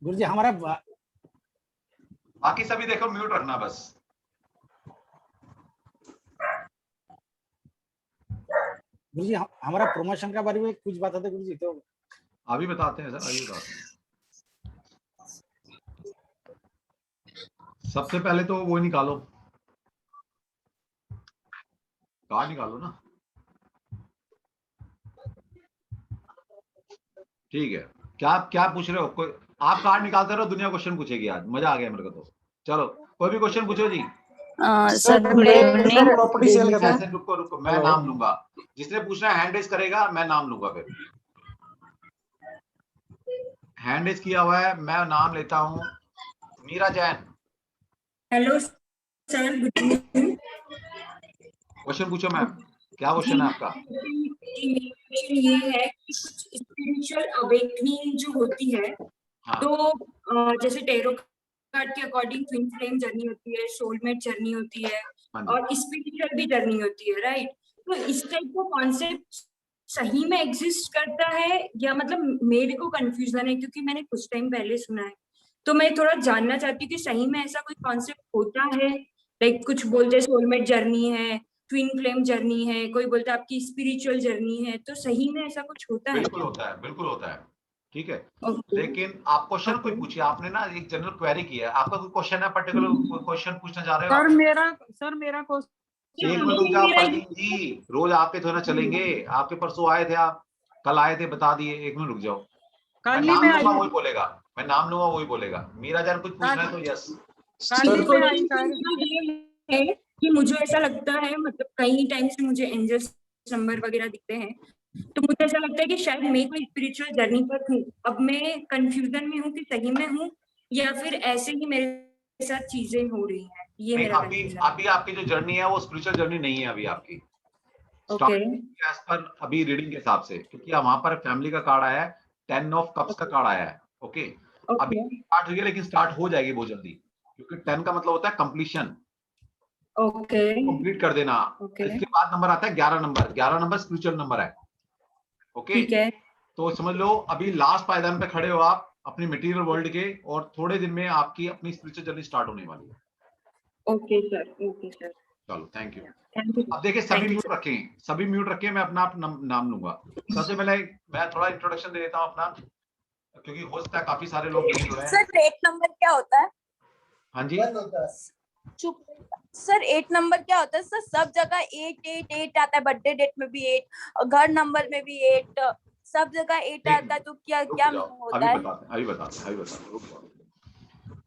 गुरुजी हमारा बाकी सभी देखो म्यूट रखना बस। गुरुजी हमारा प्रमोशन के बारे में कुछ बताते गुरुजी। तो अभी बताते हैं सर, अभी बताते हैं। सबसे पहले तो वो निकालो, कार्ड निकालो ना। ठीक है, क्या पूछ रहे हो? कोई आप कार्ड निकालते रहो, दुनिया क्वेश्चन पूछेगी आज, मजा आ गया मेरे को तो। चलो कोई भी क्वेश्चन पूछो जी। Sir good evening. Property sale करना है। रुको मैं नाम लूंगा, जिसने पूछना है हैंड रेज करेगा, मैं नाम लूंगा। फिर हैंड रेज किया हुआ है, मैं नाम लेता हूं Meera Jain. Hello sir, good evening. Question पूछो मैम, क्या क्वेश्चन है आपका? ये है कि कुछ स्पिरिचुअल अवेकनिंग जो होती है, हाँ। तो जैसे टैरो कार्ड के अकॉर्डिंग ट्विन फ्लेम जर्नी होती है, सोलमेट जर्नी होती है, और स्पिरिचुअल भी जर्नी होती है, राइट? तो इस टाइप का कॉन्सेप्ट सही में एग्जिस्ट करता है या मतलब मेरे को कंफ्यूजन है, क्योंकि मैंने कुछ टाइम पहले सुना है, तो मैं थोड़ा जानना चाहती हूँ कि सही में ऐसा कोई कॉन्सेप्ट होता है। लाइक कुछ बोलते हैं सोलमेट जर्नी है, ट्विन फ्लेम जर्नी है, कोई बोलता है आपकी स्पिरिचुअल जर्नी है, तो सही में ऐसा कुछ होता है? बिल्कुल होता है, बिल्कुल होता है। ठीक है, Okay. लेकिन आप क्वेश्चन कोई पूछिए, आपने ना एक जनरल क्वेरी की है, आपका कोई क्वेश्चन है, पर्टिकुलर क्वेश्चन पूछना चाह रहे हो? सर मेरा क्वेश्चन, एक मिनट रुक जाओ परवीन जी, रोज आपके थोड़ा चलेंगे, आपके परसों आए थे, आप कल आए थे, बता दिए। एक मिनट रुक जाओ, मैं नाम लूंगा वही बोलेगा, मैं नाम लूंगा वही बोलेगा। मीरा जान कुछ पूछना है तो यस। है कि मुझे ऐसा लगता है, मतलब कई टाइम से मुझे एंजल्स नंबर वगैरह दिखते हैं, तो मुझे ऐसा लगता है कि शायद मैं कोई स्पिरिचुअल जर्नी पर हूँ। अब मैं कंफ्यूजन में हूँ कि सही में हूँ या फिर ऐसे ही मेरे साथ चीजें हो रही हैं, ये मेरा कंफ्यूजन है। अभी आपकी जो जर्नी है वो स्पिरिचुअल जर्नी नहीं है अभी आपकी। ओके, एज पर अभी रीडिंग के हिसाब से, क्योंकि वहां पर फैमिली का कार्ड आया है, 10 ऑफ कप्स का कार्ड आया है। ओके, अभी स्टार्ट हुई है, लेकिन स्टार्ट हो जाएगी बहुत जल्दी, क्योंकि 10 का मतलब होता है कंप्लीशन। ओके, कंप्लीट कर देना। इसके बाद नंबर आता है 11 नंबर। 11 नंबर स्पिरिचुअल नंबर है। ओके, ठीक है। तो समझ लो अभी लास्ट पायदान पे खड़े हो आप अपनी मटेरियल वर्ल्ड के, और थोड़े दिन में आपकी अपनी स्पिरिचुअल जर्नी स्टार्ट होने वाली है। ओके सर, ओके सर, चलो थैंक यू। Thank you. अब देखिए सभी म्यूट रखें, सभी म्यूट रखें, मैं अपना नाम लूंगा। सबसे पहले मैं थोड़ा इंट्रोडक्शन दे देता हूं अपना, क्योंकि हो सकता है काफी सारे लोग नहीं जुड़े हैं। सर 8 नंबर क्या होता है? हाँ जी, चुप। सर 8 नंबर क्या होता है? सर सब जगह 8 आता है, बर्थडे डेट में भी 8, घर नंबर में भी 8, सब जगह 8 आता है, तो क्या क्या होता है? अभी बताते रुक जाओ।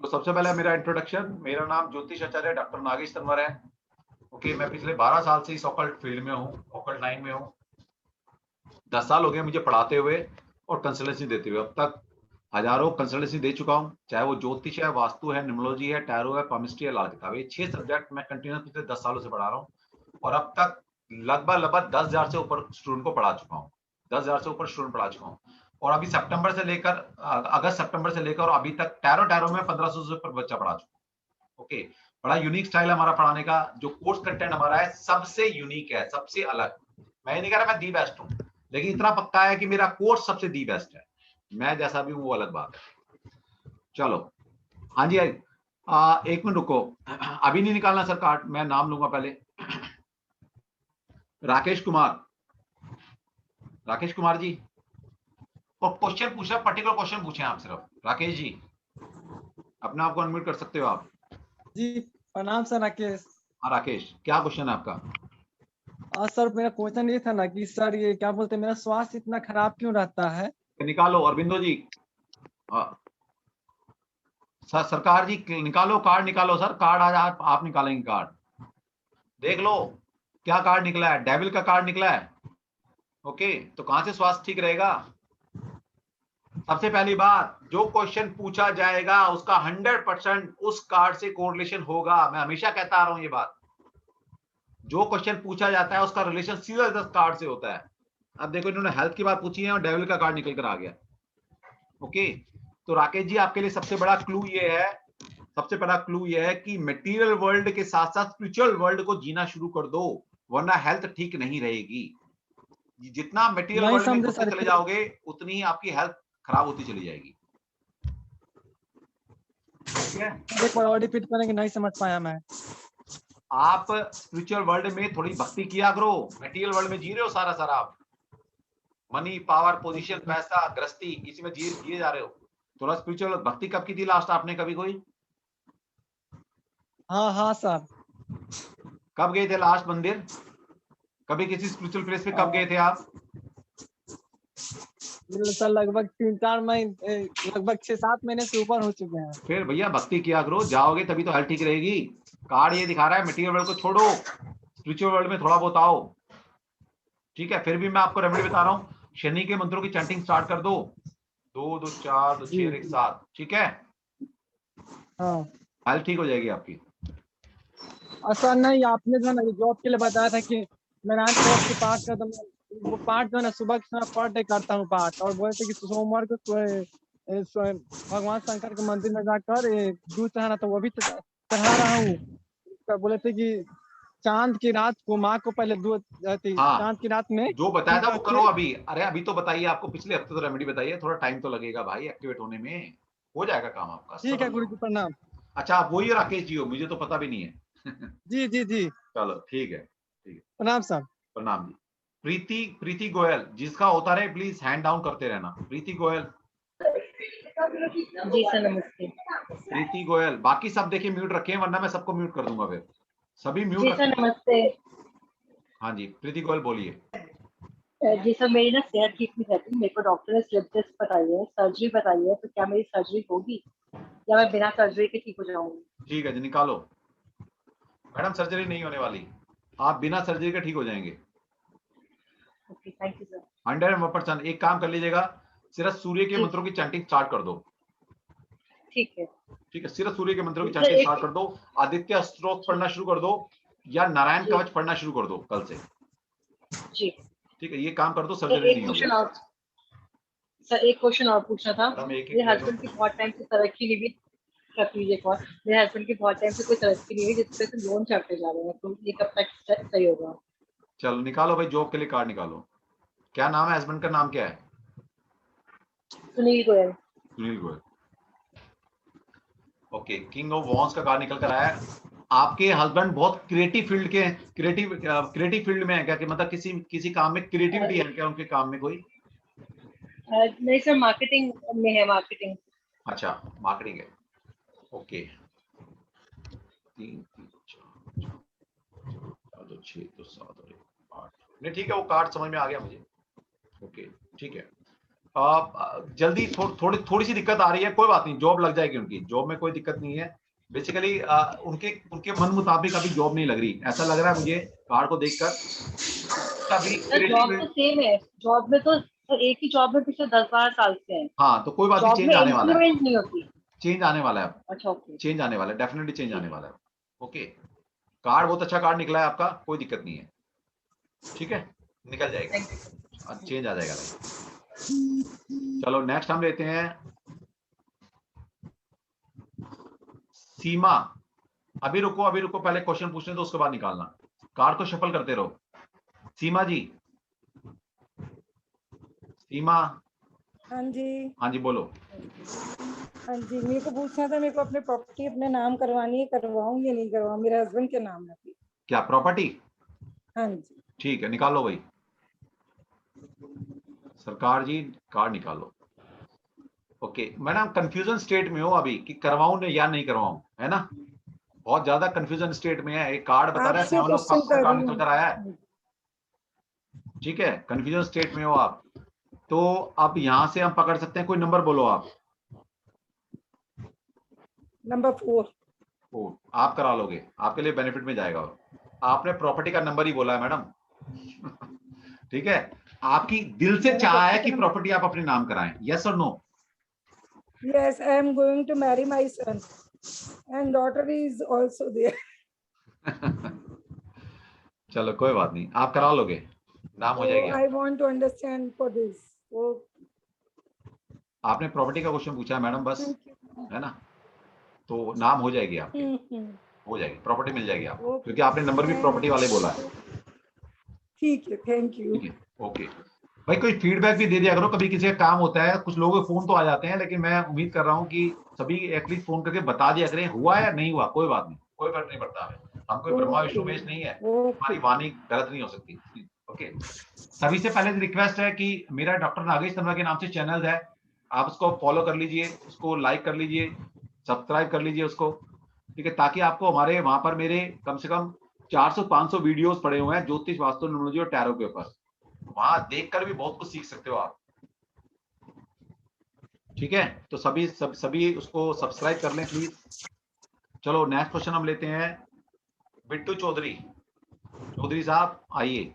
तो सबसे पहले मेरा इंट्रोडक्शन, मेरा नाम ज्योतिष आचार्य डॉक्टर नागेश तंवर है। ओके, मैं पिछले 12 साल से इस ऑकल्ट फील्ड में हूँ, ऑकल्ट लाइन में हूँ। 10 साल हो गए मुझे पढ़ाते हुए और कंसल्टेंसी देते हुए। अब तक हजारों कंसल्टेंसी दे चुका हूँ, चाहे वो ज्योतिष है, वास्तु है, न्यूमरोलॉजी है, टैरो है, पामिस्ट्री है, लाल किताब, ये 6 सब्जेक्ट मैं कंटिन्यूस पिछले 10 सालों से पढ़ा रहा हूँ। और अब तक लगभग 10,000 से ऊपर स्टूडेंट को पढ़ा चुका हूँ, 10,000 से ऊपर स्टूडेंट पढ़ा चुका हूँ। और अभी सितंबर से लेकर अगस्त सितंबर से लेकर और अभी तक टैरो में 1500 से ऊपर बच्चा पढ़ा चुका हूँ। ओके, बड़ा यूनिक स्टाइल है हमारा पढ़ाने का, जो कोर्स कंटेंट हमारा है सबसे यूनिक है, सबसे अलग। मैं नहीं कह रहा मैं दी बेस्ट हूँ, लेकिन इतना पक्का है कि मेरा कोर्स सबसे दी बेस्ट है। मैं जैसा भी हूँ वो अलग बात है। चलो, हाँ जी, एक मिनट रुको, अभी नहीं निकालना सर कार्ड, मैं नाम लूंगा पहले। राकेश कुमार जी, और क्वेश्चन पूछना, पर्टिकुलर क्वेश्चन पूछे आप सिर्फ। राकेश जी, अपने आप को अनम्यूट कर सकते हो आप जी। प्रणाम सर राकेश। हाँ राकेश, क्या क्वेश्चन है आपका? सर मेरा क्वेश्चन ये था ना कि सर ये क्या बोलते हैं, मेरा स्वास्थ्य इतना खराब क्यों रहता है? निकालो अरविंदो जी, सरकार जी निकालो कार्ड, निकालो सर कार्ड, आज आप निकालेंगे कार्ड। देख लो क्या कार्ड निकला है, डेविल का कार्ड निकला है। ओके, तो कहां से स्वास्थ्य ठीक रहेगा? सबसे पहली बात, जो क्वेश्चन पूछा जाएगा उसका 100% उस कार्ड से कोरिलेशन होगा। मैं हमेशा कहता आ रहा हूं ये बात, जो क्वेश्चन पूछा जाता है उसका रिलेशन सीधा कार्ड से होता है। अब देखो इन्होंने हेल्थ की बात पूछी है और डेविल का कार्ड निकल कर आ गया। ओके, तो राकेश जी आपके लिए सबसे बड़ा क्लू ये है कि मटेरियल वर्ल्ड के साथ साथ स्पिरिचुअल वर्ल्ड को जीना शुरू कर दो, वरना हेल्थ ठीक नहीं रहेगी। जितना मटेरियल वर्ल्ड में घुसते चले जाओगे उतनी ही आपकी हेल्थ खराब होती चली जाएगी। ठीक है, एक बार और रिपीट करेंगे, नहीं समझ पाया मैं। आप स्पिरिचुअल वर्ल्ड में थोड़ी भक्ति किया करो, मटेरियल वर्ल्ड में जी रहे हो सारा सारा आप, मनी पावर पोजीशन पैसा गृहस्थी इसी में जिए जा रहे हो। थोड़ा स्पिरिचुअल भक्ति कब की थी लास्ट आपने कभी कोई? हाँ हाँ सर। कब गए थे लास्ट मंदिर? कभी किसी स्पिरिचुअल प्लेस पे कब गए थे आप? सर लगभग 3-4 महीने, लगभग 6-7 महीने से ऊपर हो चुके हैं। फिर भैया भक्ति किया करो, जाओगे तभी तो हेल्थ ठीक रहेगी। कार्ड ये दिखा रहा है मटेरियल वर्ल्ड को छोड़ो, स्पिरिचुअल वर्ल्ड में थोड़ा बहुत आओ, ठीक है। फिर भी मैं आपको रेमेडी बता रहा हूँ, शनि के मंत्रों की चैंटिंग स्टार्ट कर दो, 2 2 4 2 6 1 7, ठीक है, हाँ हेल्थ ठीक हो जाएगी आपकी। सर नहीं, आपने जो है ना जॉब के लिए बताया था कि नारायण कवच की पाठ का, तो वो पाठ जो है ना सुबह पर डे करता हूँ पाठ, और बोले थे कि सोमवार को भगवान शंकर के मंदिर में जाकर दूध चढ़ाना, तो वो भी चढ़ा रहा हूँ। तो बोले थे कि चांद की रात को माँ को पहले दूध, हाँ, चांद की रात में जो बताया था वो करो अभी। अरे अभी तो बताइए, आपको पिछले हफ्ते तो रेमेडी बताइए, थोड़ा टाइम तो लगेगा भाई एक्टिवेट होने में, हो जाएगा काम आपका। ठीक है गुरु जी, प्रणाम। अच्छा, आप वही राकेश जी हो? मुझे तो पता भी नहीं है। जी जी जी, चलो ठीक है, ठीक है, प्रणाम सर। प्रणाम जी। प्रीति गोयल, जिसका होता रहे प्लीज हैंड डाउन करते रहना। प्रीति गोयल, जी सर नमस्ते। प्रीति गोयल, बाकी सब देखिए म्यूट रखे हैं, वरना मैं सबको म्यूट कर दूंगा फिर, सभी म्यूट जी सर रखें। नमस्ते। हाँ जी, प्रीति गोयल बोलिए। जी सर मेरी ना सेहत ठीक नहीं रहती, मेरे को डॉक्टर ने स्लिप डिस्क बताई है, सर्जरी बताई है, तो क्या मेरी सर्जरी होगी या मैं बिना सर्जरी के ठीक हो जाऊंगी? ठीक है जी, निकालो। मैडम सर्जरी नहीं होने वाली, आप बिना सर्जरी के ठीक हो जाएंगे। Okay thank you sir. 100%। एक काम कर लीजिएगा, सिर्फ सूर्य के जी। मंत्रों की चैंटिंग स्टार्ट कर दो, ठीक है। ठीक है, सिर्फ सूर्य के मंत्रों की सर, चैंटिंग एक- स्टार्ट कर दो, आदित्य स्तोत्र पढ़ना शुरू कर दो, या नारायण जी। कवच पढ़ना शुरू कर दो कल से, जी ठीक है, ये काम कर दो, सर सर्जरी एक नहीं क्वेश्चन होगी। और, सर एक क्वेश्चन और पूछना था। मैडम एक मेरे हस्बैंड की बहुत टाइम से तरक्की नहीं हुई, कर लीजिए कॉल। मेरे हस्बैंड की बहुत टाइम से कोई तरक्की नहीं हुई, जिससे से लोन चढ़ते जा रहे हैं, तो ये कब तक सही होगा? चलो निकालो भाई, जॉब के लिए कार्ड निकालो। क्या नाम है हस्बैंड का? नाम क्या है? Sunil Goyal. Sunil Goyal. Okay, king of wands का कार्ड निकल कर आया है। आपके हस्बैंड बहुत क्रिएटिव फील्ड के, क्रिएटिव फील्ड में है क्या? कि मतलब किसी काम में क्रिएटिविटी है क्या उनके काम में कोई? नहीं सर मार्केटिंग में है, मार्केटिंग। अच्छा, मार्केटिंग है। ओके, 3 3 4 2 6 2 7 और 8, नहीं ठीक है, वो कार्ड समझ में आ गया मुझे। ओके ठीक है, जल्दी थोड़ी सी दिक्कत आ रही है, कोई बात नहीं, जॉब लग जाएगी उनकी, जॉब में कोई दिक्कत नहीं है। बेसिकली उनके मन मुताबिक अभी जॉब नहीं लग रही, ऐसा लग रहा है मुझे कार्ड को देखकर। तभी जॉब तो सेम है, जॉब में तो एक ही जॉब में पिछले 10-12 साल से है। हाँ, तो कोई बात नहीं, जॉब चेंज में आने वाला है, इंक्रीमेंट नहीं होती। चेंज आने वाला है, अच्छा ओके। चेंज आने वाला है, डेफिनेटली चेंज आने वाला है। ओके, कार्ड बहुत अच्छा कार्ड निकला है आपका, कोई दिक्कत नहीं है, ठीक है, निकल जाएगा, चेंज आ जाएगा। चलो नेक्स्ट हम लेते हैं सीमा। अभी रुको, पहले क्वेश्चन पूछने दो, उसके बाद निकालना, कार्ड को शफल करते रहो। सीमा जी, सीमा। हाँ जी। हाँ जी बोलो। हाँ जी, मेरे को पूछना था, मेरे को अपने प्रॉपर्टी अपने नाम करवानी है, करवाऊं या नहीं करवाऊं? मेरे हस्बैंड के नाम है। क्या प्रॉपर्टी? हाँ जी। ठीक है, निकालो भाई, सरकार जी कार्ड निकालो। ओके मैडम, कंफ्यूजन स्टेट में हो अभी कि करवाऊं या नहीं करवाऊं, है ना? बहुत ज्यादा कंफ्यूजन स्टेट में है, एक कार्ड बता रहा है, आपसे 7 ऑफ क्वेश्चन कप्स का कर कार्ड रही निकल कर आया है, ठीक है, कंफ्यूजन स्टेट में हो आप। तो अब यहां से हम पकड़ सकते हैं, कोई नंबर बोलो आप। नंबर 4। ओ, आप करा लोगे, आपके लिए बेनिफिट में जाएगा। आपने प्रॉपर्टी का नंबर ही बोला है मैडम। ठीक है, आपकी दिल से चाह है कि प्रॉपर्टी आप अपने नाम कराएं, यस और no? Yes, I am going to marry my son and daughter is also there. चलो कोई बात नहीं, आप करा लोगे, नाम हो जाएगी। So I want to understand for this. So आपने प्रॉपर्टी का क्वेश्चन पूछा है मैडम, बस, है ना? तो नाम हो जाएगी आपकी, हो जाएगी, प्रॉपर्टी मिल जाएगी आपको, क्योंकि आपने नंबर भी प्रॉपर्टी वाले बोला है। ठीक है, थैंक यू। ठीक है, ओके भाई कोई फीडबैक भी दे दिया करो, कभी किसी का काम होता है, कुछ लोगों के फोन तो आ जाते हैं, लेकिन मैं उम्मीद कर रहा हूँ कि सभी एटलीस्ट फोन करके बता दिया करें हुआ या नहीं हुआ, कोई बात नहीं, कोई फर्क नहीं पड़ता हमें, हम कोई ब्रह्मा विष्णु महेश नहीं है, हमारी वाणी गलत नहीं हो सकती। ओके, सभी से पहले रिक्वेस्ट है कि मेरा डॉक्टर नागेश तन्वर के नाम से चैनल है, आप उसको फॉलो कर लीजिए, उसको लाइक कर लीजिए, सब्सक्राइब कर लीजिए उसको, ठीक है, ताकि आपको हमारे वहां पर मेरे कम से कम 400-500 वीडियोस पड़े हुए हैं ज्योतिष, वास्तु, न्यूमरोलॉजी और टैरो के ऊपर, वहां देखकर भी बहुत कुछ सीख सकते हो आप, ठीक है। तो सभी उसको सब्सक्राइब कर लें प्लीज। चलो नेक्स्ट क्वेश्चन हम लेते हैं, बिट्टू चौधरी, चौधरी साहब आइए,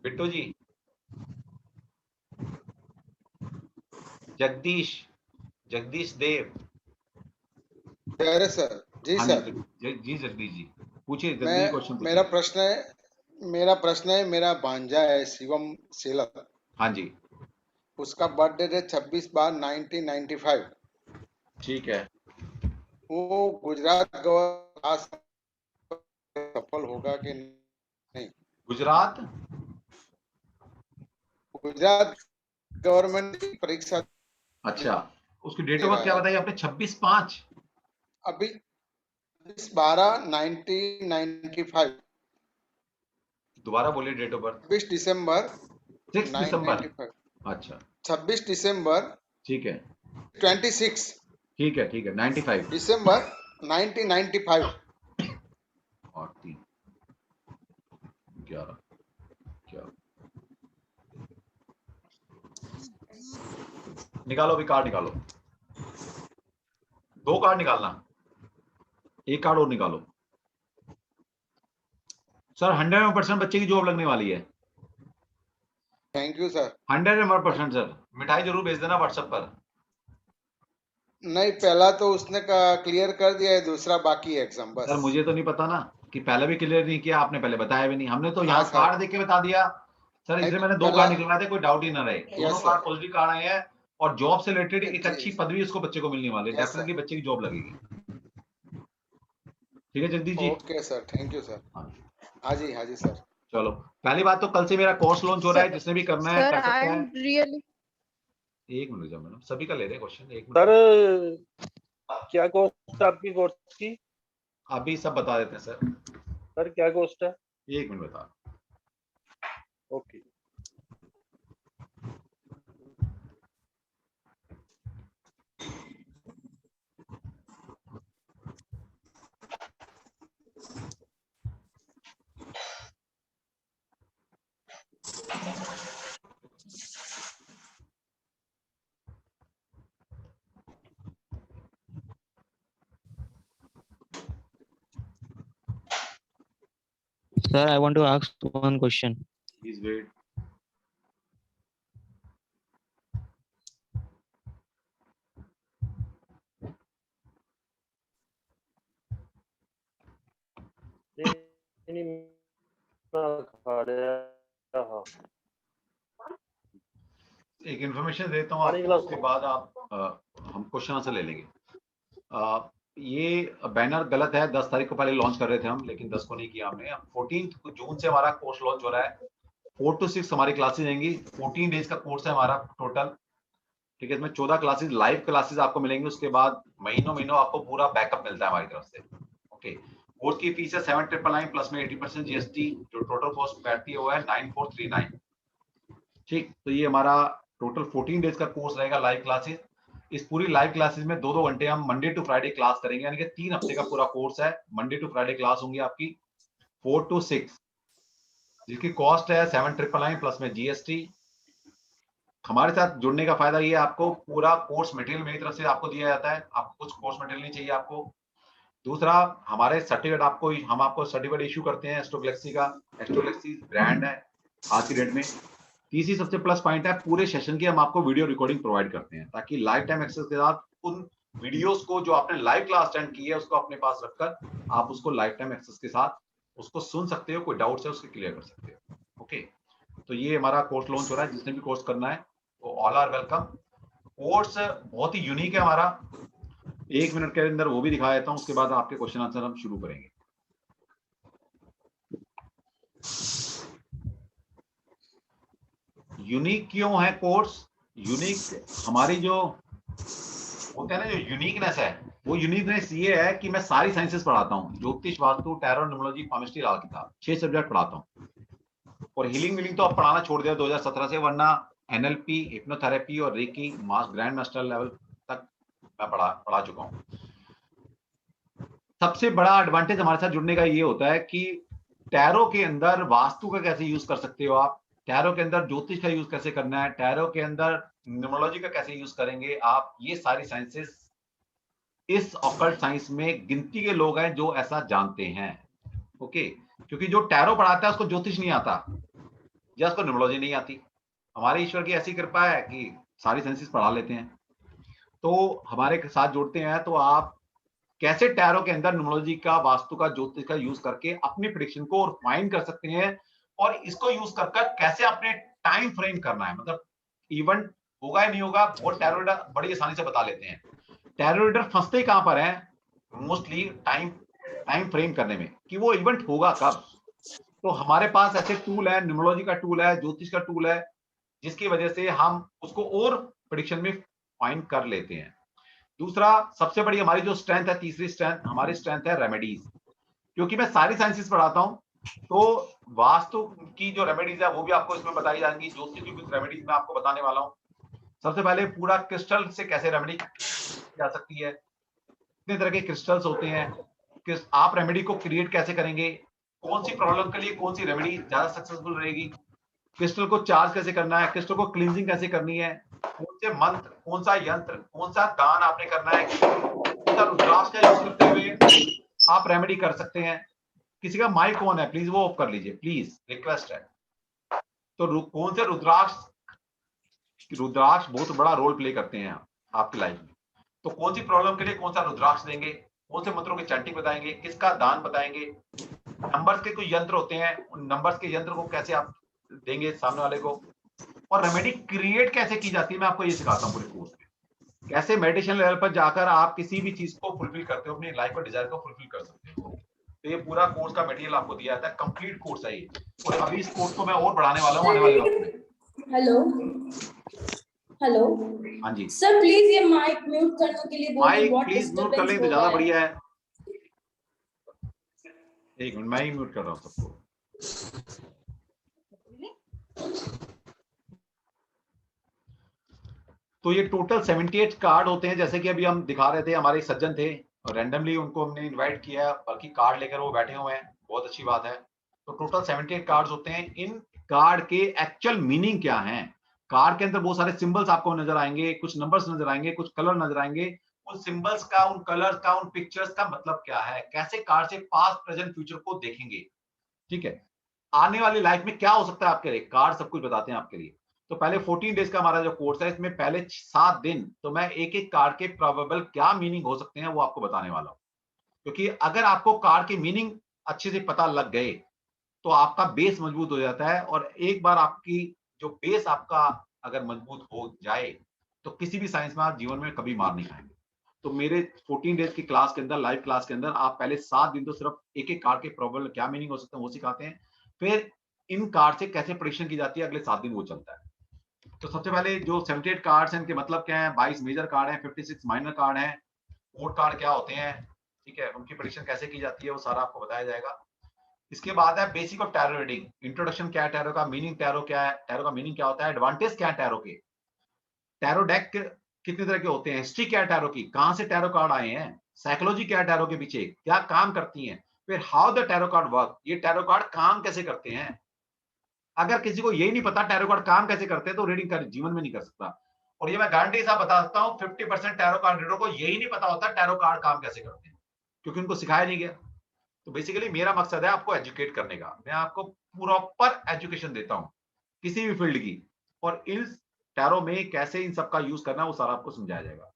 बिट्टू जी। जगदीश देव। अरे सर जी हाँ सर, जी जगदीश जी पूछिए, जल्दी मैं क्वेश्चन पूछिए। मेरा प्रश्न है, मेरा भांजा है शिवम सेलर, हाँ जी उसका बर्थडे है 26/12/1995। ठीक है, वो गुजरात सफल होगा कि नहीं? गुजरात गवर्नमेंट की परीक्षा अच्छा, उसकी डेट दे ऑफ बर्थ रहा क्या है बताइए आपने? 26/5 अभी 26/12/1995, दोबारा बोलिए डेट ऑफ बर्थ। 26 दिसंबर 6 दिसंबर 1995, अच्छा 26 दिसंबर ठीक है 26 ठीक है 95 दिसंबर 1995। और 3 11 निकालो, भी कार्ड निकालो, 2 कार्ड निकालना, एक कार्ड और निकालो। सर 100% बच्चे की जॉब लगने वाली है, थैंक यू सर। 100% सर। मिठाई जरूर भेज देना व्हाट्सएप पर। नहीं, पहला तो उसने क्लियर कर दिया है, दूसरा बाकी है एग्जाम बस। सर मुझे तो नहीं पता ना कि पहले भी क्लियर नहीं किया आपने, पहले बताया भी नहीं, हमने तो यहाँ हाँ सर। कार्ड देख के बता दिया सर, इसलिए मैंने 2 कार्ड निकलवाए थे, कोई डाउट ही ना रहे, दोनों सर। कार्ड पॉजिटिव कार्ड आए हैं और जॉब से रिलेटेड एक जी। अच्छी पदवी उसको बच्चे को मिलने वाली है, Yes, डेफिनेटली बच्चे की जॉब लगेगी। ठीक है Jagdish ji, okay sir, thank you sir. हाँ जी सर। चलो पहली बात तो कल से मेरा कोर्स लॉन्च हो रहा है, जिसने भी करना है कर सकता है। रियली एक मिनट जाओ मैडम, सभी का ले रहे हैं क्वेश्चन, एक मिनट सर क्या कॉस्ट है आपकी कोर्स की? अभी सब बता देते हैं सर क्या कॉस्ट है? एक मिनट बता। Okay Sir, I want to ask one question. Please wait. एक इन्फॉर्मेशन देता हूँ आपको, उसके बाद आप हम क्वेश्चन आंसर ले लेंगे। ये बैनर गलत है, 10 तारीख को पहले लॉन्च कर रहे थे हम, लेकिन 10 को नहीं किया हमने। 14 जून से हमारा कोर्स लॉन्च हो रहा है, 4 to 6 हमारी क्लासेज रहेंगी, 14 डेज का कोर्स है हमारा टोटल, ठीक है। इसमें 14 क्लासेज लाइव क्लासेज आपको मिलेंगी, उसके बाद महीनों आपको पूरा बैकअप मिलता है हमारी तरफ से। ओके, कोर्स की फीस है 7,999 प्लस में 80% जीएसटी, जो टोटल कॉस्ट बैठती है वो है 9,439। ठीक, तो ये हमारा टोटल 14 डेज का कोर्स रहेगा लाइव क्लासेस। इस पूरी लाइव क्लासेस में 2-2 घंटे हम मंडे टू फ्राइडे क्लास करेंगे, यानी कि 3 हफ्ते का पूरा कोर्स है। मंडे टू फ्राइडे क्लास होंगी आपकी 4 to 6, जिसकी कॉस्ट है 7,999 प्लस में जीएसटी। हमारे साथ जुड़ने का फायदा ये है, आपको पूरा कोर्स मटेरियल मेरी तरफ से आपको दिया जाता है, आपको कुछ कोर्स मटेरियल नहीं चाहिए आपको। दूसरा, हमारे सर्टिफिकेट हम आपको सर्टिफिकेट इशू करते हैं एस्ट्रो गैलेक्सी का, एस्ट्रो गैलेक्सी ब्रांड है आज की डेट में। तीसरी सबसे प्लस पॉइंट है, पूरे सेशन की हम आपको वीडियो रिकॉर्डिंग प्रोवाइड करते हैं, ताकि लाइफ टाइम एक्सेस के साथ उन वीडियोस को जो आपने लाइव क्लास अटेंड की है उसको अपने पास रखकर आप उसको लाइफ टाइम एक्सेस के साथ उसको सुन सकते हो, कोई डाउट्स है उसके क्लियर कर सकते हो। ओके, तो ये हमारा कोर्स लॉन्च हो रहा है, जिसने भी कोर्स करना है वो ऑल आर वेलकम। कोर्स बहुत ही यूनिक है हमारा, 1 मिनट के अंदर वो भी दिखा देता हूँ, उसके बाद आपके क्वेश्चन आंसर हम शुरू करेंगे। यूनिक क्यों है कोर्स? यूनिक हमारी जो होता है ना, जो यूनिकनेस है, वो यूनिकनेस ये है कि मैं सारी साइंसेस पढ़ाता हूँ, ज्योतिष, वास्तु, टैरो, न्यूमरोलॉजी, पामिस्ट्री, लाल किताब, 6 सब्जेक्ट पढ़ाता हूँ। और हीलिंग विलिंग तो अब पढ़ाना छोड़ दिया 2017 से, वरना एनएलपी, हिप्नोथेरेपी और रेकी ग्रैंड मास्टर लेवल तक मैं पढ़ा चुका हूँ। सबसे बड़ा एडवांटेज हमारे साथ जुड़ने का ये होता है कि टैरो के अंदर वास्तु का कैसे यूज कर सकते हो आप, टैरो के अंदर ज्योतिष का यूज कैसे करना है, टैरो के अंदर न्यूमरोलॉजी का कैसे यूज करेंगे आप, ये सारी साइंसेस इस ऑकल्ट साइंस में गिनती के लोग हैं जो ऐसा जानते हैं। ओके, क्योंकि जो टैरो पढ़ाता है उसको ज्योतिष नहीं आता या उसको न्यूमरोलॉजी नहीं आती। हमारे ईश्वर की ऐसी कृपा है कि सारी साइंसेस पढ़ा लेते हैं। तो हमारे साथ जुड़ते हैं तो आप कैसे टैरो के अंदर न्यूमरोलॉजी का, वास्तु का, ज्योतिष का यूज करके अपनी प्रेडिक्शन को रिफाइन कर सकते हैं, और इसको यूज कर कैसे अपने टाइम फ्रेम करना है, मतलब इवेंट होगा या नहीं होगा, वो टैरो रीडर बड़ी आसानी से बता लेते हैं। टैरो रीडर फंसते कहां पर है? मोस्टली टाइम फ्रेम करने में कि वो इवेंट होगा कब। तो हमारे पास ऐसे टूल है, न्यूमरोलॉजी का टूल है, ज्योतिष का टूल है, जिसकी वजह से हम उसको और प्रेडिक्शन में फाइंड कर लेते हैं। दूसरा सबसे बड़ी हमारी जो स्ट्रेंथ है, तीसरी स्ट्रेंथ हमारी स्ट्रेंथ है रेमेडीज। क्योंकि मैं सारी साइंसेस पढ़ाता हूं, तो वास्तु की जो रेमेडीज है वो भी आपको इसमें बताई जाएंगी, ज्योतिष की कुछ रेमेडीज मैं आपको बताने वाला हूं। सबसे पहले पूरा क्रिस्टल से कैसे रेमेडी जा सकती है, कितने तरह के क्रिस्टल्स होते हैं, किस आप रेमेडी को क्रिएट कैसे करेंगे, कौन सी प्रॉब्लम के लिए कौन सी रेमेडी ज्यादा सक्सेसफुल रहेगी, क्रिस्टल को चार्ज कैसे करना है, क्रिस्टल को क्लींजिंग कैसे करनी है, कौन से मंत्र, कौन सा यंत्र, कौन सा दान आपने करना है, कौन सा रुद्राक्ष का यूज करते हुए आप रेमेडी कर सकते हैं। किसी का माइक ऑन है, प्लीज वो ऑफ कर लीजिए, प्लीज रिक्वेस्ट है। तो कौन से रुद्राक्ष बहुत बड़ा रोल प्ले करते हैं आपकी लाइफ में। तो कौन सी प्रॉब्लम के लिए कौन सा रुद्राक्ष देंगे, कौन से मंत्रों की चैंटिंग बताएंगे, किसका दान बताएंगे, नंबर्स के कोई यंत्र होते हैं, उन नंबर्स के यंत्र को कैसे आप देंगे सामने वाले को, और रेमेडी क्रिएट कैसे की जाती है मैं आपको ये सिखाता हूँ पूरे कोर्स में। कैसे मेडिटेशन लेवल पर जाकर आप किसी भी चीज को फुलफिल करते हो, अपनी लाइफ और डिजायर को फुलफिल कर सकते हो। तो ये पूरा कोर्स का मटेरियल आपको दिया जाता है, कंप्लीट कोर्स है ये, और अभी इस कोर्स को मैं और बढ़ाने वाला हूँ आने वाले वक्त में। हेलो हेलो, हाँ जी सर प्लीज ये माइक म्यूट करने के लिए बोलिए, माइक प्लीज म्यूट कर लें तो ज्यादा बढ़िया है। एक मिनट, मैं ही म्यूट कर रहा हूँ सबको। तो ये टोटल 78 कार्ड होते हैं, जैसे कि अभी हम दिखा रहे थे, हमारे सज्जन थे और रैंडमली उनको हमने इनवाइट किया, बाकी कार्ड लेकर वो बैठे हुए हैं, बहुत अच्छी बात है। तो टोटल 78 कार्ड्स होते हैं। इन कार्ड के एक्चुअल मीनिंग क्या है, कार्ड के अंदर बहुत सारे सिंबल्स आपको नजर आएंगे, कुछ नंबर्स नजर आएंगे, कुछ कलर नजर आएंगे। उन सिंबल्स का, उन कलर्स का, उन पिक्चर्स का मतलब क्या है, कैसे कार्ड से पास्ट प्रेजेंट फ्यूचर को देखेंगे, ठीक है, आने वाली लाइफ में क्या हो सकता है आपके लिए, कार्ड सब कुछ बताते हैं आपके लिए। तो पहले 14 डेज का हमारा जो कोर्स है, इसमें पहले 7 दिन तो मैं एक एक कार्ड के प्रोबेबल क्या मीनिंग हो सकते हैं वो आपको बताने वाला हूं। क्योंकि अगर आपको कार्ड के मीनिंग अच्छे से पता लग गए तो आपका बेस मजबूत हो जाता है, और एक बार आपकी जो बेस आपका अगर मजबूत हो जाए तो किसी भी साइंस में आप जीवन में कभी मार नहीं खाएंगे। तो मेरे 14 डेज की क्लास के अंदर, लाइव क्लास के अंदर, आप पहले 7 दिन तो सिर्फ एक एक कार्ड के प्रोबेबल क्या मीनिंग हो सकते हैं वो सिखाते हैं, फिर इन कार्ड से कैसे प्रेडिक्शन की जाती है अगले 7 दिन वो चलता है। तो सबसे पहले जो 78 कार्ड्स हैं इनके मतलब क्या है, 22 मेजर कार्ड हैं, 56 माइनर कार्ड हैं, कोड कार्ड क्या होते हैं, ठीक है, उनकी प्रेडिक्शन कैसे की जाती है वो सारा आपको बताया जाएगा। इसके बाद है basic of tarot reading, introduction क्या है टैरो का, मीनिंग टैरो क्या है, टैरो का मीनिंग क्या होता है, एडवांटेज क्या है टैरो के, टैरो डेक कितने तरह के होते हैं, हिस्ट्री क्या है टैरो की, कहां से टैरो कार्ड आए हैं, साइकोलॉजी क्या है टैरो के पीछे, क्या काम करती है, फिर how the tarot card work, ये टैरो कार्ड काम कैसे करते हैं। अगर किसी को यही नहीं पता टैरो कार्ड काम कैसे करते हैं तो रीडिंग कर जीवन में नहीं कर सकता। और ये मैं गारंटी के साथ बता सकता हूँ 50% टैरो कार्ड रीडर को यही नहीं पता होता टैरो कार्ड काम कैसे करते हैं, क्योंकि उनको सिखाया नहीं गया। तो बेसिकली मेरा मकसद है आपको एजुकेट करने का, मैं आपको प्रॉपर एजुकेशन देता हूँ किसी भी फील्ड की, और इस टैरो में कैसे इन सबका यूज करना वो सारा आपको समझाया जाएगा।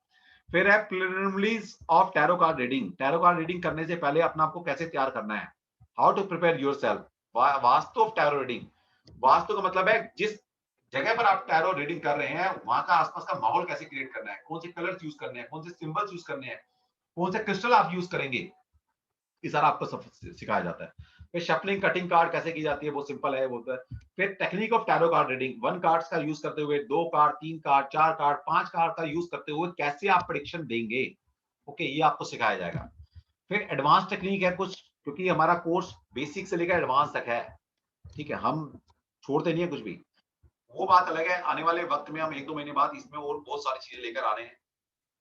फिर है preliminaries of tarot card reading, tarot card reading करने से पहले अपना आपको कैसे तैयार करना है, how to prepare yourself, vastu of tarot reading. Vastu का मतलब है जिस जगह पर आप टैरो रीडिंग कर रहे हैं वहां का आसपास का माहौल कैसे क्रिएट करना है, कौन से कलर्स यूज करने हैं, कौन से सिंबल्स यूज करने हैं, कौन से क्रिस्टल आप यूज करेंगे, ये सारा आपको सब सिखाया जाता है। फिर शफलिंग कटिंग कार्ड कैसे की जाती है, वो सिंपल है, वो तो। फिर technique of tarot card reading, 1 cards का यूज करते हुए, 2 कार्ड, 3 कार्ड, 4 कार्ड, 5 कार्ड का यूज करते हुए कैसे आप प्रेडिक्शन देंगे, ओके, ये आपको सिखाया जाएगा। फिर एडवांस टेक्निक है कुछ, क्योंकि हमारा कोर्स बेसिक से लेकर एडवांस तक है, ठीक है, हम छोड़ते नहीं है कुछ भी। वो बात अलग है, आने वाले वक्त में हम 1-2 महीने बाद इसमें और बहुत सारी चीजें लेकर आ रहे हैं,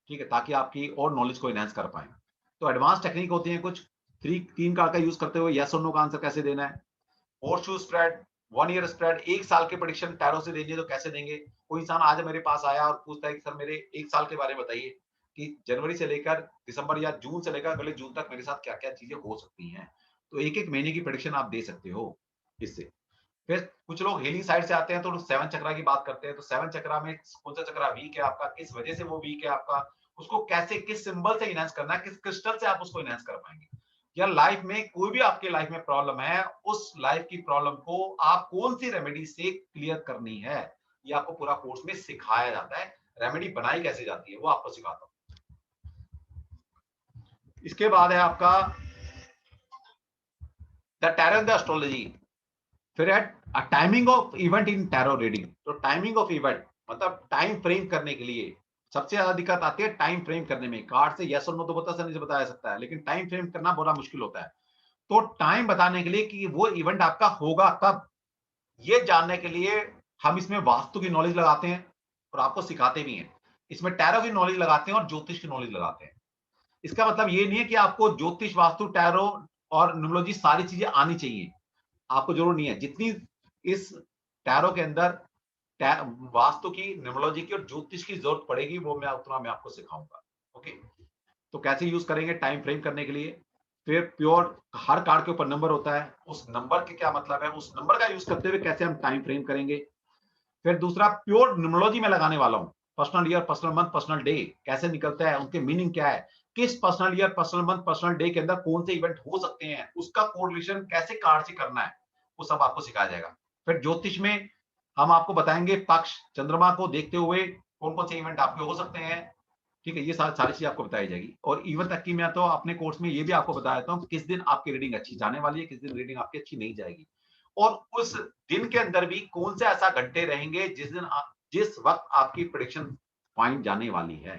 ठीक है, ताकि आपकी और नॉलेज को एनहांस कर पाए। तो एडवांस टेक्निक होती है कुछ, 3 कार्ड का यूज करते हुए यस और नो का आंसर कैसे देना है। हॉर्सशू स्प्रेड, 1 ईयर स्प्रेड, 1 साल के प्रेडिक्शन टैरो से देंगे तो कैसे देंगे। कोई इंसान आज मेरे पास आया और पूछता है कि सर मेरे 1 साल के बारे में बताइए, कि जनवरी से लेकर दिसंबर या जून से लेकर अगले जून तक मेरे साथ क्या-क्या चीजें हो सकती हैं। तो एक-एक महीने की प्रेडिक्शन आप दे सकते हो इससे। फिर कुछ लोग हीलिंग साइड से आते हैं तो 7 चक्रा की बात करते हैं, तो 7 चक्रा में कौन सा चक्रा वीक है आपका, किस वजह से वो वीक है आपका, उसको कैसे, किस सिंबल से एनहांस करना है, किस क्रिस्टल से आप उसको एनहांस कर पाएंगे। या लाइफ में कोई भी आपके लाइफ में प्रॉब्लम है, उस लाइफ की प्रॉब्लम को आप कौन सी रेमेडी से क्लियर करनी है, ये आपको पूरा कोर्स में सिखाया जाता है। रेमेडी बनाई कैसे जाती है वो आपको सिखाता हूं। इसके बाद है आपका the tarot and the astrology. फिर है timing of event in tarot reading. तो टाइमिंग ऑफ इवेंट मतलब टाइम फ्रेम करने के लिए सबसे ज्यादा दिक्कत आती है टाइम फ्रेम करने में। कार्ड से यस और नो तो बता नहीं बताया सकता है, लेकिन टाइम फ्रेम करना बड़ा मुश्किल होता है। तो टाइम बताने के लिए कि वो इवेंट आपका होगा कब, ये जानने के लिए हम इसमें वास्तु की नॉलेज लगाते हैं और आपको सिखाते भी हैं। इसमें टैरो की नॉलेज लगाते हैं और ज्योतिष की नॉलेज लगाते हैं। इसका मतलब ये नहीं है कि आपको ज्योतिष, वास्तु, टैरो और न्यूमरोलॉजी सारी चीजें आनी चाहिए, आपको जरूर नहीं है। जितनी इस टैरो के अंदर वास्तु की, न्यूमरोलॉजी की और ज्योतिष की जरूरत पड़ेगी, वो मैं उतना मैं आपको सिखाऊंगा। ओके, तो कैसे यूज करेंगे टाइम फ्रेम करने के लिए। फिर प्योर, हर कार्ड के ऊपर नंबर होता है, उस नंबर के क्या मतलब है, उस नंबर का यूज करते हुए कैसे हम टाइम फ्रेम करेंगे। फिर दूसरा, प्योर न्यूमरोलॉजी में लगाने वाला हूं, personal year, personal month, personal day कैसे निकलता है, उनके मीनिंग क्या है, किस personal year, personal month, personal day के अंदर कौन से इवेंट हो सकते हैं, उसका कोरिलेशन कैसे कार्ड से करना है, वो सब आपको सिखाया जाएगा। फिर ज्योतिष में हम आपको बताएंगे पक्ष, चंद्रमा को देखते हुए कौन कौन से इवेंट आपके हो सकते हैं, ठीक है, ये सारी चीज आपको बताई जाएगी। और इवन तक की मैं तो अपने कोर्स में ये भी आपको बता देता हूँ किस दिन आपकी रीडिंग अच्छी जाने वाली है, किस दिन रीडिंग आपकी अच्छी नहीं जाएगी, और उस दिन के अंदर भी कौन से ऐसा घंटे रहेंगे जिस वक्त आपकी प्रेडिक्शन पॉइंट जाने वाली है,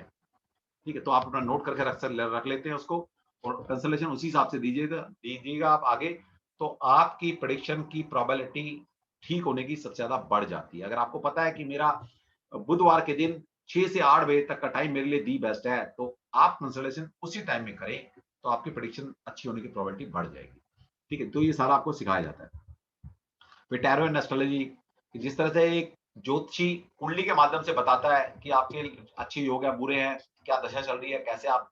ठीक है। तो आप अपना नोट करके रख लेते हैं उसको, और कंसल्टेशन उसी हिसाब से दीजिएगा आप आगे, तो आपकी प्रेडिक्शन की प्रोबेबिलिटी ठीक होने की सबसे ज्यादा बढ़ जाती है। अगर आपको पता है कि मेरा बुधवार के दिन 6 से 8 बजे तक का टाइम मेरे लिए दी बेस्ट है, तो आप कंसल्टेशन उसी टाइम में करें, तो आपकी प्रेडिक्शन अच्छी होने की प्रोबेबिलिटी बढ़ जाएगी, ठीक है। तो ये सारा आपको सिखाया जाता है। फिर टैरो एंड एस्ट्रोलॉजी, जिस तरह से एक ज्योतिषी कुंडली के माध्यम से बताता है कि आपके अच्छे योग है, बुरे हैं, क्या दशा चल रही है, कैसे आप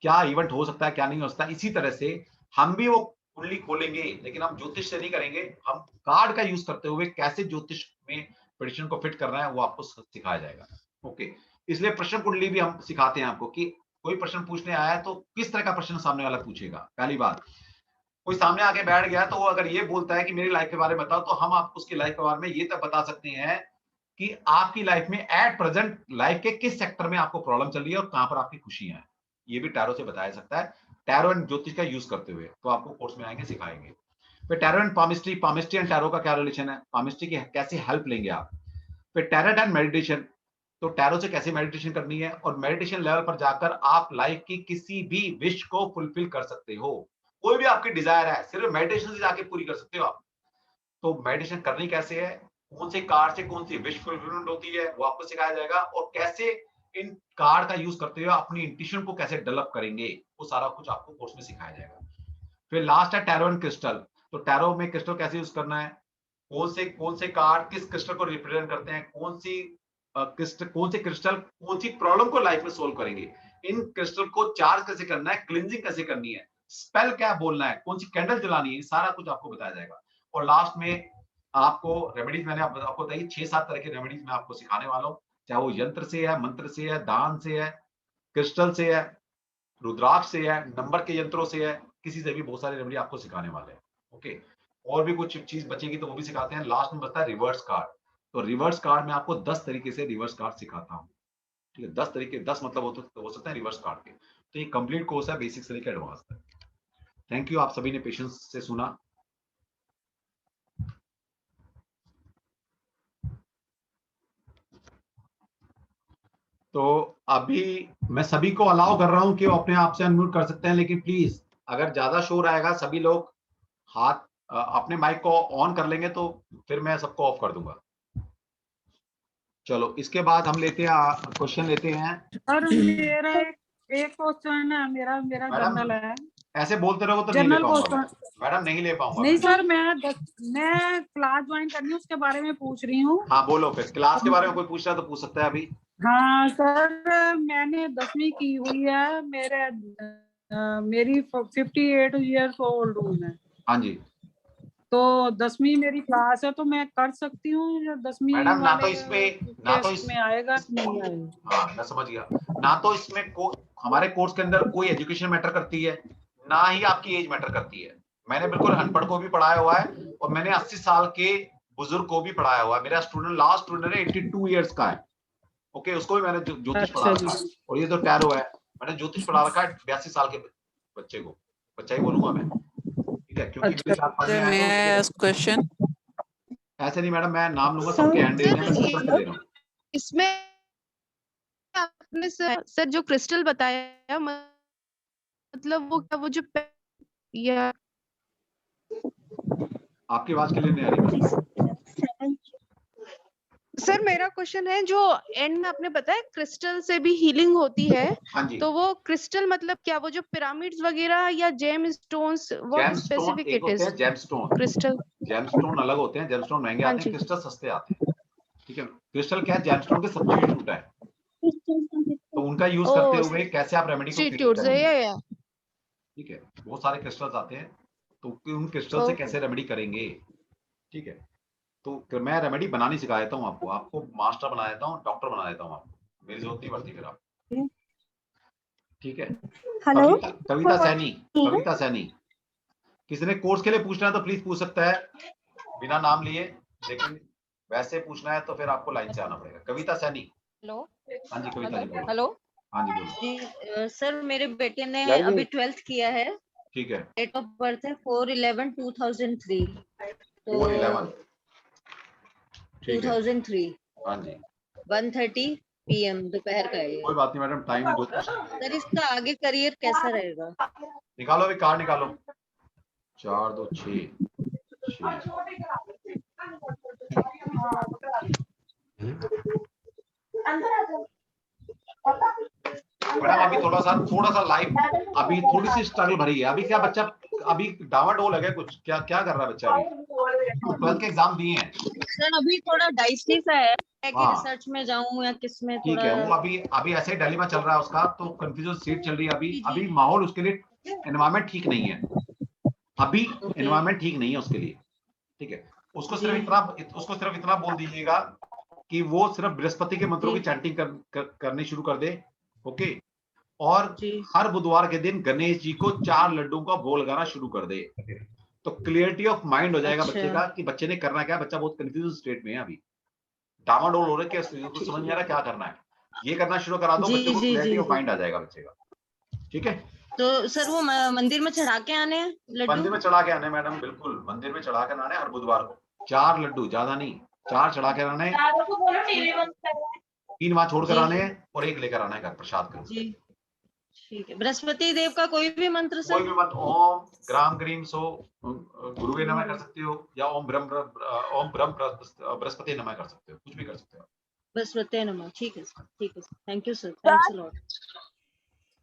क्या इवेंट हो सकता है, क्या नहीं हो सकता, इसी तरह से हम भी वो कुंडली खोलेंगे, लेकिन हम ज्योतिष से नहीं करेंगे, हम कार्ड का यूज करते हुए कैसे ज्योतिष में प्रेडिक्शन को फिट करना है वो आपको सिखाया जाएगा। ओके, इसलिए प्रश्न कुंडली भी हम सिखाते हैं आपको कि कोई प्रश्न पूछने आया है तो किस तरह का प्रश्न सामने वाला पूछेगा। पहली बात, कोई सामने आके बैठ गया तो वो अगर ये बोलता है कि मेरी लाइफ के बारे में बताओ, तो हम आपको उसकी लाइफ के बारे में ये तक बता सकते हैं कि आपकी लाइफ में एट प्रेजेंट लाइफ के किस सेक्टर में आपको प्रॉब्लम चल रही है और कहां पर आपकी खुशियां हैं, ये भी टैरो से बताया सकता है, टैरो एंड ज्योतिष का यूज करते हुए। तो आपको कोर्स में आएंगे, सिखाएंगे। फिर tarot and palmistry, palmistry and tarot का क्या रिलेशन है, पामिस्ट्री की कैसे हेल्प लेंगे आप। फिर टैरो एंड मेडिटेशन, तो टैरो से कैसे मेडिटेशन करनी है, और मेडिटेशन लेवल पर जाकर आप लाइफ की किसी भी विश को फुलफिल कर सकते हो। कोई भी आपकी डिजायर है, सिर्फ मेडिटेशन से जाके पूरी कर सकते हो आप। तो मेडिटेशन करनी कैसे है, कौन से कार्ड से कौन सी विश फुलफिलमेंट होती है, वो आपको सिखाया जाएगा, और कैसे इन कार्ड का यूज करते हुए अपनी इंट्यूशन को कैसे डेवलप करेंगे, वो सारा कुछ आपको कोर्स में सिखाया जाएगा। फिर लास्ट है टैरो एंड क्रिस्टल। तो टैरो में क्रिस्टल कैसे यूज करना है, कौन से कार्ड किस क्रिस्टल को रिप्रेजेंट करते हैं, कौन से क्रिस्टल कौन सी प्रॉब्लम को लाइफ में सोल्व करेंगे, इन क्रिस्टल को चार्ज कैसे करना है, क्लींजिंग कैसे करनी है, स्पेल क्या बोलना है, कौन सी कैंडल जलानी है, सारा कुछ आपको बताया जाएगा। और लास्ट में आपको रेमेडीज, मैंने आपको बताई 6-7 तरह के रेमेडीज मैं आपको सिखाने वाला हूँ, चाहे वो यंत्र से है, मंत्र से है, दान से है, क्रिस्टल से है, रुद्राक्ष से है, नंबर के यंत्रों से है, किसी से भी बहुत सारे रेमेडी आपको सिखाने वाले हैं। ओके, और भी कुछ चीज बचेगी तो वो भी सिखाते हैं। लास्ट में बचता है रिवर्स कार्ड। तो रिवर्स कार्ड में आपको 10 तरीके से रिवर्स कार्ड सिखाता हूँ, ठीक है। 10 तरीके, 10 मतलब हो सकते हैं रिवर्स कार्ड के। तो ये कंप्लीट कोर्स है, बेसिक से लेकर एडवांस तक। थैंक यू, आप सभी ने पेशेंस से सुना। तो अभी मैं सभी को अलाउ कर रहा हूं कि वो अपने आप से अनम्यूट कर सकते हैं, लेकिन प्लीज अगर ज्यादा शोर आएगा सभी लोग हाथ अपने माइक को ऑन कर लेंगे तो फिर मैं सबको ऑफ कर दूंगा। चलो इसके बाद हम लेते हैं क्वेश्चन लेते हैं। और मेरा एक क्वेश्चन है, मेरा जनरल है। ऐसे बोलते रहो तो नहीं ले पाऊंगा मैडम, नहीं ले पाऊंगा। नहीं सर, मैं क्लास ज्वाइन करनी है, उसके बारे में पूछ रही हूँ। हाँ बोलो, फिर क्लास के बारे में कोई पूछ रहा है तो पूछ सकता है अभी। हाँ सर, मैंने 10वीं की हुई है, मेरी 58 इयर्स ओल्ड हूँ मैं। हाँ जी। तो 10वीं मेरी क्लास है, तो मैं कर सकती हूँ या 10वीं मैडम ना तो इसमें आएगा कि नहीं आएगा? हाँ मैं समझ गया। ना तो इसमें हमारे कोर्स के अंदर कोई एजुकेशन मैटर करती है, ना ही आपकी एज मैटर करती है। मैंने बिल्कुल अनपढ़ को भी पढ़ाया हुआ है और मैंने 80 साल के बुजुर्ग को भी पढ़ाया हुआ है। मेरा लास्ट स्टूडेंट है 82 इयर्स का है। ओके, उसको भी मैंने ज्योतिष पढ़ा रखा है। और ये तो टैरो है, मैंने ज्योतिष पढ़ा रखा है 82 साल के बच्चे को, बच्चा ही बोलूंगा मैं, ठीक है, क्योंकि मेरे साथ पढ़ने आए तो क्वेश्चन। ऐसे नहीं मैडम, मैं नाम लूंगा, सबके हैंड रेज हैं, मैं सबको दे रहा हूँ। इसमें आपने सर जो क्रिस्टल बताया, मतलब वो जो या आपकी आवाज क्लियर नहीं आ रही। सर मेरा क्वेश्चन है, जो एंड में आपने बताया क्रिस्टल से भी हीलिंग होती है, हाँ जी। तो वो क्रिस्टल मतलब क्या, वो जो पिरामिड्स वगैरह या gemstones, what specific it is? Gemstone, crystal gemstone अलग होते हैं, जेमस्टोन महंगे आते हैं, क्रिस्टल सस्ते आते हैं, ठीक है। क्रिस्टल क्या है, जेमस्टोन के सब्स्टिट्यूट है, तो उनका यूज करते हुए कैसे आप रेमेडी को करेंगे, ठीक है। बहुत सारे क्रिस्टल्स आते हैं, तो उन क्रिस्टल से कैसे रेमेडी करेंगे, ठीक है। तो मैं रेमेडी बनानी सिखा देता हूँ आपको मास्टर बना देता हूँ, डॉक्टर बना देता हूँ आपको, मेरी जरूरत नहीं पड़ती फिर आप, ठीक है। हेलो, कविता सैनी, किसी ने कोर्स के लिए पूछना है तो प्लीज पूछ सकता है बिना नाम लिए, लेकिन वैसे पूछना है तो फिर आपको लाइन से आना पड़ेगा। कविता सैनी। हेलो। हाँ जी कविता जी बोलो। हेलो। हाँ जी बोलो। जी सर, मेरे बेटे ने अभी 12th किया है। ठीक है। डेट ऑफ बर्थ है 4/11/2003। 4/11 2003। हाँ जी। 1:30 PM दोपहर का है। कोई बात नहीं मैडम, टाइम दो। सर इसका आगे करियर कैसा रहेगा? निकालो अभी कार्ड निकालो। 4 2 6 मैडम अभी थोड़ा सा लाइफ, अभी थोड़ी सी स्ट्रगल भरी है। अभी क्या बच्चा अभी डावाडोल है कुछ, क्या क्या कर रहा है बच्चा? अभी 12th के एग्जाम दिए हैं सर, अभी थोड़ा डाइसी सा है कि रिसर्च में जाऊं या किस में, ठीक है। वो अभी ऐसे ही दिल्ली में चल रहा है उसका, तो कंफ्यूजन सीट चल रही है अभी माहौल उसके लिए, एनवायरनमेंट ठीक नहीं है अभी, एनवायरनमेंट ठीक नहीं है उसके लिए, ठीक है। उसको सिर्फ इतना बोल दीजिएगा कि वो सिर्फ बृहस्पति के मंत्रों की चैंटिंग करनी शुरू कर दे, ओके। और हर बुधवार के दिन गणेश जी को 4 लड्डू का भोग लगाना शुरू कर दे, तो क्लियरिटी ऑफ माइंड हो जाएगा बच्चे का कि बच्चे ने करना क्या है। बच्चा बहुत कंफ्यूज स्टेट में है अभी, डामाडोल हो रहा है कि तो समझ नहीं आ रहा क्या करना है। ये करना शुरू करा दो, बच्चे को क्लियरिटी ऑफ माइंड आ जाएगा बच्चे का, ठीक है। तो सर वो मंदिर में चढ़ा के आने हैं लड्डू? मंदिर में चढ़ा के आने मैडम, बिल्कुल मंदिर में चढ़ा के आने हर बुधवार को 4 लड्डू, ज्यादा नहीं, 4 चढ़ा के आने, 3 वहां छोड़ कर आने और 1 लेकर आना है घर प्रसाद का। जी ठीक है। बृहस्पति देव का कोई भी मंत्र सर? कोई भी मंत्र, ओम ग्राम ग्रीम सो गुरुवे नमः कर सकते हो, या ओम ब्रह्म बृहस्पति नमः कर सकते हो, कुछ भी कर सकते हो। बृहस्पति नमः, ठीक है सर, ठीक है। Thank you sir, thanks a lot.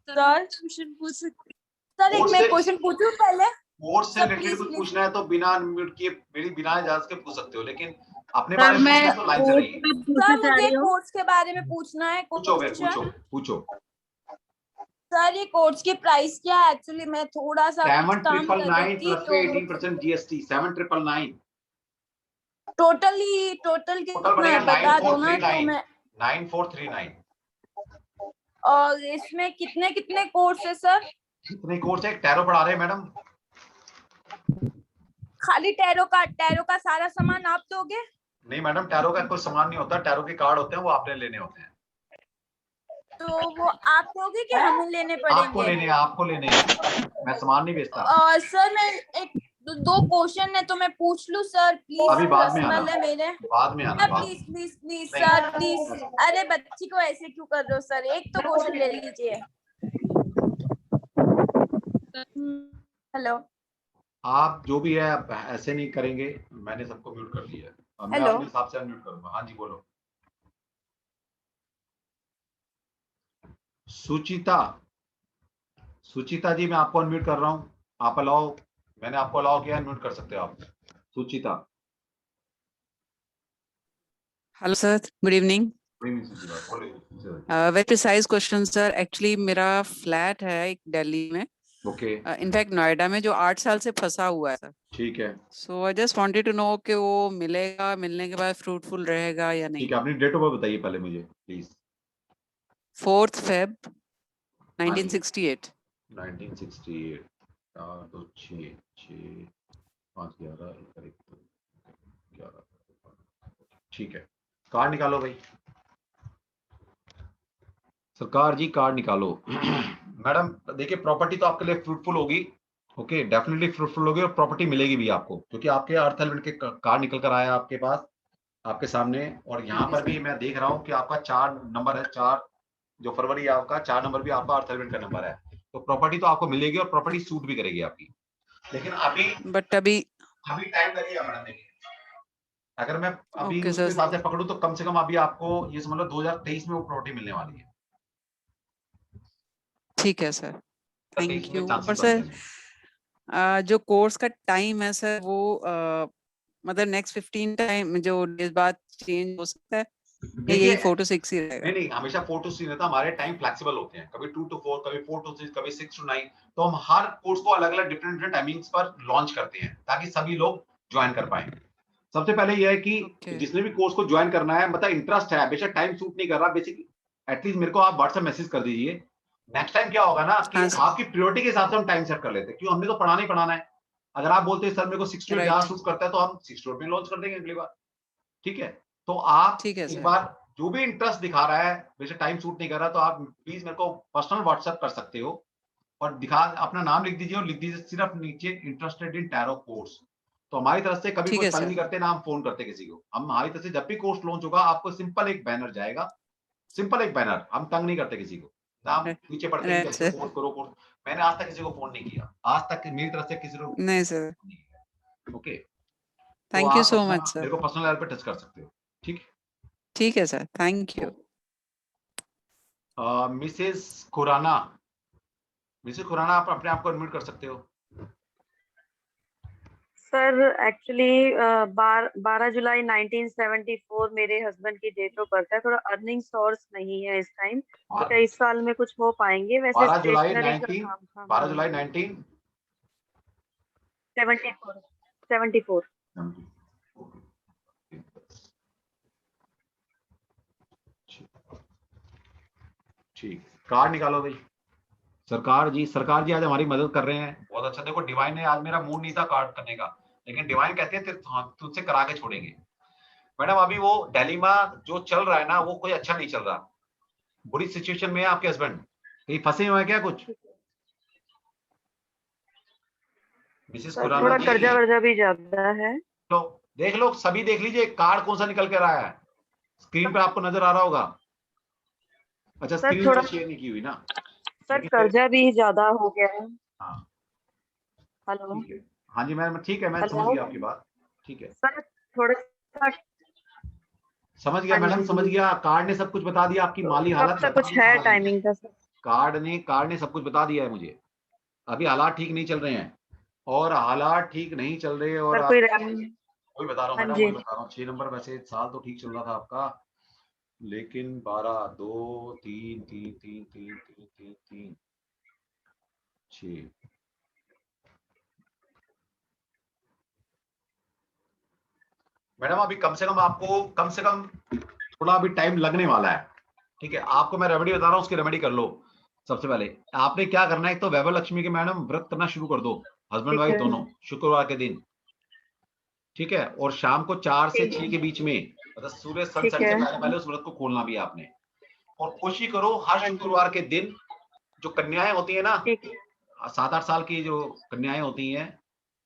Sir question पूछ सकते? सर एक मैं क्वेश्चन पूछूं पहले? कोर्स से रिलेटेड कुछ पूछना है तो बिना अनम्यूट किए बिना इजाजत के पूछ सकते हो, लेकिन अपने बारे में पूछना है तो लाइन से रहिए। सर मुझे कोर्स के बारे में पूछना है। पूछो। सर ये कोर्स की प्राइस क्या है? एक्चुअली मैं थोड़ा सा 7,999 प्लस 18% GST 7,999। टोटल कितना है बता दो ना। तो मैं 9439। और इसमें कितने कितने कोर्स है सर? कितने कोर्स है? टैरो पढ़ा रहे हैं मैडम। खाली टैरो का सारा सामान आप दोगे? नहीं मैडम, टैरो का कोई सामान नहीं होता, टैरो के कार्ड होते हैं, वो आपने लेने होते हैं। तो वो आप दोगे कि हमें लेने आपको पड़ेंगे? लेने, आपको लेने हैं। मैं सामान नहीं बेचता। सर मैं एक दो क्वेश्चन है तो मैं पूछ लूं सर प्लीज? अभी बाद में आना, पर्सनल है मेरे। बाद में आना, बाद प्लीज में। प्लीज प्लीज नहीं। Sir please. अरे बच्ची को ऐसे क्यों कर रहे हो सर? एक तो क्वेश्चन ले लीजिए। हेलो आप जो भी है आप ऐसे नहीं करेंगे। मैंने सबको म्यूट कर दिया है। अब मैं हेलो अपने हिसाब से अनम्यूट करूंगा। हाँ जी बोलो। सुचिता, सुचिता जी मैं आपको अनम्यूट कर रहा हूँ। आप अलाउ, मैंने आपको अलाउ किया, अनम्यूट कर सकते हो आप। Suchita. Hello sir, good evening. Suchita बोलिए। Very precise question sir. Actually मेरा फ्लैट है एक दिल्ली में, ओके इनफैक्ट नोएडा में, जो 8 साल से फंसा हुआ है सर। ठीक है। So I just wanted to know कि वो मिलेगा, मिलने के बाद फ्रूटफुल रहेगा या नहीं। ठीक है, अपनी डेट ऑफ बर्थ बताइए पहले मुझे प्लीज। 4th Feb हाँ जी। 1968। 1968 4 2 6 6 5 11 1 11। ठीक है, कार्ड निकालो भाई। सरकार जी कार्ड निकालो। मैडम देखिए, प्रॉपर्टी तो आपके लिए फ्रूटफुल होगी। ओके, डेफिनेटली फ्रूटफुल होगी और प्रॉपर्टी मिलेगी भी आपको, क्योंकि आपके अर्थ एलिमेंट के कार्ड निकल कर आया आपके पास, आपके सामने। और यहाँ पर भी मैं देख रहा हूँ कि आपका 4 नंबर है, 4 जो फरवरी आपका 4 नंबर भी आपका अर्थ एलिमेंट का नंबर है। तो प्रॉपर्टी तो आपको मिलेगी और प्रॉपर्टी सूट भी करेगी आपकी। लेकिन अभी टाइम लगेगा मैडम। देखिए, अगर मैं अभी ओके उसके सर, हिसाब से पकड़ूं तो कम से कम अभी आपको ये समझ लो 2023 में वो प्रॉपर्टी मिलने वाली है। ठीक है सर, 23 थैंक में यू। चांसेस और बनते सर हैं। जो कोर्स का टाइम है सर, वो मतलब नेक्स्ट 15 टाइम जो डेज बाद चेंज हो सकता है या यही 4 to 6 ही रहेगा? नहीं, हमेशा 4 to 6 रहता। हमारे टाइम फ्लेक्सिबल होते हैं, कभी 2 to 4, कभी 4 to 6, कभी 6 to 9। तो हम हर कोर्स को अलग अलग डिफरेंट टाइमिंग्स पर लॉन्च करते हैं ताकि सभी लोग ज्वाइन कर पाए। सबसे पहले यह है कि जिसने भी कोर्स को ज्वाइन करना है, मतलब इंटरेस्ट है, बेशक टाइम सूट नहीं कर रहा, बेसिक एटलीस्ट मेरे को आप व्हाट्सएप मैसेज कर दीजिए। नेक्स्ट टाइम क्या होगा ना कि आपकी प्रायोरिटी के हिसाब से हम टाइम सेट कर लेते हैं, क्यों हमने तो पढ़ाना ही पढ़ाना है। अगर आप बोलते हैं सर मेरे को 6 to 8 ज्यादा सूट करता है, तो हम 6 to 8 में लॉन्च कर देंगे अगली बार। ठीक है, तो आप एक बार जो भी इंटरेस्ट दिखा रहा है, वैसे टाइम सूट नहीं कर रहा, तो आप प्लीज मेरे को पर्सनल व्हाट्सएप कर सकते हो और दिखा, अपना नाम लिख दीजिए और लिख दीजिए सिर्फ नीचे इंटरेस्टेड इन टैरो कोर्स। तो हमारी तरफ से कभी कोई तंग नहीं करते ना हम फोन करते किसी को। हम हमारी तरफ से जब भी कोर्स लॉन्च होगा, आपको सिंपल एक बैनर जाएगा, सिंपल एक बैनर। हम तंग नहीं करते किसी को, नाम नीचे पढ़ते हैं कोर्स करो कोर्स। मैंने आज तक किसी को फोन नहीं किया, आज तक मेरी तरफ से किसी को नहीं sir. Okay, thank you so much sir. मेरे को पर्सनल लेवल पे टच कर सकते हो। ठीक है, ठीक है sir, thank you. Mrs Khurana, Mrs Khurana आप अपने आप को अनम्यूट कर सकते हो। सर एक्चुअली 12 जुलाई 1974 मेरे हस्बैंड की डेट ऑफ बर्थ है। थोड़ा अर्निंग सोर्स नहीं है इस टाइम, तो क्या इस साल में कुछ हो पाएंगे? वैसे 12 जुलाई स्टेशनरी का 19 काम था। 12 जुलाई 1974। ठीक, कार्ड निकालो भाई। सरकार जी आज हमारी मदद कर रहे हैं, बहुत अच्छा। देखो डिवाइन ने, आज मेरा मूड नहीं था कार्ड करने का, लेकिन डिवाइन कहते हैं तुझसे करा के छोड़ेंगे। मैडम अभी वो दिल्ली में जो चल रहा है ना, वो कोई अच्छा नहीं चल रहा, बुरी सिचुएशन में है। आपके हस्बैंड कहीं फंसे हुए हैं क्या कुछ? मिसेस खुराना थोड़ा कर्जा वर्जा भी ज्यादा है। तो देख लो, सभी देख लीजिए कार्ड कौन सा निकल कर आया है, स्क्रीन पे आपको नजर आ रहा होगा। अच्छा, स्क्रीन थोड़ा शेयर नहीं की हुई ना सर, कर्जा भी ज्यादा हो गया है। हाँ हेलो, हाँ जी मैम, ठीक है, मैं समझ गया आपकी बात। ठीक है सर, थोड़ा समझ गया मैडम, समझ गया। कार्ड ने सब कुछ बता दिया, आपकी माली हालत कुछ है टाइमिंग का सर? कार्ड ने सब कुछ बता दिया है मुझे। अभी हालात ठीक नहीं चल रहे हैं, और हालात ठीक नहीं चल रहे, और वही बता रहा हूँ मैडम, वही बता रहा हूँ। 6 नंबर वैसे साल तो ठीक चल रहा था आपका, लेकिन 12 2 3 3 3 3 3 3 3 6 मैडम अभी कम से कम आपको थोड़ा अभी टाइम लगने वाला है। ठीक है, आपको मैं रेमेडी बता रहा हूँ, उसकी रेमेडी कर लो। सबसे पहले आपने क्या करना है, तो वैभव लक्ष्मी के मैडम व्रत करना शुरू कर दो, हस्बैंड वाइफ दोनों, शुक्रवार के दिन। ठीक है, और शाम को 4 से 6 के बीच में, मतलब सूर्य सनसेट से पहले उस व्रत को खोलना भी है आपने। और कोशिश करो हर शुक्रवार के दिन जो कन्याएं होती है ना, 7-8 साल की जो कन्याएं होती हैं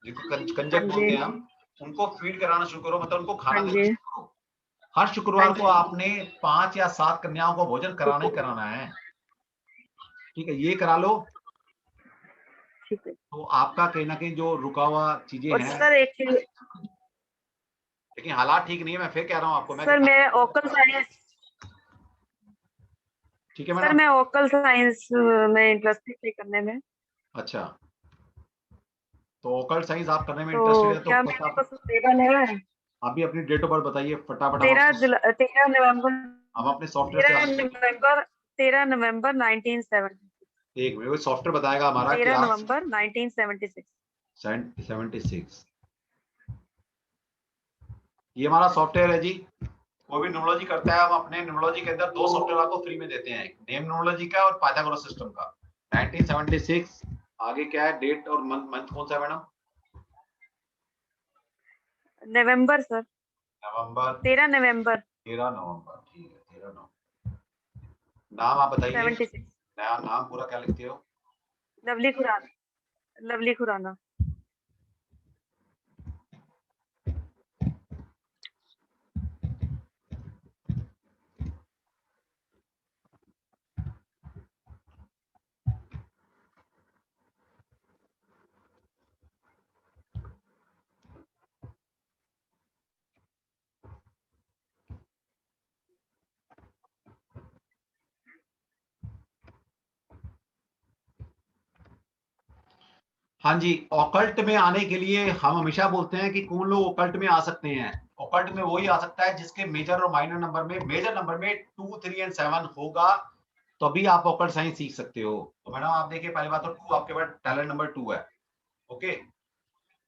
जिनको कंजक बोलते हैं हम, उनको फीड कराना शुरू करो, मतलब उनको खाना देना शुरू करो। हर शुक्रवार को आपने 5 या 7 कन्याओं को भोजन कराना ही कराना है, ठीक है, ये करा लो। तो आपका कहीं ना कहीं जो रुका हुआ चीजें हैं, सर एक चीज, लेकिन हालात ठीक नहीं है, मैं फिर कह रहा हूँ आपको। सर मैं ओकल साइंस, ठीक है सर मैडम, मैं ओकल साइंस में इंटरेस्टेड थी करने में। अच्छा, तो ओकल्ट साइंस आप करने में तो इंटरेस्टेड है, तो क्या मेरे को सुटेबल है? आप भी अपनी डेट ऑफ बर्थ बताइए फटाफट। 13 नवंबर, हम अपने सॉफ्टवेयर से 13 नवंबर 1970, एक मिनट, सॉफ्टवेयर बताएगा हमारा कि 13 आप नवंबर 1976। 76, ये हमारा सॉफ्टवेयर है जी। कोई भी न्यूमरोलॉजी करता है, हम अपने न्यूमरोलॉजी के अंदर 2 सॉफ्टवेयर आपको फ्री में देते हैं, नेम न्यूमरोलॉजी का और पाइथागोरस सिस्टम का। 1976 आगे क्या है, डेट और मंथ कौन सा है मैडम? नवंबर सर, नवंबर, 13 नवंबर, 13 नवंबर, ठीक है, 13 नवंबर। नाम आप बताइए, 76। नया नाम पूरा क्या लिखते हो? लवली खुराना, लवली खुराना। हाँ जी, ऑकल्ट में आने के लिए हम हमेशा बोलते हैं कि कौन लोग ऑकल्ट में आ सकते हैं। ऑकल्ट में वही आ सकता है जिसके मेजर और माइनर नंबर में, मेजर नंबर में 2, 3 एंड 7 होगा, तभी आप ऑकल्ट साइंस सीख सकते हो। तो मैडम आप देखिए, पहली बात तो 2 आपके पास टैलेंट नंबर 2 है, ओके,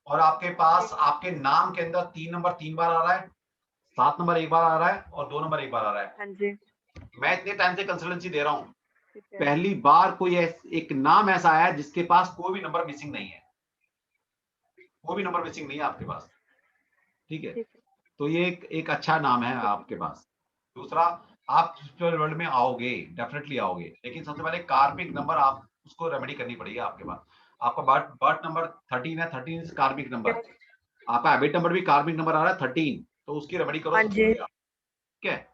और आपके पास आपके नाम के अंदर 3 नंबर 3 बार आ रहा है, 7 नंबर 1 बार आ रहा है और 2 नंबर 1 बार आ रहा है। हाँ जी, मैं इतने टाइम से कंसल्टेंसी दे रहा हूँ, पहली बार कोई एक नाम ऐसा आया जिसके पास कोई भी नंबर मिसिंग नहीं है, कोई भी नंबर मिसिंग नहीं है आपके पास, ठीक है, तो ये एक अच्छा नाम है आपके पास। दूसरा, आप स्पिरिचुअल वर्ल्ड में आओगे, डेफिनेटली आओगे, लेकिन सबसे पहले कार्मिक नंबर आप उसको रेमेडी करनी पड़ेगी आपके पास। आपका बर्थ नंबर 13 है, 13 इज कार्मिक नंबर, आपका हैबिट नंबर भी कार्मिक नंबर आ रहा है 13, तो उसकी रेमेडी करो हाँ सबसे जी, पहले, ठीक है।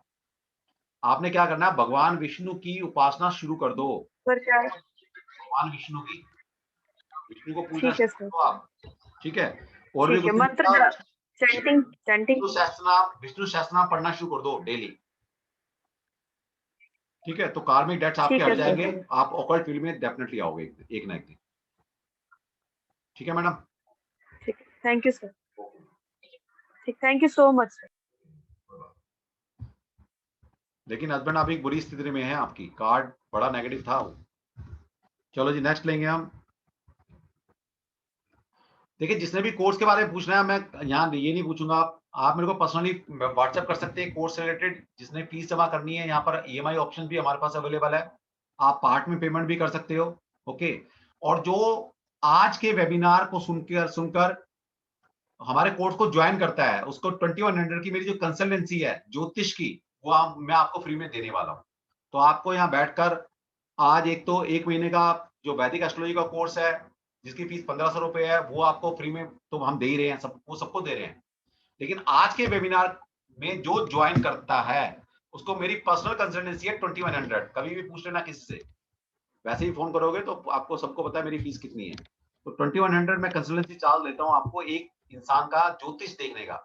आपने क्या करना है, भगवान विष्णु की उपासना शुरू कर दो, सर क्या? भगवान विष्णु की, विष्णु को पूजना ठीक है शुरू सर, करो आप, ठीक है। और भी ठीक है। कुछ मंत्र चैंटिंग, चैंटिंग। विष्णु सहस्त्रनाम पढ़ना शुरू कर दो डेली, ठीक है, तो कार्मिक डेट्स आपके ठीक है हट सर, जाएंगे, आप ऑकल्ट फील्ड में डेफिनेटली आओगे एक ना एक दिन, ठीक है मैडम। ठीक है, थैंक यू सर, ठीक, thank you so much sir. लेकिन हस्बैंड अभी बुरी स्थिति में है, आपकी कार्ड बड़ा नेगेटिव था वो। चलो जी, नेक्स्ट लेंगे हम। देखिए, जिसने भी कोर्स के बारे में पूछना है, मैं यहाँ ये नहीं पूछूंगा, आप मेरे को पर्सनली व्हाट्सएप कर सकते हैं कोर्स से रिलेटेड। जिसने फीस जमा करनी है, यहाँ पर ईएमआई ऑप्शन भी हमारे पास अवेलेबल है, आप पार्ट में पेमेंट भी कर सकते हो, ओके। और जो आज के वेबिनार को सुनकर हमारे कोर्स को ज्वाइन करता है, उसको 2100 की मेरी जो कंसल्टेंसी है ज्योतिष की, वो मैं आपको फ्री में देने वाला हूँ। तो आपको यहाँ बैठकर आज एक तो 1 महीने का जो वैदिक एस्ट्रोलॉजी का कोर्स है, जिसकी फीस 1500 रुपए है, वो आपको फ्री में तो हम दे ही रहे हैं, सबको दे रहे हैं। लेकिन आज के वेबिनार में जो ज्वाइन करता है, उसको मेरी पर्सनल कंसल्टेंसी है 2100। कभी भी पूछ लेना किसी से, वैसे ही फोन करोगे तो आपको सबको पता है मेरी फीस कितनी है। तो 2100 में कंसल्टेंसी चार्ज लेता हूँ आपको एक इंसान का ज्योतिष देखने का,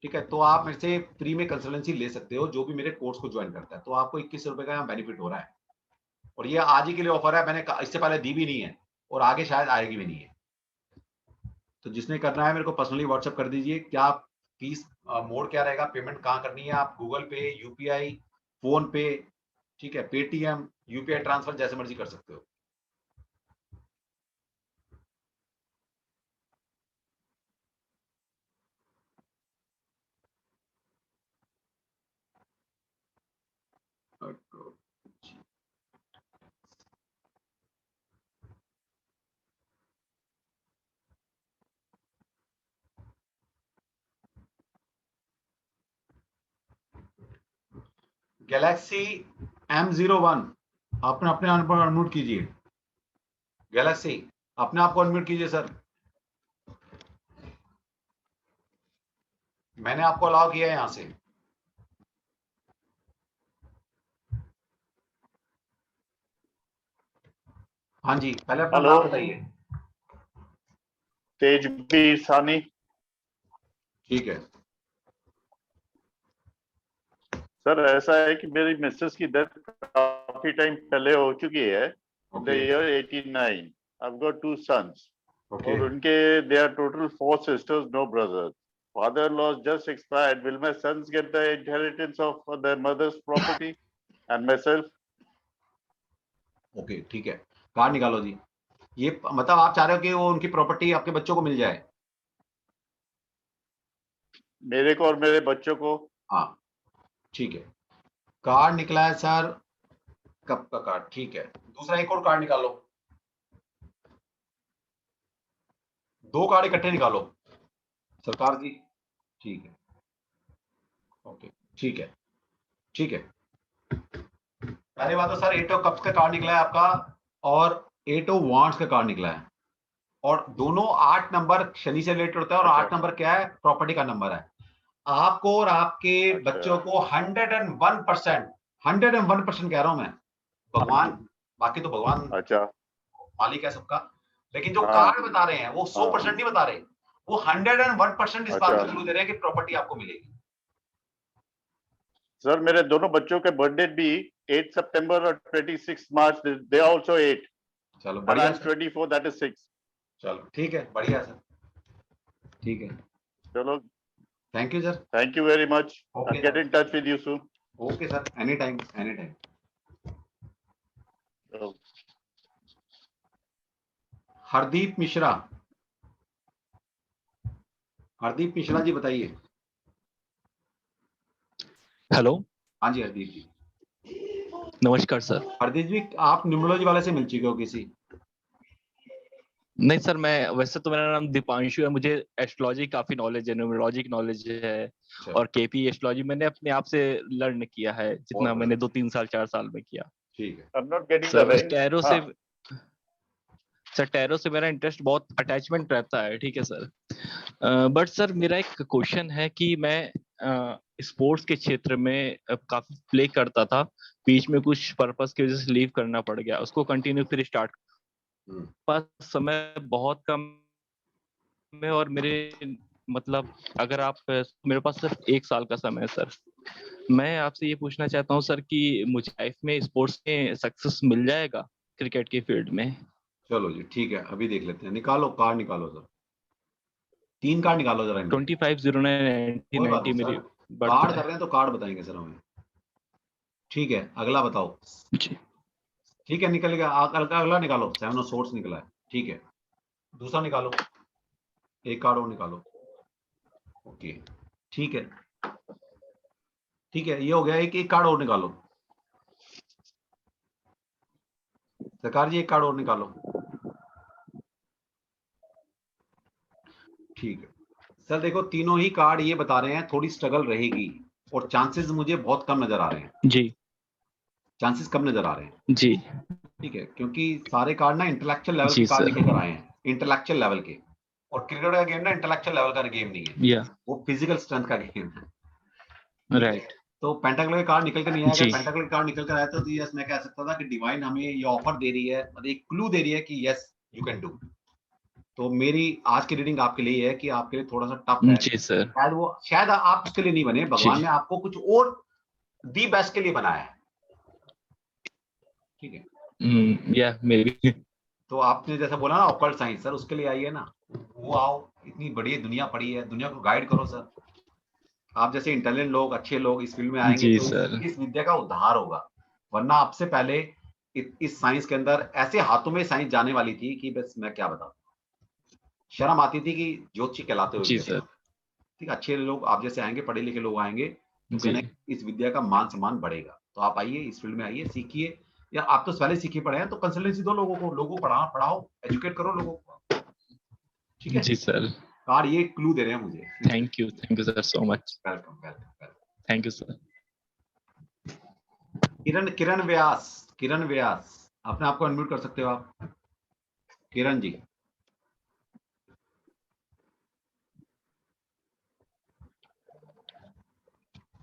ठीक है। तो आप मेरे से फ्री में कंसल्टेंसी ले सकते हो, जो भी मेरे कोर्स को ज्वाइन करता है। तो आपको 21 रुपए का यहाँ बेनिफिट हो रहा है, और ये आज ही के लिए ऑफर है, मैंने इससे पहले दी भी नहीं है और आगे शायद आएगी भी नहीं है। तो जिसने करना है मेरे को पर्सनली व्हाट्सएप कर दीजिए, क्या फीस मोड क्या रहेगा, पेमेंट कहाँ करनी है, आप गूगल पे, यूपीआई, फोन पे, ठीक है, पेटीएम, यूपीआई ट्रांसफर, जैसे मर्जी कर सकते हो। गैलेक्सी M01 आपने अपने आप को अनम्यूट कीजिए। गैलेक्सी अपने आप को अनम्यूट कीजिए सर। मैंने आपको अलाउ किया है यहां से। हाँ जी, पहले अपना हेलो। नाम बताइए। तेजबीर सानी। ठीक है सर, ऐसा है कि मेरी मिसेस की डेथ काफी टाइम पहले हो चुकी है, the year 89। I've got 2 sons. और उनके they are total 4 sisters, no brothers. Father-in-law just expired. Will my sons get the inheritance of their mother's property and myself? Okay ठीक है, कार्ड निकालो जी। ये मतलब आप चाह रहे हो कि वो उनकी प्रॉपर्टी आपके बच्चों को मिल जाए? मेरे को और मेरे बच्चों को। हाँ ठीक है, कार्ड निकला है सर। कब का कार्ड? ठीक है, दूसरा एक और कार्ड निकालो। 2 कार्ड इकट्ठे निकालो सरकार जी। ठीक है, ओके ठीक है ठीक है। पहली बात तो सर 8 ऑफ कप्स का कार्ड निकला है आपका और 8 ऑफ वांड्स का कार्ड निकला है, और दोनों 8 नंबर शनि से रिलेटेड होता है, और 8 नंबर क्या है? प्रॉपर्टी का नंबर है। आपको और आपके बच्चों को 101% कह रहा हूं मैं, भगवान, बाकी तो भगवान मालिक है सबका, लेकिन जो कार्ड बता रहे हैं वो 100% नहीं बता रहे, वो 101% इस बात को क्लू दे रहे हैं कि प्रॉपर्टी आपको मिलेगी। सर, मेरे दोनों बच्चों के बर्थडे भी 8 सितंबर और 26 मार्च, दे आल्सो 8। चलो बढ़िया, 24 दैट इज 6। चलो ठीक है, बढ़िया सर, ठीक है, चलो thank you sir. Thank you very much. Okay, I'll get in touch with you soon. Okay sir, any time any time. Hardeep Mishra, Hardeep Mishra ji बताइए। हेलो। हाँ जी हरदीप जी। नमस्कार सर। हरदीप जी, आप न्यूमरोलॉजी वाले से मिल चुके हो किसी? नहीं सर, मैं वैसे तो मेरा नाम दीपांशु है, मुझे एस्ट्रोलॉजी काफी नॉलेज है, न्यूमरोलॉजी की नॉलेज है, और केपी एस्ट्रोलॉजी मैंने अपने आप से लर्न किया है, जितना मैंने 2-3 साल 4 साल में किया। ठीक है। I'm not getting the sir right. Tarot से सर टैरो से मेरा इंटरेस्ट, बहुत अटैचमेंट रहता है, ठीक है सर। बट सर मेरा एक क्वेश्चन है कि मैं स्पोर्ट्स के क्षेत्र में काफी प्ले करता था, बीच में कुछ पर्पस की वजह से लीव करना पड़ गया, उसको कंटिन्यू फिर स्टार्ट, पास समय बहुत कम है, और मेरे मतलब अगर आप, मेरे पास सिर्फ 1 साल का समय है सर। मैं आपसे ये पूछना चाहता हूँ सर कि मुझे लाइफ में स्पोर्ट्स में सक्सेस मिल जाएगा क्रिकेट के फील्ड में? चलो जी ठीक है, अभी देख लेते हैं। निकालो कार्ड, निकालो सर, 3 कार्ड निकालो जरा। 25/09/1990 मेरी कार्ड कर रहे हैं तो कार्ड बताएंगे सर हमें। ठीक है, अगला बताओ जी। ठीक है, निकल गया। अगला निकालो, 7 ऑफ सोर्ट्स निकला है। ठीक है, दूसरा निकालो, एक कार्ड और निकालो। ओके ठीक है, ठीक है, ये हो गया। एक कार्ड और निकालो सरकार जी, एक कार्ड और निकालो। ठीक है सर, देखो तीनों ही कार्ड ये बता रहे हैं थोड़ी स्ट्रगल रहेगी, और चांसेस मुझे बहुत कम नजर आ रहे हैं जी, चांसेस कम नजर आ रहे हैं जी। ठीक है, क्योंकि सारे कार्ड ना इंटेलेक्चुअल लेवल के कार्ड निकल कर आए हैं, इंटेलेक्चुअल लेवल के, और क्रिकेट का गेम ना इंटेलेक्चुअल लेवल का गेम नहीं है, वो फिजिकल स्ट्रेंथ का गेम है, राइट। तो पेंटाक्ल के कार्ड निकल कर नहीं आया। अगर पेंटाक्ल के कार्ड निकल कर आया तो यस मैं कह सकता था कि डिवाइन हमें ये ऑफर दे रही है और एक क्लू दे रही है कि यस यू कैन डू। तो मेरी आज की रीडिंग आपके लिए है कि आपके लिए थोड़ा सा टफ है जी सर। शायद आप उसके लिए नहीं बने, भगवान ने आपको कुछ और दी बेस्ट के लिए बनाया है, ठीक है। या मे बी। तो आपने जैसा बोला ना ऑकल्ट साइंस, सर उसके लिए आइए ना, वो आओ, इतनी बड़ी दुनिया पड़ी है, दुनिया को गाइड करो सर। आप जैसे इंटेलिजेंट लोग, अच्छे लोग इस फील्ड में आएंगे तो इस विद्या का उद्धार होगा, वरना आपसे पहले इस साइंस के अंदर ऐसे हाथों में साइंस जाने वाली थी कि बस मैं क्या बताऊं, शर्म आती थी कि ज्योतिषी कहलाते हुए। ठीक, अच्छे लोग आप जैसे आएंगे, पढ़े लिखे लोग आएंगे तो इस विद्या का मान सम्मान बढ़ेगा। तो आप आइए, इस फील्ड में आइए, सीखिए, या आप तो पहले सीखे पढ़े हैं तो कंसल्टेंसी दो लोगों को पढ़ाओ, एजुकेट करो लोगों को, ठीक है जी सर। कार्ड ये क्लू दे रहे हैं मुझे। Thank you sir so much. Welcome welcome, thank you sir. Kiran Vyas, Kiran Vyas, अपने आप को अनम्यूट कर सकते हो आप, किरण जी।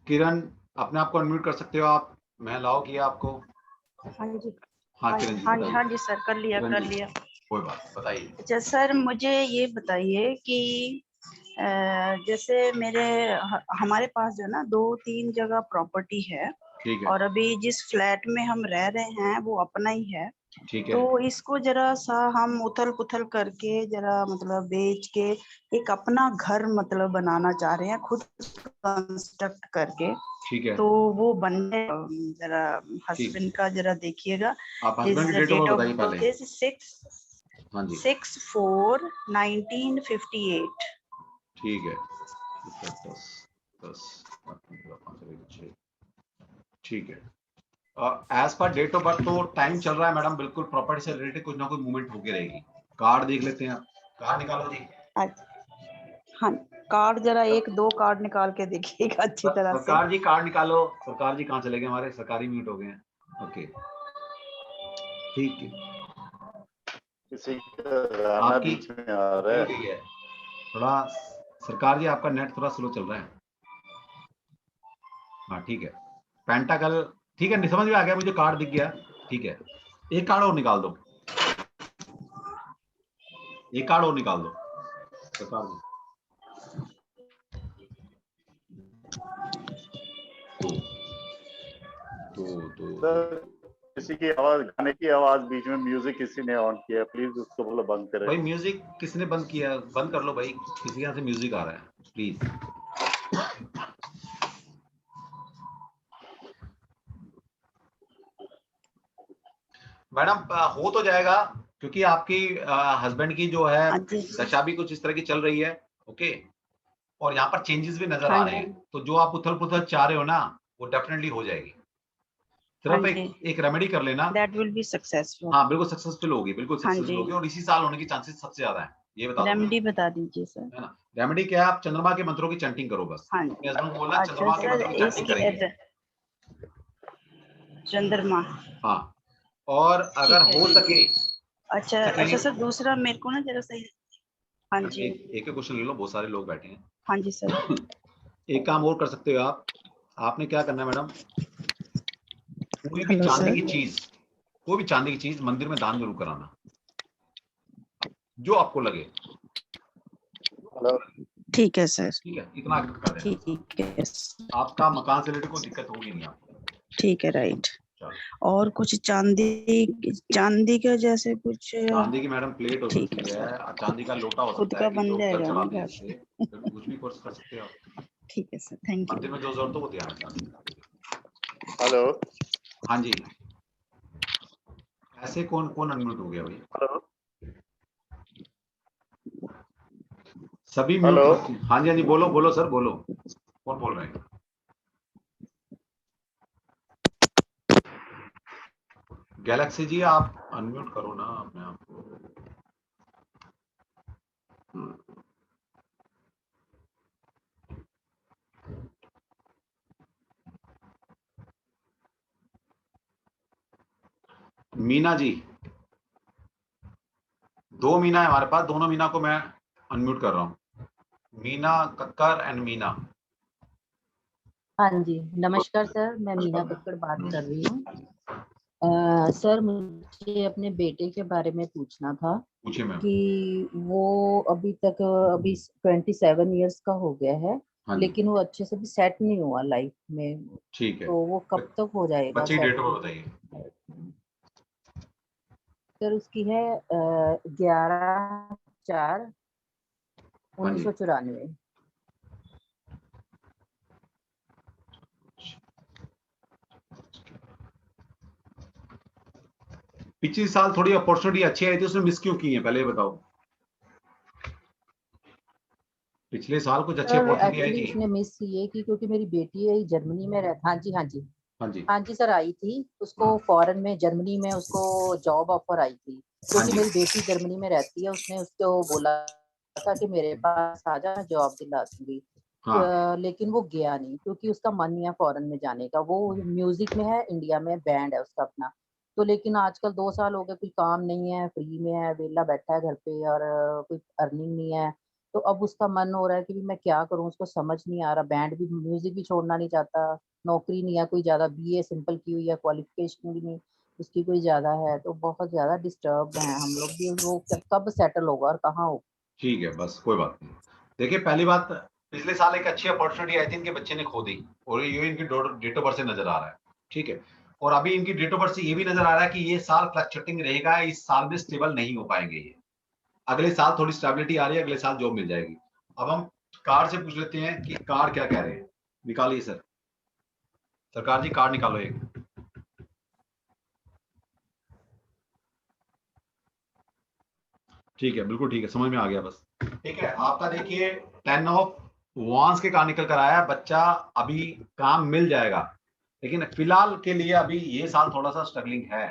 किरण अपने आप को अनम्यूट कर सकते हो आप, मैं अलाउ किया आपको। हाँ जी, हाँ किरण जी, हाँ जी, बताइए। हाँ जी सर, कर लिया, किरण कर जी, लिया। कोई बात, बताइए। अच्छा सर, मुझे ये बताइए कि जैसे हमारे पास जो है ना 2-3 जगह प्रॉपर्टी है, ठीक है, और अभी जिस फ्लैट में हम रह रहे हैं वो अपना ही है, ठीक है, तो इसको जरा सा हम उथल पुथल करके जरा मतलब बेच के एक अपना घर मतलब बनाना चाह रहे हैं, खुद कंस्ट्रक्ट करके। ठीक है, तो वो बनने जरा ठीक। हस्बैंड का जरा देखिएगा। आप His हस्बैंड की date of date birth of बताइए birth पहले। is 6 हाँ जी, 6/4/1958। ठीक है, 10/10/5/6, ठीक है। एज पर डेट ऑफ बर्थ तो टाइम चल रहा है मैडम, बिल्कुल प्रॉपर्टी से रिलेटेड कुछ ना कुछ मूवमेंट होगी रहेगी। कार्ड देख लेते हैं आप, कार्ड निकालो जी। हाँ, कार्ड जरा 1-2 कार्ड निकाल के देखिएगा अच्छी तरह से। सरकार जी कार्ड निकालो। सरकार जी कहाँ चले गए हमारे, सरकारी म्यूट हो गए हैं। ओके, ठीक है, किसी का गाना आपकी बीच में आ रहा है। गई है थोड़ा, सरकार जी आपका नेट थोड़ा स्लो चल रहा है। हाँ ठीक है, पेंटाकल, ठीक है, समझ में आ गया, मुझे कार्ड दिख गया। ठीक है, एक कार्ड और निकाल दो, एक कार्ड और निकाल दो सरकार जी। सर किसी की आवाज, गाने की आवाज बीच में, म्यूजिक किसी ने ऑन किया, प्लीज उसको बोलो बंद करें। भाई म्यूजिक किसने बंद किया, बंद कर लो भाई, किसी के यहाँ से म्यूजिक आ रहा है, प्लीज। मैडम हो तो जाएगा, क्योंकि आपकी हस्बैंड की जो है दशा भी कुछ इस तरह की चल रही है। ओके, और यहाँ पर चेंजेस भी नजर आ रहे हैं, तो जो आप उथल पुथल चाह रहे हो ना, वो डेफिनेटली हो जाएगी। सिर्फ एक रेमेडी कर लेना, दैट विल बी सक्सेसफुल। हाँ बिल्कुल सक्सेसफुल होगी, बिल्कुल सक्सेसफुल होगी, और इसी साल होने की चांसेस सबसे ज्यादा है, ये बता दो। रेमेडी बता दीजिए सर। है ना, रेमेडी क्या है, आप चंद्रमा के मंत्रों की चैंटिंग करो बस। हाँ, अपने हस्बैंड को बोलना अच्छा चंद्रमा के सर, मंत्रों की चैंटिंग करेंगे। चंद्रमा, हाँ, और अगर हो सके, अच्छा सर, दूसरा मेरे को ना जरा सही। हाँ जी, एक क्वेश्चन ले लो, बहुत सारे लोग बैठे हैं। हाँ जी सर। एक काम और कर सकते हो आप, आपने क्या करना है मैडम, कोई भी चांदी की चीज, कोई भी चांदी की चीज मंदिर में दान जरूर कराना, जो आपको लगे। ठीक है सर, ठीक है, इतना कर देना, ठीक है, आपका मकान से रिलेटेड कोई दिक्कत होगी नहीं आपको। ठीक है, राइट। और कुछ चांदी का जैसे कुछ, चांदी की मैडम प्लेट हो सकती है, चांदी का लोटा हो सकता है, कि जो जल चढ़ाते हैं इससे, कुछ भी कोर्स कर सकते हो आप। ठीक है सर, थैंक यू। मंदिर में जो जरूरत हो वो ध्यान रखना। हेलो, हाँ जी, ऐसे कौन कौन अनम्यूट हो गया भाई? हेलो, सभी म्यूट। हाँ जी, हाँ जी, बोलो बोलो सर, बोलो, कौन बोल रहे हैं? गैलेक्सी जी आप अनम्यूट करो ना अपने आप को। मीना जी, 2 मीना है हमारे पास, दोनों मीना को मैं अनम्यूट कर रहा हूँ, मीना कक्कर एंड मीना। हाँ जी, नमस्कार सर, मैं मीना कक्कड़ बात कर रही हूँ। सर मुझे अपने बेटे के बारे में पूछना था। पूछिए मैम। कि वो अभी 27 इयर्स का हो गया है, लेकिन वो अच्छे से भी सेट नहीं हुआ लाइफ में। ठीक है, तो वो कब तक हो जाएगा? बच्चे की डेट ऑफ बर्थ बताइए। सर उसकी है 11/4/1994। पिछले साल थोड़ी अपॉर्चुनिटी अच्छी आई थी, उसने मिस क्यों की है, पहले बताओ। पिछले साल कुछ अच्छी अपॉर्चुनिटी आई थी। उसने मिस ये की क्योंकि मेरी बेटी है जर्मनी में रहती। हाँ जी, हाँ जी, हाँ जी, हाँ जी सर, आई थी उसको फॉरेन में, जर्मनी में उसको जॉब ऑफर आई थी, क्योंकि मेरी बेटी जर्मनी में रहती है। उसने उसको बोला था कि मेरे पास आ जा, मैं जॉब दिला दूंगी। हाँ। लेकिन वो गया नहीं क्योंकि उसका मन नहीं है फॉरेन में जाने का। वो म्यूजिक में है, इंडिया में बैंड है उसका अपना। तो लेकिन आजकल 2 साल हो गए, कोई काम नहीं है, फ्री में है, वेला बैठा है घर पे और कोई अर्निंग नहीं है। तो अब उसका मन हो रहा है कि भी मैं क्या करूं, उसको समझ नहीं आ रहा। बैंड भी, म्यूजिक भी छोड़ना नहीं चाहता। नौकरी नहीं है कोई ज्यादा, बीए सिंपल की हुई है, क्वालिफिकेशन भी नहीं उसकी कोई ज्यादा है। तो बहुत ज्यादा डिस्टर्ब है हम लोग भी। वो कब सेटल होगा और कहाँ होगा। ठीक है, बस कोई बात नहीं। देखिए, पहली बात, पिछले साल एक अच्छी अपॉर्चुनिटी आई थी, इनके बच्चे ने खो दी और ये इनकी डेट ऑफ बर्थ से नजर आ रहा है। ठीक है, और अभी इनकी डेट ऑफ बर्थ से ये भी नजर आ रहा है कि ये साल फ्लक्चुएटिंग रहेगा, इस साल में स्टेबल नहीं हो पाएंगे ये। अगले साल थोड़ी स्टेबिलिटी आ रही है, अगले साल जॉब मिल जाएगी। अब हम कार्ड से पूछ लेते हैं कि कार्ड क्या कह रहे हैं। निकालिए सर, सरकार जी कार्ड निकालो एक। ठीक है, बिल्कुल ठीक है, समझ में आ गया बस। ठीक है, आपका देखिए 10 ऑफ वांस के कार्ड निकल कर आया है। बच्चा अभी काम मिल जाएगा, लेकिन फिलहाल के लिए अभी ये साल थोड़ा सा स्ट्रगलिंग है।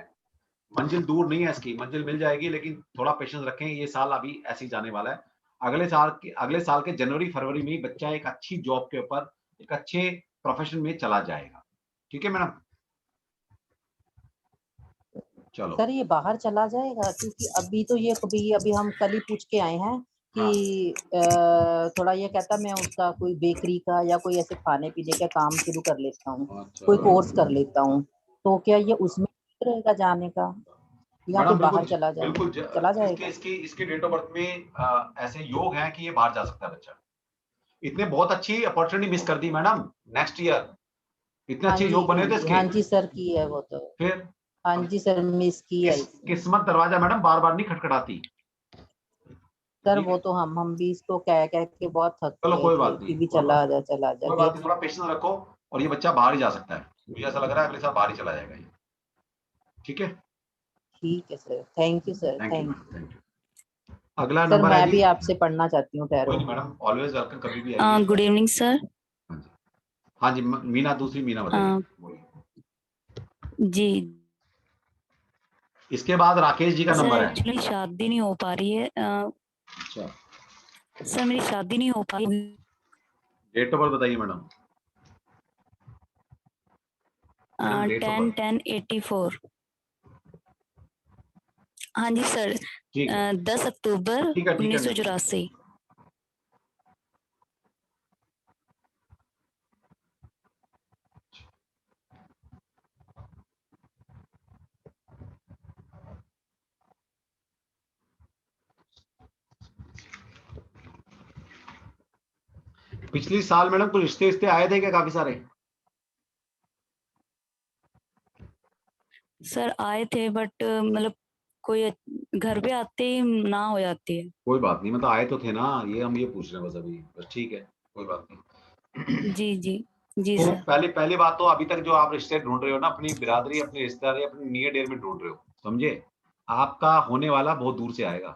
मंजिल दूर नहीं है इसकी, मंजिल मिल जाएगी, लेकिन थोड़ा पेशेंस रखें। ये साल अभी ऐसे ही जाने वाला है। अगले साल के जनवरी फरवरी में ही बच्चा एक अच्छी जॉब के ऊपर, एक अच्छे प्रोफेशन में चला जाएगा। ठीक है मैडम, चलो। सर ये बाहर चला जाएगा क्योंकि अभी तो ये अभी हम कल ही पूछ के आए हैं कि थोड़ा ये कहता मैं उसका कोई बेकरी का या कोई ऐसे खाने पीने का काम शुरू कर लेता हूँ, कोई कोर्स कर लेता हूँ। तो क्या ये उसमें ठीक रहेगा जाने का या फिर बाहर चला जाए? बिल्कुल चला जाएगा। इसकी डेट ऑफ बर्थ में ऐसे योग हैं कि ये बाहर जा सकता है बच्चा। इतने बहुत अच्छी अपॉर्चुनिटी मिस कर दी मैडम। नेक्स्ट ईयर इतने अच्छे योग बने थे इसके। हाँ जी सर, की है वो तो। फिर हाँ जी सर, मिस की है। किस्मत दरवाजा मैडम बार बार नहीं खटखटाती सर। वो तो हम भी इसको कह के बहुत थक चलो, कोई बात गए नहीं, कि चला जा चला जा। कोई बात नहीं, थोड़ा पेशेंस रखो और ये बच्चा बाहर ही जा सकता है। मुझे ऐसा लग रहा है अगले साल बाहर ही चला जाएगा ये। ठीक है, ठीक है sir, thank you sir, thank you. अगला सर, नंबर मैं है भी आपसे पढ़ना चाहती हूँ ठहरो। कोई नहीं मैडम, ऑलवेज वेलकम, कभी भी आइए। Good evening sir. हाँ जी, मीना, दूसरी मीना बताइए। जी, इसके बाद राकेश जी का सर नंबर है। एक्चुअली शादी नहीं हो पा रही है। अच्छा सर मेरी शादी नहीं हो पा रही। डेट ऑफ बर्थ बताइए मैडम। 10/10/84। हाँ जी सर, 10 अक्टूबर 1984। पिछली साल मैडम कुछ रिश्ते आए थे क्या, काफी सारे? सर आए थे बट मतलब कोई घर पे आते ही ना हो जाती है। कोई बात नहीं, मतलब आए तो थे ना, ये हम ये पूछ रहे हैं बस अभी, बस ठीक है, कोई बात नहीं। जी जी जी तो सर। पहली बात तो अभी तक जो आप रिश्ते ढूंढ रहे हो ना, अपनी बिरादरी, अपने रिश्तेदारी, अपने नियर डेयर में ढूंढ रहे हो, समझे? आपका होने वाला बहुत दूर से आएगा।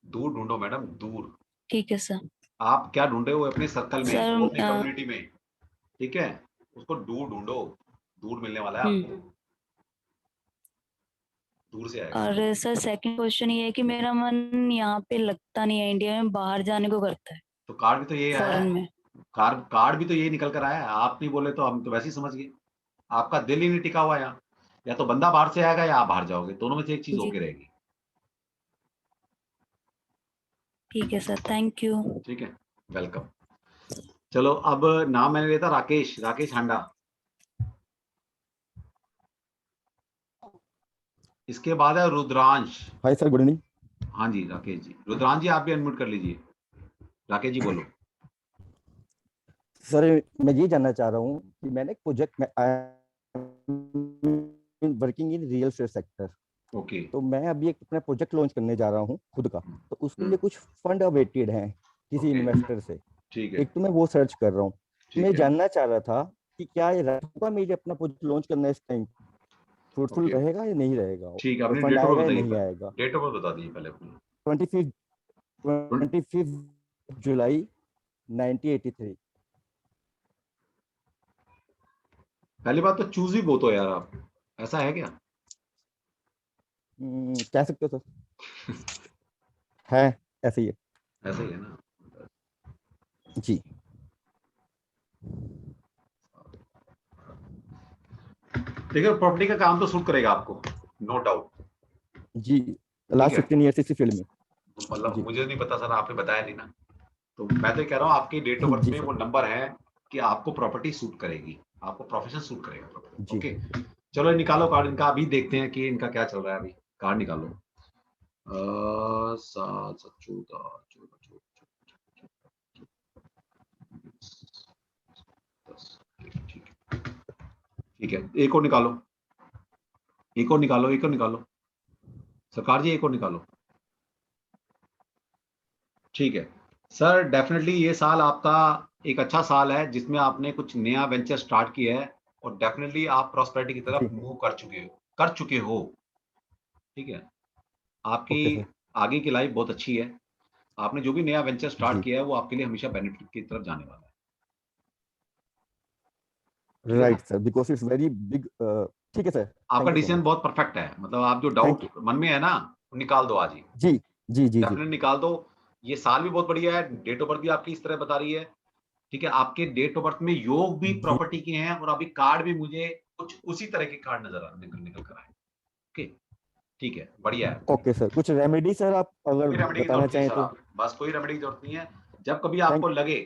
दूर ढूंढो मैडम, दूर। ठीक है सर। आप क्या ढूंढ रहे हो? अपने सर्कल में, सर, अपनी कम्युनिटी में। ठीक है, उसको दूर ढूंढो, दूर मिलने वाला है आपको, दूर से आएगा। और सर सेकंड क्वेश्चन ये है कि मेरा मन यहाँ पे लगता नहीं है, इंडिया में बाहर जाने को करता है। तो कार्ड भी तो यही आया फॉरेन है, में। कार्ड भी तो यही निकल कर आया है। आप नहीं बोले तो हम तो वैसे ही समझ गए। आपका दिल ही नहीं टिका हुआ यहाँ, या तो बंदा बाहर से आएगा या आप बाहर जाओगे, दोनों में से एक चीज होके रहेगी। ठीक है सर, थैंक यू। ठीक है, वेलकम। चलो, अब नाम मैंने लिया था राकेश हांडा। इसके बाद है Rudransh. Hi sir, good evening. हाँ जी राकेश जी, रुद्रांश जी आप भी अनम्यूट कर लीजिए। राकेश जी बोलो। सर मैं ये जानना चाह रहा हूँ कि मैंने एक प्रोजेक्ट में working in real estate sector. Okay. तो मैं अभी एक अपना प्रोजेक्ट लॉन्च करने जा रहा हूँ खुद का, तो उसके लिए कुछ फंड अवेटेड हैं किसी इन्वेस्टर से। ठीक है। एक तो मैं वो सर्च कर रहा हूँ। मैं जानना चाह रहा था कि क्या ये रहेगा मेरे अपना प्रोजेक्ट लॉन्च करना इस टाइम फ्रूटफुल रहेगा या नहीं रहेगा? ठीक है, अपनी फंड डेट ऑफ आएगा बर्थ या बताइए। नहीं आएगा? डेट ऑफ बर्थ बता दीजिए पहले अपनी। 25 जुलाई 1983। पहली बात तो चूजी बहुत हो यार आप, ऐसा है क्या? कह सकते हो सर। है ऐसे ही है। ऐसे ही है ना, जी देखिए प्रॉपर्टी का काम तो सूट करेगा आपको, नो डाउट। जी, लास्ट 15 ईयर से इसी फील्ड में। मतलब जी मुझे नहीं पता सर, आपने बताया नहीं ना, तो मैं तो कह रहा हूँ आपकी डेट ऑफ बर्थ जी में सर। वो नंबर है कि आपको प्रॉपर्टी सूट करेगी, आपको प्रोफेशन सूट करेगा property। जी ओके, चलो निकालो कार्ड इनका, अभी देखते हैं कि इनका क्या चल रहा है। अभी कार्ड निकालो। 7 7 14 14 10। ठीक है, एक और निकालो, एक और निकालो, एक और निकालो सरकार जी, एक और निकालो। ठीक है सर, डेफिनेटली ये साल आपका एक अच्छा साल है जिसमें आपने कुछ नया वेंचर स्टार्ट किया है और डेफिनेटली आप प्रॉस्पेरिटी की तरफ मूव कर चुके हो। ठीक है, आपकी ओके सर। आगे की लाइफ बहुत अच्छी है। आपने जो भी नया वेंचर स्टार्ट जी किया है वो आपके लिए हमेशा बेनिफिट की तरफ जाने वाला है। ठीक है right sir, sir, because it's very big. ठीक है सर, आपका thank you so decision much. बहुत परफेक्ट है। मतलब आप जो थैंक डाउट यू। मन में है ना, वो निकाल दो आज ही, जी जी जी जी डेफिनेटली निकाल दो। ये साल भी बहुत बढ़िया है, डेट ऑफ बर्थ भी आपकी इस तरह बता रही है। ठीक है, आपके डेट ऑफ बर्थ में योग भी जी प्रॉपर्टी के हैं और अभी कार्ड भी मुझे कुछ उसी तरह के कार्ड निकल कर आए। ओके, ठीक है, बढ़िया है। ओके सर, कुछ रेमेडी सर आप अगर कोई रेमेडी की बताना जरूरत नहीं चाहें सर, तो। आप बस कोई रेमेडी की जरूरत नहीं है। जब कभी आपको थैंक लगे,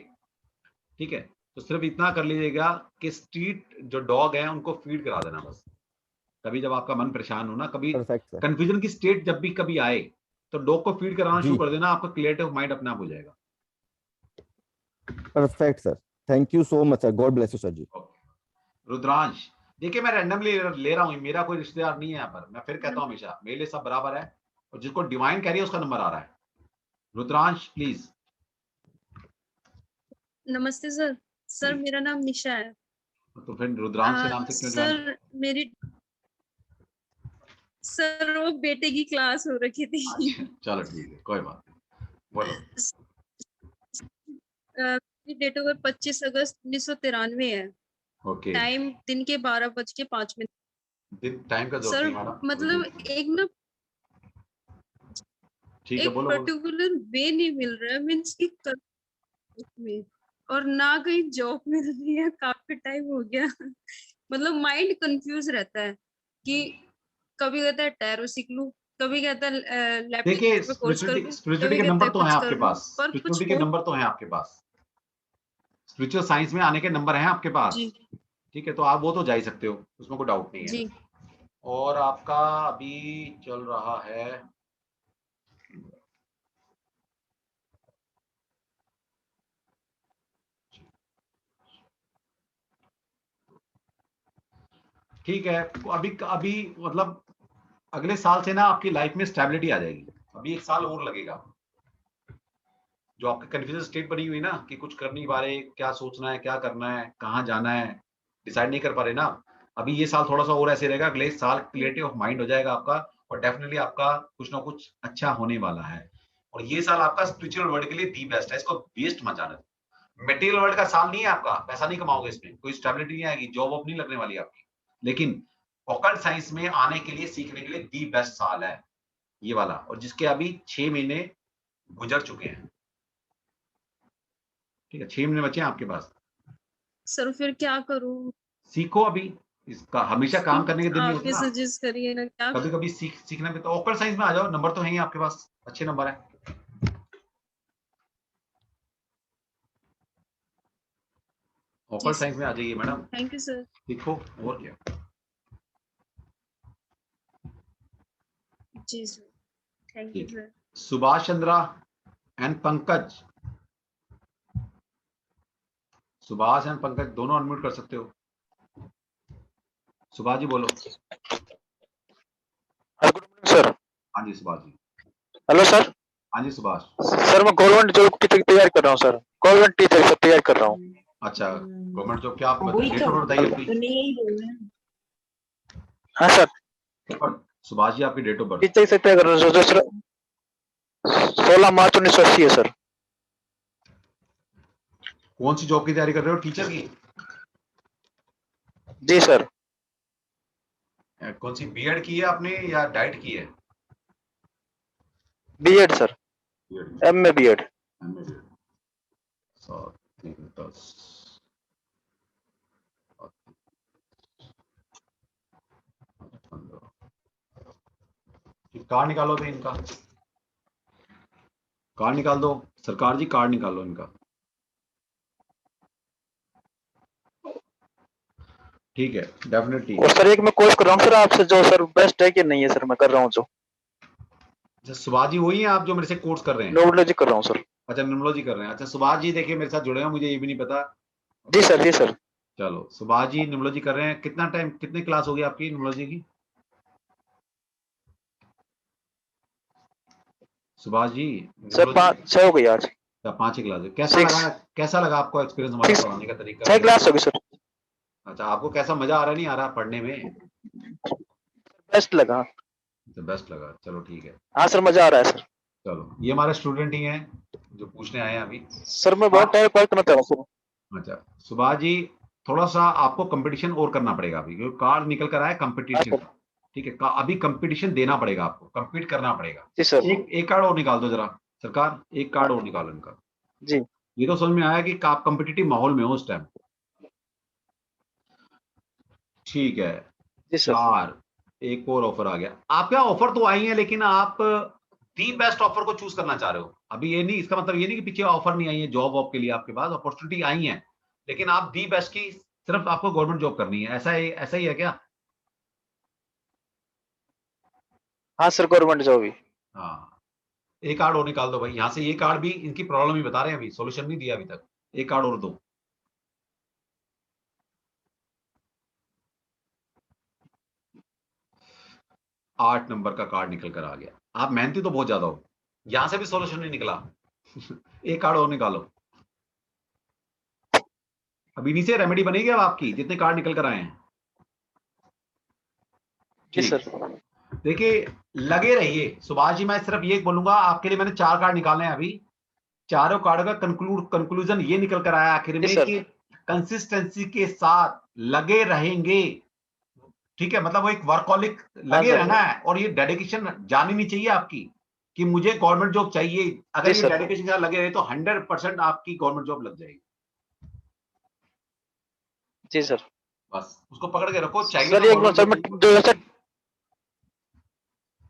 ठीक है, तो सिर्फ इतना कर लीजिएगा कि स्ट्रीट जो डॉग है उनको फीड करा देना बस। कभी जब आपका मन परेशान हो ना, कभी परफेक्ट सर। कंफ्यूजन की स्टेट जब भी कभी आए, तो डॉग को फीड कराना शुरू जी कर देना, आपका क्लियरिटी ऑफ माइंड अपने आप हो जाएगा। Perfect sir, thank you so much sir, God bless you sir ji. Rudransh, देखिए मैं रैंडमली ले रहा हूँ, मेरा कोई रिश्तेदार नहीं है यहाँ पर। मैं फिर कहता हूँ हमेशा मेरे लिए सब बराबर है, और जिसको डिवाइन कह रही है उसका नंबर आ रहा है। रुद्रांश प्लीज। नमस्ते सर। सर मेरा नाम निशा है। तो फिर रुद्रांश के नाम से क्यों डिवाइन? सर मेरी सर वो बेटे की क्लास हो रखी थी। चलो ठीक है, कोई बात नहीं, बोलो। मेरी डेट ऑफ बर्थ 25 अगस्त 1993 है। ओके, टाइम दिन के 12:05। दिन टाइम का जरूरत सर नहीं मैडम। मतलब एक ना ठीक है, एक बोलो बोलो। पर्टिकुलर वे नहीं मिल रहा है, मीन्स की में, और ना कहीं जॉब मिल रही है, काफी टाइम हो गया। मतलब माइंड कंफ्यूज रहता है कि कभी कहता है टैरो सीख लूं, कभी कहता है देखिए लैपटॉप पे कोर्स कर लूं, स्पिरिचुअलिटी कभी के कहता नंबर है तो हैं कुछ आपके कर लूं, पास, पर कुछ स्पिरिचुअलिटी के हो। नंबर तो हैं आपके पास, स्पिरिचुअल साइंस में आने के नंबर हैं आपके पास। जी ठीक है, तो आप वो तो जा ही सकते हो, उसमें कोई डाउट नहीं है। जी और आपका अभी चल रहा है, ठीक है, अभी अभी मतलब अगले साल से ना आपकी लाइफ में स्टेबिलिटी आ जाएगी। अभी एक साल और लगेगा। जो आपकी कंफ्यूजन स्टेट बनी हुई ना कि कुछ कर नहीं पा रहे, क्या सोचना है, क्या करना है, कहाँ जाना है, डिसाइड नहीं कर पा रहे ना, अभी ये साल थोड़ा सा और ऐसे रहेगा। अगले साल क्लियरिटी ऑफ माइंड हो जाएगा आपका, और डेफिनेटली आपका कुछ ना कुछ अच्छा होने वाला है। और ये साल आपका स्पिरिचुअल वर्ल्ड के लिए दी बेस्ट है, इसको वेस्ट मत जाने दो। मटेरियल वर्ल्ड का साल नहीं है आपका, पैसा नहीं कमाओगे इसमें, कोई स्टेबिलिटी नहीं आएगी, जॉब वॉब नहीं लगने वाली आपकी। लेकिन ऑकल्ट साइंस में आने के लिए, सीखने के लिए दी बेस्ट साल है ये वाला, और जिसके अभी 6 महीने गुजर चुके हैं। ठीक है, 6 महीने बचे हैं आपके पास। सर फिर क्या करूं? सीखो अभी, इसका हमेशा काम करने के दिन नहीं आप होते ही ना, सजेस्ट करिए ना क्या। कभी कभी सीखना भी। तो ऑकल्ट साइंस में आ जाओ, नंबर तो है ही आपके पास, अच्छे नंबर है। जी ऑकल्ट साइंस में आ जाइए मैडम, थैंक यू सर। सीखो और क्या। जी sir, thank you sir. Subhash Chandra and Pankaj, Subhash and Pankaj दोनों अनम्यूट कर सकते हो। सुभाष जी बोलो। सर। हाँ जी सुभाष जी। Hello sir. हाँ जी सुभाष। सर मैं गवर्नमेंट जॉब की तैयारी कर रहा हूँ सर, गवर्नमेंट टीचर की तैयारी कर रहा हूँ। अच्छा, गवर्नमेंट जॉब क्या आप डेट ऑफ बर्थ बताइए अपनी। हाँ सर। सुभाष जी आपकी डेट ऑफ बर्थ। टीचर से तैयारी कर रहा हूँ सर, 16 मार्च 1980 है सर। कौन सी जॉब की तैयारी कर रहे हो, टीचर की? जी सर। कौन सी बीएड की है आपने या डाइट की है? BEd sir, MA BEd. 7 3 10 card निकालो भी इनका, कार्ड निकाल दो सरकार जी, कार्ड निकालो इनका। ठीक है, डेफिनेटली। और सर एक मैं कोर्स कर रहा हूँ सर आपसे, जो सर बेस्ट है कि नहीं है सर, मैं कर रहा हूँ जो। सुभाष जी वही है आप जो मेरे से कोर्स कर रहे हैं? न्यूरोलॉजी कर रहा हूँ सर। अच्छा न्यूरोलॉजी कर रहे हैं। अच्छा सुभाष जी देखिए मेरे साथ जुड़े हैं, मुझे ये भी नहीं पता। जी सर, जी सर। चलो सुभाष जी न्यूरोलॉजी कर रहे हैं, कितना टाइम, कितनी क्लास हो गई आपकी न्यूरोलॉजी की? सुभाष जी सर 5-6 हो गई आज। 5 क्लास है। कैसा लगा आपको एक्सपीरियंस हमारा पढ़ाने का तरीका? 6 क्लास हो गई सर। अच्छा आपको कैसा मजा आ रहा है, नहीं आ रहा पढ़ने में? बेस्ट लगा। बेस्ट लगा, चलो ठीक है। हाँ सर मजा आ रहा है सर। चलो ये हमारे स्टूडेंट ही हैं जो पूछने आए हैं अभी। सर मैं बहुत टाइम कॉल करना चाह रहा हूँ। अच्छा सुभाष जी थोड़ा सा आपको कंपटीशन और करना पड़ेगा अभी, क्योंकि कार्ड निकल कर आया कंपटीशन का। ठीक है, अभी कंपटीशन देना पड़ेगा आपको, कंपीट करना पड़ेगा। जी सर। एक कार्ड और निकाल दो जरा सरकार, एक कार्ड और निकालो इनका। जी ये तो समझ में आया कि आप कंपिटिटिव माहौल में हो उस टाइम। ठीक है, 4 एक और ऑफर आ गया। आपके ऑफर तो आई है, लेकिन आप दी बेस्ट ऑफर को चूज करना चाह रहे हो अभी। ये नहीं, इसका मतलब ये नहीं कि पीछे ऑफर नहीं आई है जॉब वॉब के लिए, आपके पास अपॉर्चुनिटी आई है, लेकिन आप दी बेस्ट की सिर्फ आपको गवर्नमेंट जॉब करनी है, ऐसा ही है क्या? हाँ सर गवर्नमेंट जॉब ही। हाँ एक कार्ड और निकाल दो भाई यहाँ से। ये कार्ड भी इनकी प्रॉब्लम ही बता रहे हैं, अभी सॉल्यूशन नहीं दिया अभी तक। एक कार्ड और दो। आठ नंबर का कार्ड निकल कर आ गया। आप मेहनती तो बहुत ज्यादा हो, यहां से भी सॉल्यूशन नहीं निकला। एक कार्ड और निकालो। अभी नीचे रेमेडी बनेगी अब आपकी, जितने कार्ड निकल कर आए हैं। जी सर। देखिए लगे रहिए सुभाष जी, मैं सिर्फ ये बोलूंगा आपके लिए, मैंने 4 कार्ड निकाले हैं अभी। चारों कार्ड का कंक्लूजन ये निकल कर आया आखिर में कि कंसिस्टेंसी के साथ लगे रहेंगे। ठीक है, मतलब वो एक वर्कहॉलिक लगे रहना है, और ये डेडिकेशन जानी नहीं चाहिए आपकी कि मुझे गवर्नमेंट जॉब चाहिए। अगर ये डेडिकेशन के साथ लगे रहे तो 100% आपकी गवर्नमेंट जॉब लग जाएगी। जी सर। बस उसको पकड़ के रखो। चाहिए सर एक सर मैं जो सर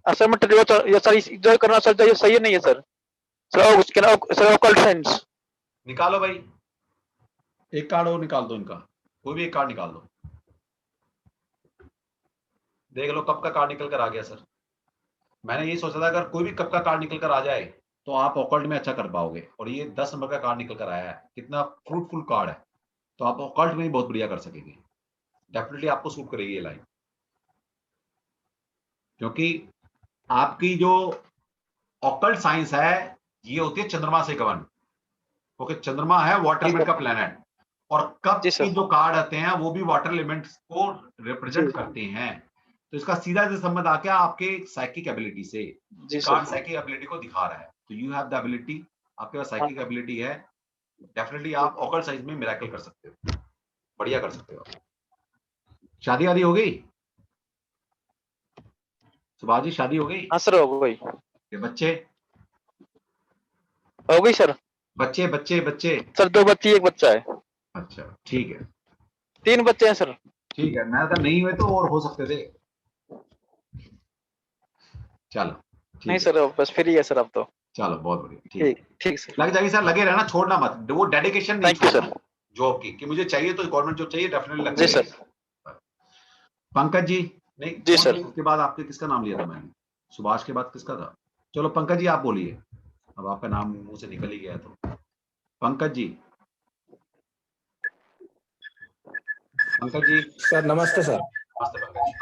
असाइनमेंट ये सर जो करना सर ये सही नहीं है सर। सर उसके ना सर ऑकल्ट साइंस निकालो भाई, एक कार्ड और निकाल दो इनका, कोई भी एक कार्ड निकाल दो। देख लो कब का कार्ड निकल कर आ गया सर। मैंने ये सोचा था अगर कोई भी कब का कार्ड निकल कर आ जाए तो आप ऑकल्ट में अच्छा कर पाओगे, और ये 10 नंबर का कार्ड निकल कर आया है, कितना फ्रूटफुल कार्ड है, तो आप ऑकल्ट में ही बहुत बढ़िया कर सकेंगे। डेफिनेटली आपको सूट करेगी ये लाइन, क्योंकि आपकी जो ऑकल्ट साइंस है ये होती है चंद्रमा से गवर्न। ओके, चंद्रमा है वाटर एलिमेंट का प्लेनेट, और कप के जो कार्ड आते हैं वो भी वाटर एलिमेंट्स को रिप्रेजेंट करते हैं। तो इसका सीधा से संबंध आ गया आपके साइकिक एबिलिटी से। कार्ड साइकिक एबिलिटी को दिखा रहा है, तो यू हैव द एबिलिटी, आपके पास साइकिक एबिलिटी है। डेफिनेटली आप ऑकल्ट साइंस में मिरेकल कर सकते हो, बढ़िया कर सकते हो। शादी वादी हो गई सुभाष जी? शादी हो गई? हाँ सर हो गई। बच्चे हो गई सर। बच्चे बच्चे बच्चे सर 2 बच्ची 1 बच्चा है। अच्छा ठीक है। 3 बच्चे हैं सर। ठीक है, मैं तो नहीं हुए तो और हो सकते थे। चलो नहीं सर बस फ्री है सर अब तो। चलो बहुत बढ़िया, ठीक ठीक सर। लग जाएगी सर, लगे रहना, छोड़ना मत। वो डेडिकेशन नहीं छोड़ना जॉब की कि मुझे चाहिए तो गवर्नमेंट जॉब चाहिए, डेफिनेटली लग जी सर। पंकज जी नहीं जी सर। उसके बाद आपके किसका नाम लिया था मैंने? सुभाष के बाद किसका था? चलो पंकज जी आप बोलिए, अब आपका नाम मुंह से निकल ही गया तो। पंकज जी। पंकज जी सर नमस्ते सर। नमस्ते पंकज जी।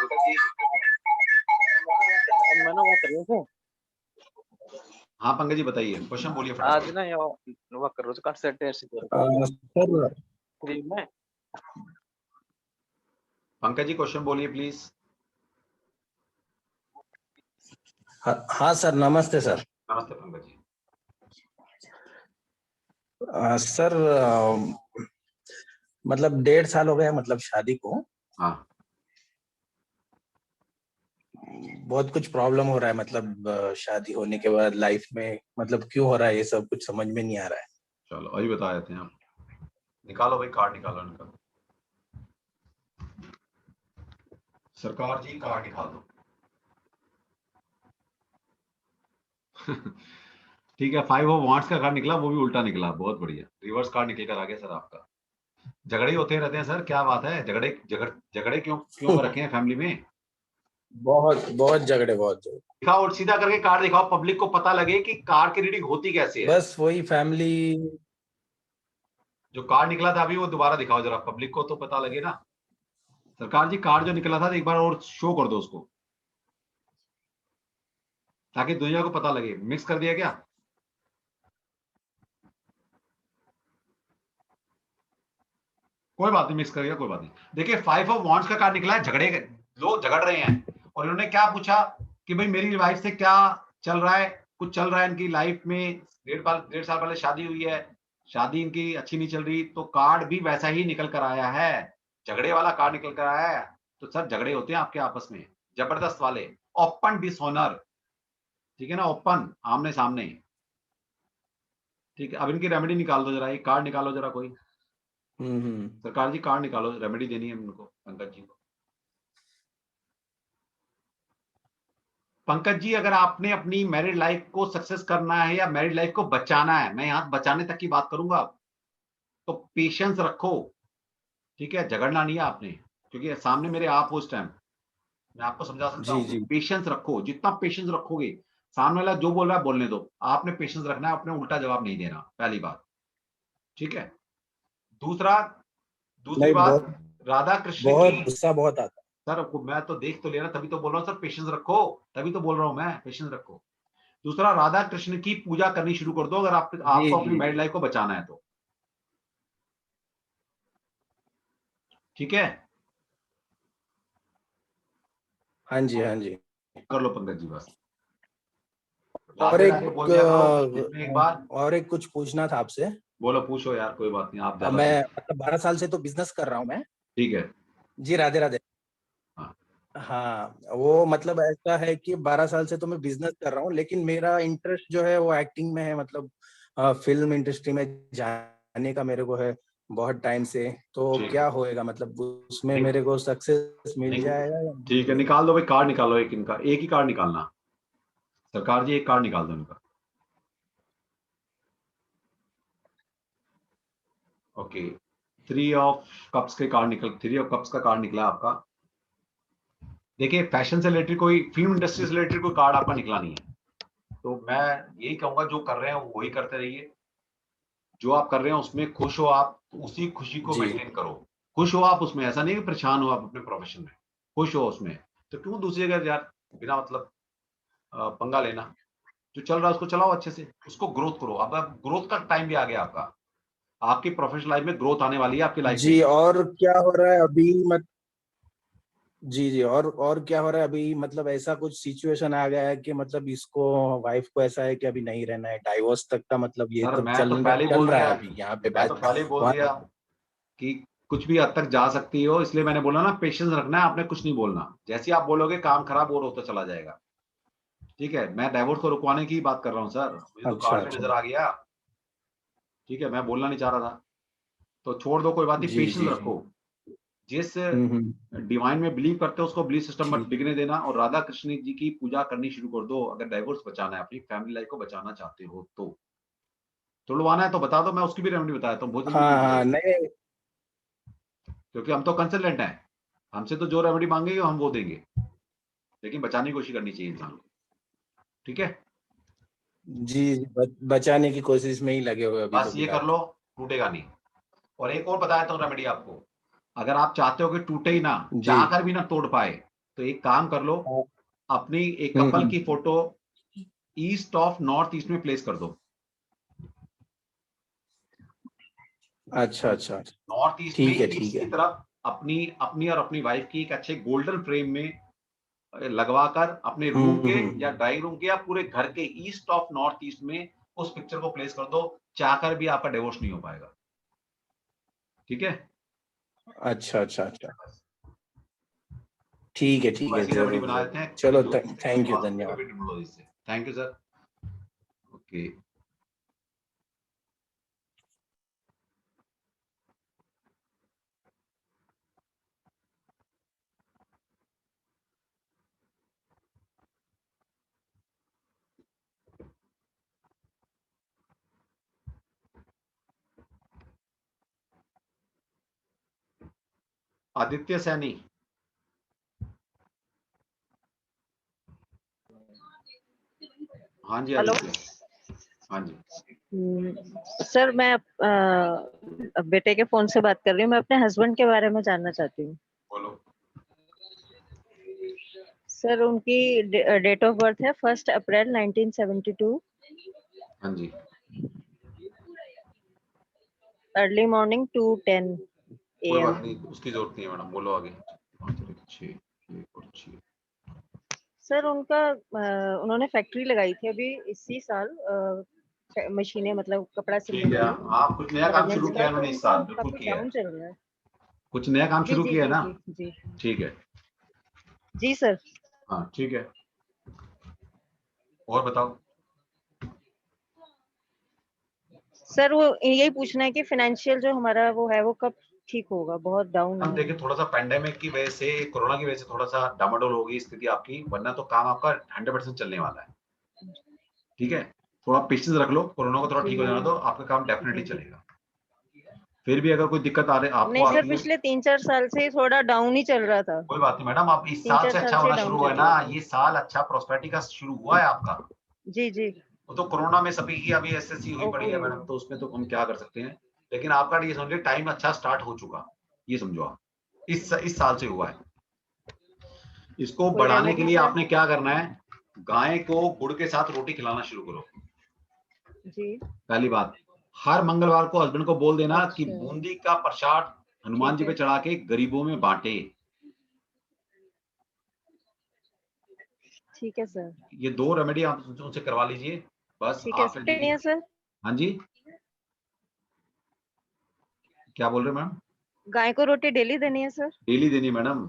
हाँ पंकज जी बताइए, क्वेश्चन बोलिए आज ना वो कर रोज काट सेट ऐसे सर पंकज जी क्वेश्चन बोलिए प्लीज। हाँ सर नमस्ते सर। नमस्ते पंकज जी। सर मतलब 1.5 साल हो गया मतलब शादी को। हाँ। बहुत कुछ प्रॉब्लम हो रहा है, मतलब शादी होने के बाद लाइफ में मतलब क्यों हो रहा है ये सब कुछ समझ में नहीं आ रहा है। चलो अभी बता देते हैं आप। निकालो भाई, कार्ड निकालो इनका। सरकार जी कार्ड निकाल दो। ठीक है, 5 ऑफ वांट्स का कार्ड निकला, वो भी उल्टा निकला, बहुत बढ़िया। रिवर्स कार्ड निकल कर आ गया सर आपका। झगड़े होते रहते हैं सर, क्या बात है? झगड़े क्यों रखे हैं फैमिली में? बहुत झगड़े, बहुत झगड़े। दिखाओ और सीधा करके कार्ड दिखाओ, पब्लिक को पता लगे कि कार्ड की रीडिंग होती कैसे है। बस वही फैमिली। जो कार्ड निकला था अभी वो दोबारा दिखाओ जरा, पब्लिक को तो पता लगे ना। सरकार जी कार्ड जो निकला था एक बार और शो कर दो उसको, ताकि दुनिया को पता लगे। मिक्स कर दिया क्या? कोई बात नहीं, मिक्स कर दिया, कोई बात नहीं। देखिए 5 ऑफ वांट्स का कार्ड निकला है, झगड़े, लोग झगड़ रहे हैं और इन्होंने क्या पूछा कि भाई मेरी वाइफ से क्या चल रहा है, कुछ चल रहा है इनकी लाइफ में, 1.5 साल पहले शादी हुई है, शादी इनकी अच्छी नहीं चल रही, तो कार्ड भी वैसा ही निकल कर आया है, झगड़े वाला कार्ड निकल कर आया है। तो सर झगड़े होते हैं आपके आपस में, जबरदस्त वाले, ओपन डिसऑनर, ठीक है ना, ओपन, आमने सामने। ठीक है, अब इनकी रेमेडी निकाल दो जरा, एक कार्ड निकालो जरा कोई। सरकार जी कार्ड निकालो, रेमेडी देनी है उनको, पंकज जी को। पंकज जी, अगर आपने अपनी मैरिड लाइफ को सक्सेस करना है या मैरिड लाइफ को बचाना है, मैं यहाँ बचाने तक की बात करूंगा, तो पेशेंस रखो, ठीक है? झगड़ना नहीं है आपने, क्योंकि सामने मेरे आप हो इस टाइम, मैं आपको समझा सकता हूँ। पेशेंस रखो, जितना पेशेंस रखोगे, सामने वाला जो बोल रहा है बोलने दो, आपने पेशेंस रखना है, अपने उल्टा जवाब नहीं देना, पहली बात, ठीक है? दूसरी बात, राधा कृष्ण बहुत की, गुस्सा बहुत आता सर मैं तो देख तो ले रहा, तभी तो बोल रहा हूँ सर पेशेंस रखो, तभी तो बोल रहा हूँ मैं, पेशेंस रखो। दूसरा, राधा कृष्ण की पूजा करनी शुरू कर दो, अगर आपको अपनी मैरिड लाइफ को बचाना है तो, ठीक है? हाँ जी, हाँ जी। कर लो पंकज जी बस। और एक बार और एक कुछ पूछना था आपसे। बोलो, पूछो यार, कोई बात नहीं, आप ज्यादा। मैं मतलब 12 साल से तो बिजनेस कर रहा हूँ मैं। ठीक है जी, राधे राधे। हाँ, वो मतलब ऐसा है कि 12 साल से तो मैं बिजनेस कर रहा हूँ, लेकिन मेरा इंटरेस्ट जो है वो एक्टिंग में है, मतलब फिल्म इंडस्ट्री में जाने का मेरे को है बहुत टाइम से। तो क्या होएगा, मतलब उसमें मेरे को सक्सेस मिल जाएगा? ठीक है, निकाल दो भाई, कार्ड निकालो एक, इनका एक ही कार्ड निकालना। सरकार जी एक कार्ड निकाल दो इनका। ओके, 3 ऑफ कप्स के कार्ड निकल, 3 ऑफ कप्स का कार्ड निकला आपका। देखिए फैशन से रिलेटेड कोई, फिल्म इंडस्ट्री से रिलेटेड कोई कार्ड आपका निकला नहीं है, तो मैं यही कहूंगा जो कर रहे हैं वही करते रहिए, जो आप कर रहे हैं उसमें खुश हो आप, उसी खुशी को मेंटेन करो, खुश हो आप उसमें, ऐसा नहीं कि परेशान हो आप अपने प्रोफेशन में, खुश हो उसमें। तो क्यों दूसरी जगह यार बिना मतलब पंगा लेना, जो चल रहा है उसको चलाओ अच्छे से, उसको ग्रोथ करो। अब ग्रोथ का टाइम भी आ गया आपका, आपकी प्रोफेशनल लाइफ में ग्रोथ आने वाली है आपकी लाइफ जी, और क्या हो रहा है अभी जी, और क्या हो रहा है अभी, मतलब ऐसा कुछ सिचुएशन आ गया है कि मतलब इसको, वाइफ को ऐसा है कि अभी नहीं रहना है, डाइवोर्स तक का मतलब ये सर, तब मैं चल तो पहले ही बोल रहा दिया, है अभी यहाँ पे मैं तो पहले ही बोल दिया कि कुछ भी हद तक जा सकती हो, इसलिए मैंने बोला ना पेशेंस रखना है, आपने कुछ नहीं बोलना, जैसे आप बोलोगे काम खराब और होता चला जाएगा, ठीक है? मैं डाइवोर्स को रुकवाने की बात कर रहा हूँ सर, मुझे तो कार्ड में नजर आ गया, ठीक है? मैं बोलना नहीं चाह रहा था, तो छोड़ दो, कोई बात नहीं, पेशेंस रखो, जिस डिवाइन में बिलीव करते हो उसको बिलीव सिस्टम मत बिगड़ने देना, और राधा कृष्ण जी की पूजा करनी शुरू कर दो, अगर डाइवोर्स बचाना है, अपनी फैमिली लाइफ को बचाना चाहते हो तो। तोड़वाना है तो बता दो, मैं उसकी भी रेमेडी बताया हूँ, बहुत जल्दी नहीं, क्योंकि हम तो कंसल्टेंट हैं, हमसे तो जो रेमेडी मांगेंगे हम वो देंगे, लेकिन बचाने की कोशिश करनी चाहिए इंसान को, ठीक है? जी, बचाने की कोशिश में ही लगे हुए अभी बस तो ये कर लो, टूटेगा नहीं। और एक और बताया था रेमेडी आपको, अगर आप चाहते हो कि टूटे ही ना, चाहकर भी ना तोड़ पाए, तो एक काम कर लो, अपनी एक कपल की photo east of north east में प्लेस कर दो। अच्छा, नॉर्थ ईस्ट में ईस्ट की तरफ अपनी और अपनी वाइफ की एक अच्छे गोल्डन फ्रेम में लगवाकर अपने रूम के या ड्राइंग रूम के या पूरे घर के ईस्ट ऑफ नॉर्थ ईस्ट में उस पिक्चर को प्लेस कर दो, चाहकर भी आपका डिवोर्स नहीं हो पाएगा, ठीक है? अच्छा, ठीक है, बना देते हैं। चलो, थैंक यू, धन्यवाद। Thank you sir. Okay. Aditya Saini. हाँ जी हेलो। आदित्य। हाँ जी। सर मैं बेटे के फोन से बात कर रही हूँ। मैं अपने हस्बैंड के बारे में जानना चाहती हूँ। बोलो। सर उनकी डेट ऑफ बर्थ है 1 अप्रैल 1972। हाँ जी। अर्ली मॉर्निंग 2:10 कोई बात AM। नहीं, उसकी जरूरत नहीं है मैडम, बोलो आगे। 6 सर उनका उन्होंने फैक्ट्री लगाई थी अभी इसी साल, मशीनें मतलब कपड़ा ठीक सिलने है। वाली। आप कुछ नया काम शुरू गारमेंट्स किया का, है तो उन्होंने इस उनका साल, बिल्कुल काफी किया है। डाउन चल रहा है। कुछ नया काम जी शुरू जी किया है जी ना? जी जी ठीक है। जी सर। हाँ ठीक है, और बताओ। सर वो यही पूछना है कि फाइनेंशियल जो हमारा वो है वो कब ठीक होगा, बहुत डाउन हम है। देखिए थोड़ा सा पेंडेमिक की वजह से, कोरोना की वजह से थोड़ा सा डामाडोल होगी स्थिति आपकी, वरना तो काम आपका 100% चलने वाला है। ठीक है, थोड़ा पेशेंस रख लो, कोरोना को थोड़ा ठीक हो जाना दो, आपका काम डेफिनेटली चलेगा। फिर भी अगर कोई दिक्कत आ रही आपको नहीं सर, आती है, पिछले 3-4 साल से थोड़ा डाउन ही चल रहा था। कोई बात नहीं मैडम, आप इस साल 3-4 से अच्छा साल से होना डाउन शुरू हुआ है चल ना, रहा था। ये साल अच्छा प्रॉस्पेरिटी का शुरू हुआ है आपका। जी जी। वो तो कोरोना में सभी की अभी एसएससी हुई पड़ी है ओके। मैडम, तो उसमें तो हम क्या कर सकते हैं, लेकिन आपका ये समझिए टाइम अच्छा स्टार्ट हो चुका, ये समझो आप, इस साल से हुआ है। इसको कोई बढ़ाने के रेमेडी लिए सर? आपने क्या करना है, गाय को गुड़ के साथ रोटी खिलाना शुरू करो। जी। पहली बात, हर मंगलवार को हस्बैंड को बोल देना कि अच्छा। बूंदी का प्रसाद हनुमान ठीक जी पे है। चढ़ा के गरीबों में बांटे। ठीक है सर। ये 2 रेमेडी आप उनसे करवा लीजिए, बस ठीक है आपने नहीं है सर। हाँ जी, क्या बोल रहे हैं मैम? गाय को रोटी डेली देनी है सर? डेली देनी मैडम,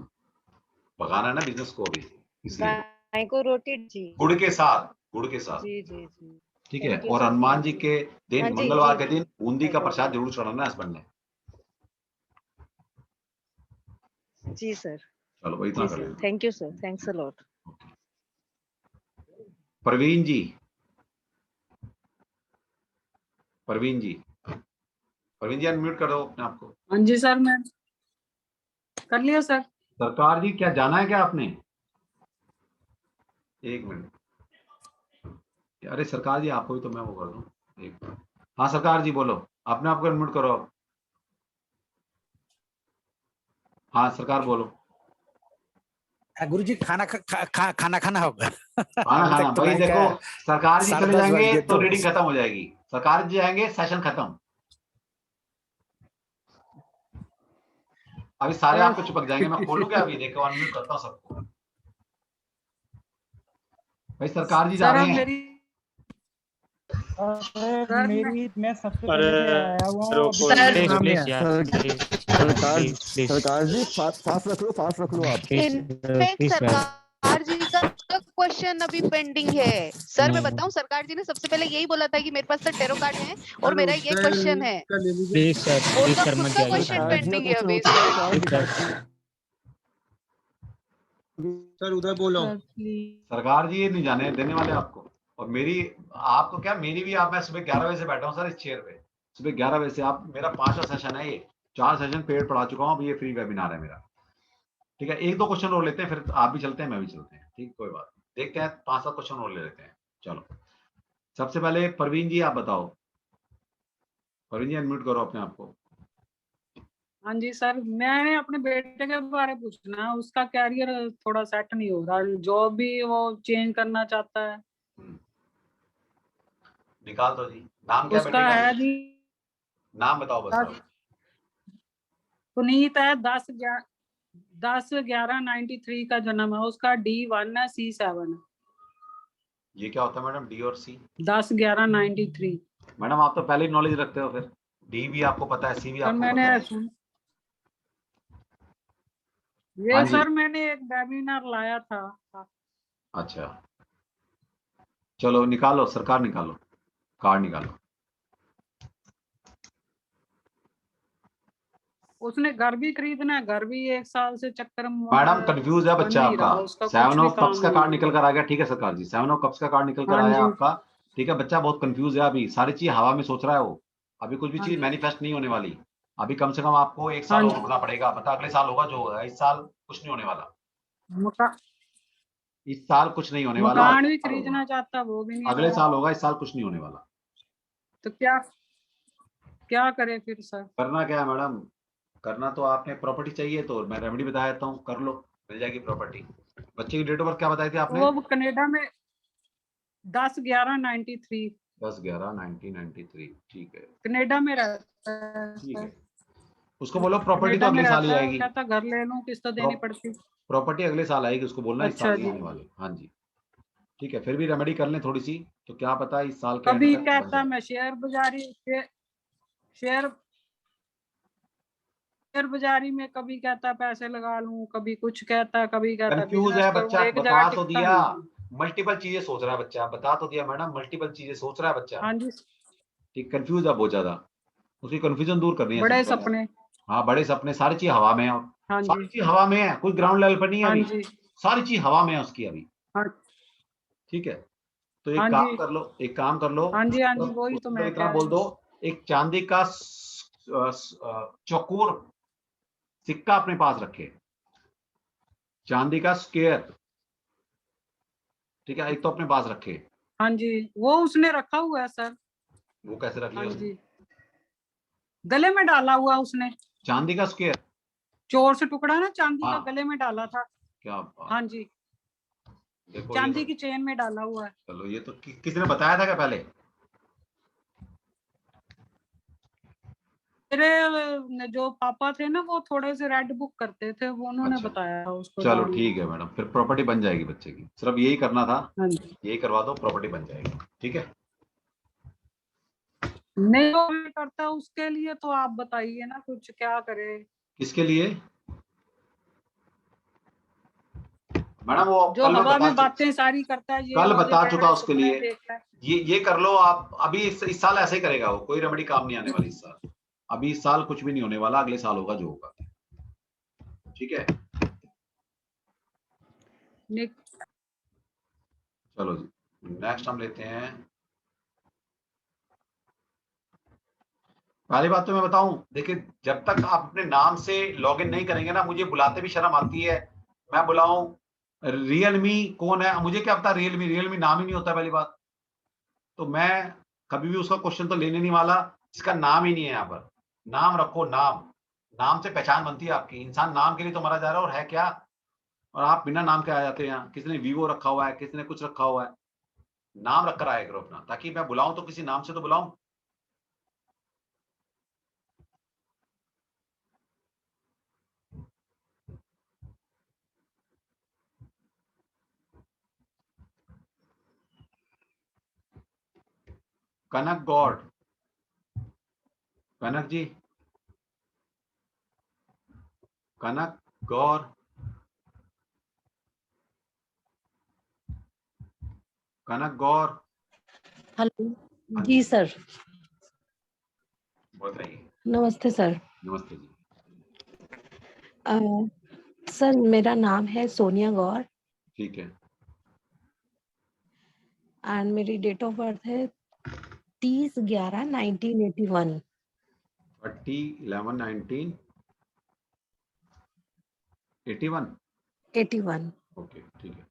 भगाना है ना बिजनेस को अभी, इसलिए गाय को रोटी जी। गुड़ के साथ। जी जी जी। ठीक है, थैंक यू और सर, हनुमान थैंक जी यू। के दिन, हाँ जी मंगलवार जी। के दिन बूंदी का प्रसाद जरूर चढ़ाना है हस्बैंड ने। जी सर। चलो वही इतना जी कर सर, लेना। Thank you sir, thanks a lot. Praveen ji, Praveen ji unmute करो अपने आप को। हाँ जी सर, मैं कर लिया सर। सरकार जी क्या जाना है क्या आपने? एक मिनट, अरे सरकार जी आपको भी तो मैं वो कर दूं, एक मिनट। हाँ सरकार जी बोलो, अपने आप को अनम्यूट करो। हाँ सरकार बोलो। गुरुजी खाना खाना होगा। खाना अभी खाना तक तो भाई नहीं देखो, खाया। सरकार जी चले 10:30 बज जाएंगे गए तो रीडिंग खत्म हो जाएगी, सरकार जी जाएंगे सेशन खत्म। अभी सारे आपको चिपक जाएंगे, मैं खोलूं क्या अभी, देखो अनम्यूट करता हूँ सबको। भाई सरकार जी जा सर रहे अब हैं। मेरी मैं सबसे पहले से आया हुआ हूँ, अभी सर प्रोग्राम में है। सरकार जी फास्ट रख लो आप। इनफैक्ट सरकार जी का क्वेश्चन अभी पेंडिंग है। सर मैं बताऊं, सरकार जी ने सबसे पहले यही बोला था कि मेरे पास तो टेरो कार्ड है और मेरा ये क्वेश्चन है। प्लीज सर उनका खुद का क्वेश्चन पेंडिंग है अभी सर। सर उधर बोलो। सरकार जी ये नहीं जाने देने वाले आपको, और मेरी आपको क्या, मेरी भी आप, मैं सुबह 11 बजे से बैठा हूँ सर इस चेयर पे, सुबह 11 बजे से आप, मेरा 5वां सेशन है ये, 4 सेशन पेड पढ़ा चुका हूँ, अब ये फ्री वेबिनार है मेरा। ठीक है, 1-2 क्वेश्चन और लेते हैं, फिर आप भी चलते हैं मैं भी चलते हैं, ठीक, कोई बात, देखते हैं 5-7 क्वेश्चन और ले लेते हैं। चलो सबसे पहले प्रवीण जी आप बताओ, प्रवीण जी अनम्यूट करो अपने आप को। हाँ जी सर, मैंने अपने बेटे के बारे में पूछना है, उसका कैरियर थोड़ा सेट नहीं हो रहा, जॉब भी वो चेंज करना चाहता है। निकाल दो जी, नाम क्या उसका बेटे है का? जी, नाम बताओ बस आप। पुनीत है, 10/11/93 का जन्म है उसका, D1 है, C7 है। ये क्या होता है मैडम, डी और सी? 10/11/93। मैडम आप तो पहले ही नॉलेज रखते हो, फिर डी भी आपको पता है, सी भी सर आपको मैंने पता है। ये हाँ जी, सर मैंने एक वेबिनार लाया था। अच्छा चलो निकालो, सरकार निकालो, कार्ड निकालो। उसने घर भी खरीदना है, घर भी 1 साल से चक्कर में मैडम कंफ्यूज है बन बच्चा नहीं रहा, आपका, उसका कुछ 7 भी ऑफ काम कप्स का नहीं कार्ड है। निकल कर आ गया। ठीक है सरकार जी, 7 ऑफ कप्स का कार्ड निकल कर हाँ आया जी। आपका। ठीक है, बच्चा बहुत कंफ्यूज है अभी, सारी चीज हवा में सोच रहा है वो, अभी कुछ भी हाँ चीज जी। मैनिफेस्ट नहीं होने वाली। अभी कम से कम आपको 1 साल हाँ और जी। रुकना पड़ेगा, पता अगले साल होगा जो होगा, इस साल कुछ नहीं होने वाला, मका, इस साल कुछ नहीं होने वाला, मकान भी अगले साल होगा, खरीदना चाहता, वो भी नहीं अगले हो रहा। साल होगा, इस साल कुछ नहीं होने वाला। तो क्या क्या करे फिर सर? करना क्या है मैडम, करना तो आपने प्रॉपर्टी चाहिए तो मैं रेमेडी बता देता हूँ, कर लो, मिल जाएगी प्रॉपर्टी। बच्चे की डेट ऑफ बर्थ क्या बताई थी आपने? वो कनाडा में 10/11/93 10/11/1993, ठीक है, कनाडा में रहता है ठीक सर। है। उसको बोलो प्रॉपर्टी तो कनाडा में अगले साल ही रहता है, आएगी, कहता घर ले लूं, किस्त तो देनी पड़ती। प्रॉपर्टी अगले साल आएगी, उसको बोलना इस साल अच्छा नहीं जी। आने वाले। हाँ जी, ठीक है, फिर भी रेमेडी कर लें थोड़ी सी, तो क्या पता इस साल के एंड कभी तक बन कहता जाए। मैं शेयर बाजारी में, कभी कहता पैसे लगा लूं, कभी कुछ कहता, कभी कहता कंफ्यूज बिजनेस है करूं, बच्चा, एक जगह बता तो टिकता दिया, नहीं। मल्टीपल चीजें सोच रहा है बच्चा, बता तो दिया मैडम, मल्टीपल चीजें सोच रहा है बच्चा। हाँ जी। ठीक, कंफ्यूज है बहुत ज्यादा, उसकी कंफ्यूजन दूर करनी है बड़े सबसे पहले। सपने। हाँ, बड़े सपने, सारी चीज हवा में है, हाँ सारी जी। चीज हवा में है, कोई ग्राउंड लेवल पर नहीं है हाँ अभी, जी। सारी चीज हवा में है उसकी अभी। हाँ ठीक है, तो हाँ एक जी। काम कर लो, एक काम कर लो, हाँ जी, हाँ जी, तो वही तो उसको मैं इतना कह बोल रही दो, हूँ। एक चांदी का चौकोर सिक्का अपने पास रखे, चांदी का स्क्वायर, ठीक है, एक तो अपने पास रखे। हाँ जी, वो उसने रखा हुआ है सर। वो कैसे रख हाँ लिया उसने? जी, गले में डाला हुआ उसने, चांदी का स्क्वायर, चोर से टुकड़ा ना चांदी का, हाँ, गले में डाला था। क्या बात, हाँ जी, देखो ये चांदी तो, की चेन में डाला हुआ है। चलो ये तो किसी ने बताया था क्या पहले? मेरे जो पापा थे ना, वो थोड़े से रेड बुक करते थे, वो उन्होंने अच्छा, बताया था उसको चलो डालने ठीक को। है मैडम, फिर प्रॉपर्टी बन जाएगी बच्चे की, सिर्फ यही करना था, हाँ जी। यही करवा दो, प्रॉपर्टी बन जाएगी, ठीक है। नहीं वो भी करता, उसके लिए तो आप बताइए ना कुछ, क्या करे। किसके लिए मैडम? वो जो कल मैं हवा बता में बातें सारी करता है, ये कल मुझे बता कह रहा चुका है उसके सुपने लिए, देख रहा है। ये कर लो आप अभी, इस साल ऐसे ही करेगा वो, कोई रेमेडी काम नहीं आने वाली इस साल, अभी इस साल कुछ भी नहीं होने वाला, अगले साल होगा जो होगा, ठीक है। चलो जी, नेक्स्ट हम लेते हैं। पहली बात तो मैं बताऊं, देखिए जब तक आप अपने नाम से लॉगिन नहीं करेंगे ना, मुझे बुलाते भी शर्म आती है, मैं बुलाऊं रियलमी कौन है, मुझे क्या पता रियलमी नाम ही नहीं होता पहली बात, तो मैं कभी भी उसका क्वेश्चन तो लेने नहीं वाला, इसका नाम ही नहीं है यहाँ पर। नाम रखो, नाम, नाम से पहचान बनती है आपकी, इंसान नाम के लिए तो मरा जा रहा है, और है क्या, और आप बिना नाम के आ जाते हैं यहाँ, किसी ने वीवो रखा हुआ है, किसी ने कुछ रखा हुआ है, नाम रख कर आया करो अपना, ताकि मैं बुलाऊं तो किसी नाम से तो बुलाऊं। कनक गौड़, कनक जी, कनक गौर, कनक गौर, हेलो जी सर, बताइए। नमस्ते सर। नमस्ते जी। सर मेरा नाम है सोनिया गौर ठीक है, एंड मेरी डेट ऑफ बर्थ है 30/11/1981। 30/11/1981। ओके, ठीक है,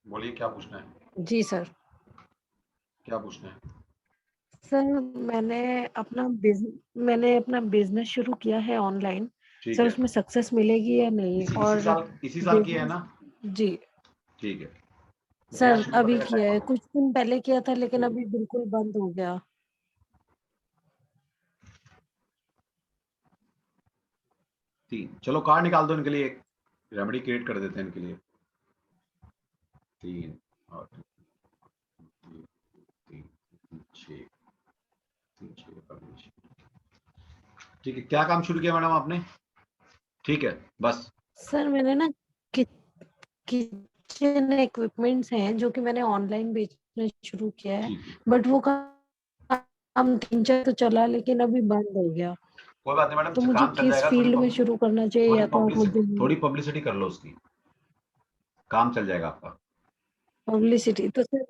बोलिए क्या पूछना है? जी सर। क्या पूछना है? सर मैंने अपना बिजनेस शुरू किया है ऑनलाइन, ठीक सर है, उसमें सक्सेस मिलेगी या नहीं? इसी और साल किया है ना? जी ठीक है, सर, अभी किया है, कुछ दिन पहले किया था, लेकिन अभी बिल्कुल बंद हो गया। चलो कार्ड निकाल दो इनके लिए, एक रेमेडी क्रिएट कर देते हैं इनके लिए। 3 और 6, ठीक है, क्या काम शुरू किया मैडम आपने? ठीक है, बस सर मैंने ना किचन इक्विपमेंट्स हैं जो कि मैंने ऑनलाइन बेचना शुरू किया है, बट वो काम 3-4 तो चला, लेकिन अभी बंद हो गया। कोई बात नहीं मैडम, तो मुझे काम चल किस जाएगा, फील्ड में शुरू करना चाहिए, या तो थोड़ी पब्लिसिटी कर लो उसकी, काम चल जाएगा आपका। पब्लिसिटी तो सर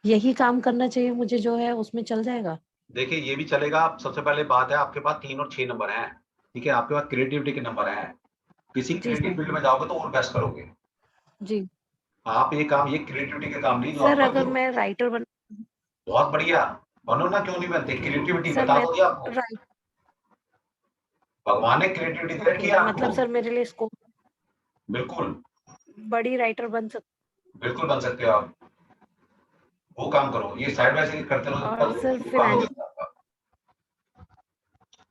यही काम करना चाहिए मुझे, जो है उसमें चल जाएगा। देखिए ये भी चलेगा। सबसे पहले बात है, आपके पास 3 और 6 नंबर हैं, ठीक है, आपके पास क्रिएटिविटी के नंबर हैं, किसी जी क्रिएटिव सर। फील्ड में जाओगे तो और बेस्ट करोगे। जी आप ये काम, ये क्रिएटिविटी के काम नहीं जो सर, आप अगर करते हो। मैं राइटर बन बहुत बढ़िया, बनो ना, क्यों नहीं बनते? क्रिएटिविटी सर बता मैं तो दिया आपको, राइट भगवान ने क्रिएटिविटी दे रखी है आपको। मतलब सर मेरे लिए स्कोप बिल्कुल बड़ी राइटर बन सकती बिल्कुल बन सकते हो आप, वो काम करो, ये साइड बाय साइड करते रहो, और सर वो काम हो फाइनेंस जाता है आपका।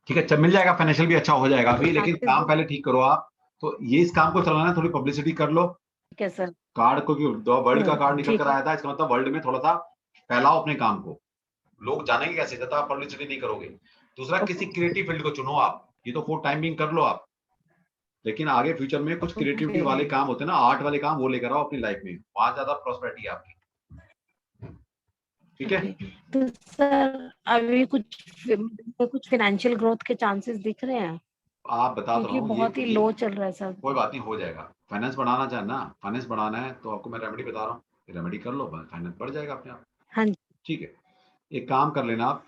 ठीक है, चल मिल जाएगा, फाइनेंशियल भी अच्छा हो जाएगा अभी, लेकिन काम पहले ठीक करो आप। तो ये इस काम को चलाना है, थोड़ी पब्लिसिटी कर लो। ठीक है सर। कार्ड को, वर्ल्ड का कार्ड निकल ठीक कर है आया था, इसका मतलब वर्ल्ड में थोड़ा सा फैलाओ अपने काम को, लोग जानेंगे कैसे जब आप पब्लिसिटी नहीं करोगे। दूसरा, किसी क्रिएटिव फील्ड को चुनो आप, ये तो फॉर टाइम बिंग कर लो आप, लेकिन आगे फ्यूचर में कुछ क्रिएटिविटी वाले काम होते हैं ना, आर्ट वाले काम, वो लेकर आओ अपनी लाइफ में, वहां ज्यादा प्रॉस्पेरिटी है आपकी। ठीक है, तो सर अभी कुछ फाइनेंशियल ग्रोथ के चांसेस दिख रहे हैं, आप बता तो क्योंकि रहा हूँ, बहुत ही ये लो चल रहा है सर। कोई बात नहीं, हो जाएगा। फाइनेंस बढ़ाना चाहे ना, फाइनेंस बढ़ाना है तो आपको मैं रेमेडी बता रहा हूँ, रेमेडी कर लो, फाइनेंस बढ़ जाएगा अपने आप। हाँ जी ठीक है, एक काम कर लेना आप,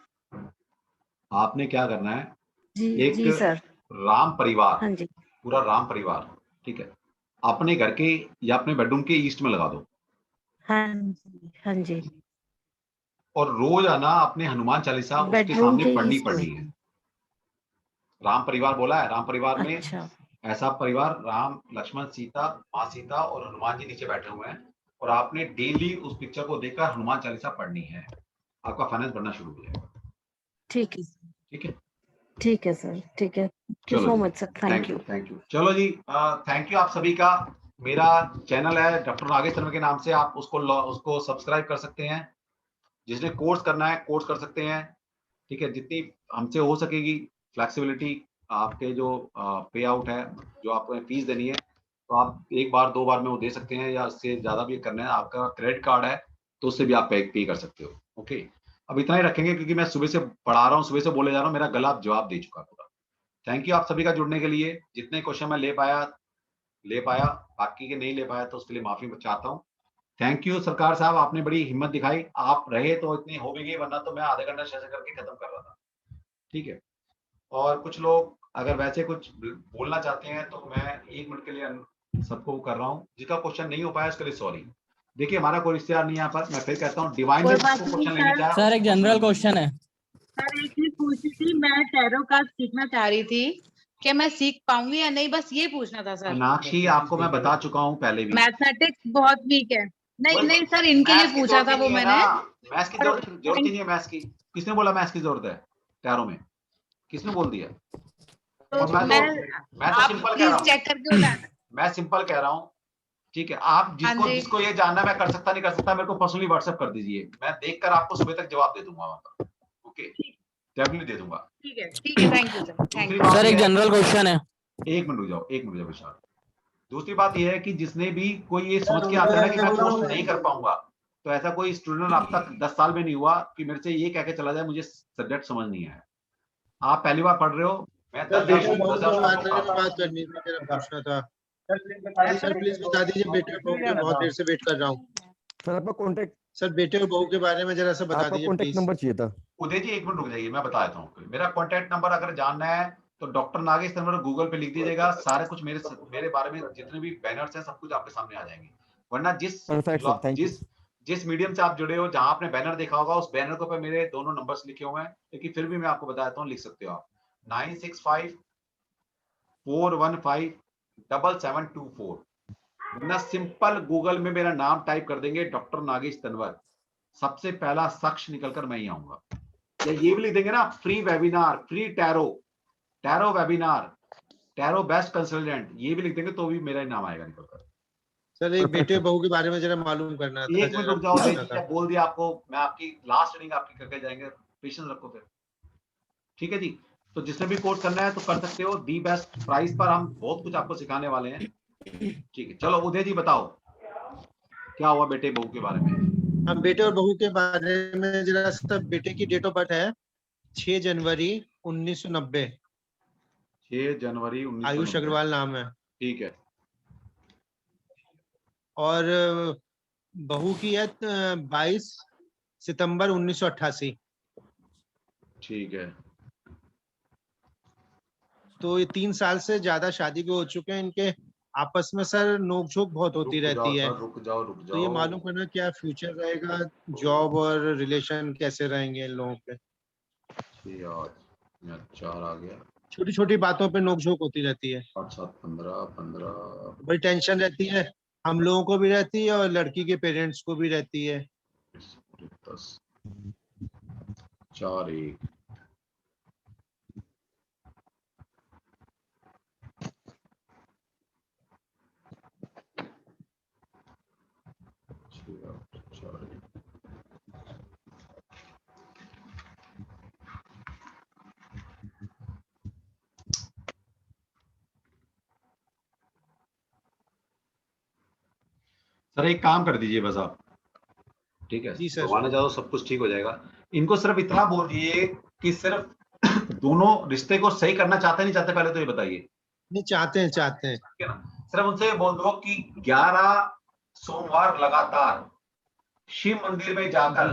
आपने क्या करना है, जी एक जी सर। राम परिवार, हाँ जी पूरा राम परिवार, ठीक है, अपने घर के या अपने बेडरूम के ईस्ट में लगा दो, हाँ जी हाँ जी। और रोज आना अपने हनुमान चालीसा उसके बेडरूम सामने के पढ़नी ईस्ट पढ़नी में। है। राम परिवार बोला है, राम परिवार में अच्छा ऐसा परिवार, राम लक्ष्मण सीता, माँ सीता और हनुमान जी नीचे बैठे हुए हैं, और आपने डेली उस पिक्चर को देखकर हनुमान चालीसा पढ़नी है, आपका फाइनेंस बढ़ना शुरू हो जाएगा। ठीक है ठीक है, ठीक है सर, ठीक है, थैंक यू चलो सो जी, much sir, thank you. Thank you. चलो जी, थैंक यू आप सभी का। मेरा चैनल है डॉक्टर नागेश शर्मा के नाम से, आप उसको सब्सक्राइब कर सकते हैं। जिसने कोर्स करना है कोर्स कर सकते हैं, ठीक है, जितनी हमसे हो सकेगी फ्लेक्सिबिलिटी, आपके जो पे आउट है, जो आपको फीस देनी है, तो आप 1 बार 2 बार में वो दे सकते हैं, या उससे ज्यादा भी करना है, आपका क्रेडिट कार्ड है तो उससे भी आप पे कर सकते हो। ओके, अब इतना ही रखेंगे, क्योंकि मैं सुबह से पढ़ा रहा हूँ, सुबह से बोले जा रहा हूँ, मेरा गला जवाब दे चुका पूरा। थैंक यू आप सभी का जुड़ने के लिए, जितने क्वेश्चन मैं ले पाया, बाकी के नहीं ले पाया तो उसके लिए माफी चाहता हूँ। थैंक यू सरकार साहब, आपने बड़ी हिम्मत दिखाई, आप रहे तो इतनी हो भी गई, वरना तो मैं आधे घंटा सेशन करके खत्म कर रहा था। ठीक है, और कुछ लोग अगर वैसे कुछ बोलना चाहते हैं तो मैं 1 मिनट के लिए सबको कर रहा हूँ, जिसका क्वेश्चन नहीं हो पाया उसके लिए सॉरी। देखिए हमारा कोई रिश्तेदार नहीं यहाँ पर, मैं फिर कहता हूँ, डिवाइन ने जिसको क्वेश्चन लेने चाहा, सर एक जनरल क्वेश्चन है। सर एक चीज पूछी थी, मैं टैरो कार्ड सीखना चाह रही थी, क्या मैं सीख पाऊंगी या नहीं, बस ये पूछना था सर। मीनाक्षी आपको मैं बता चुका हूँ पहले भी, मैथमेटिक्स बहुत वीक है। नहीं कोई- नहीं सर, इनके लिए मैथ्स की पूछा जरूरत था ही वो नहीं है मैंने। ना, मैथ्स की जरूरत ही नहीं है, मैथ्स की किसने बोला मैथ्स की जरूरत है टैरो में, किसने बोल दिया? और मैं तो आप सिंपल कह प्लीज रहा हूँ, चेक करके बताना। मैं सिंपल कह रहा हूँ, ठीक है, आप जिसको ये जानना मैं कर सकता नहीं कर सकता, मेरे को पर्सनली व्हाट्सएप कर दीजिए, मैं देखकर आपको सुबह तक जवाब दे दूंगा वहां पर। ओके, डेफिनेटली दे दूंगा। ठीक है, थैंक यू सर, थैंक दूसरी यू। बात सर एक ये है, जनरल क्वेश्चन है। एक मिनट रुक जाओ विशाल। दूसरी बात यह है कि जिसने भी कोई ये समझ के आता है ना कि मैं कोर्स नहीं कर पाऊंगा, तो ऐसा कोई स्टूडेंट अब तक 10 साल में नहीं हुआ कि मेरे से ये कह के चला जाए मुझे सब्जेक्ट समझ नहीं आया। आप पहली बार पढ़ रहे हो, मैं 10,000 बात करनी थी, मेरा पूछना था। सर प्लीज बता दीजिए, बेटे और बहू के बहुत देर से वेट कर रहा हूँ। सर आपका कॉन्टेक्ट, सर बेटे और बहू के बारे में जरा सा बता आपका दीजिए कॉन्टेक्ट प्लीज। नंबर चाहिए था। उदय जी 1 मिनट रुक जाइए, मैं बता देता हूँ। मेरा कॉन्टैक्ट नंबर अगर जानना है तो डॉक्टर नागेश तंवर गूगल पे लिख दीजिएगा, सारे कुछ मेरे बारे में जितने भी बैनर्स हैं सब कुछ आपके सामने आ जाएंगे। वरना जिस मीडियम से आप जुड़े हो, जहां आपने बैनर देखा होगा, उस बैनर के ऊपर मेरे दोनों नंबर्स लिखे हुए हैं, लेकिन फिर भी मैं आपको बताता हूँ, लिख सकते हो आप 9654157724, वरना सिंपल गूगल में मेरा नाम टाइप कर देंगे डॉक्टर नागेश तंवर, सबसे पहला शख्स निकलकर मैं ही आऊंगा। या ये भी लिख देंगे ना, free webinar, free tarot webinar, tarot best consultant, ये भी लिख देंगे तो भी मेरा ही नाम आएगा निकलकर। सर एक बेटे बहू के बारे में जरा मालूम करना था। 1 मिनट रुक जाओ, जब बोल दिया आपको, मैं आपकी लास्ट रीडिंग आपकी करके जाएंगे, पेशेंस रखो फिर। ठीक है जी, तो जिसने भी कोर्स करना है तो कर सकते हो, दी बेस्ट प्राइस पर हम बहुत कुछ आपको सिखाने वाले हैं। ठीक है, चलो उदय जी बताओ क्या हुआ बेटे बहू के बारे में। हम बेटे और बहू के बारे में जरा सा, बेटे की डेट ऑफ बर्थ है 6 जनवरी 1990। 6 जनवरी 1990, आयुष अग्रवाल नाम है। ठीक है। और बहू की है 22 सितंबर 1988। ठीक है। तो ये 3 साल से ज्यादा शादी को हो चुके हैं, इनके आपस में सर नोकझोंक बहुत होती रहती है। रुक जाओ तो ये मालूम करना क्या फ्यूचर रहेगा, जॉब और रिलेशन कैसे रहेंगे इन लोगों के। 6 8 4 आ गया। छोटी छोटी बातों पे नोकझोंक होती रहती है। 8 7 15 बड़ी टेंशन रहती है, हम लोगों को भी रहती है और लड़की के पेरेंट्स को भी रहती है। 10 4 1 सर एक काम कर दीजिए बस आप, ठीक है, जी सर। भगवान जाओ सब कुछ ठीक हो जाएगा। इनको सिर्फ इतना बोल दीजिए कि सिर्फ दोनों रिश्ते को सही करना चाहते नहीं चाहते, पहले तो ये बताइए। नहीं चाहते हैं, चाहते हैं। ठीक है ना, सिर्फ उनसे बोल दो कि 11 सोमवार लगातार शिव मंदिर में जाकर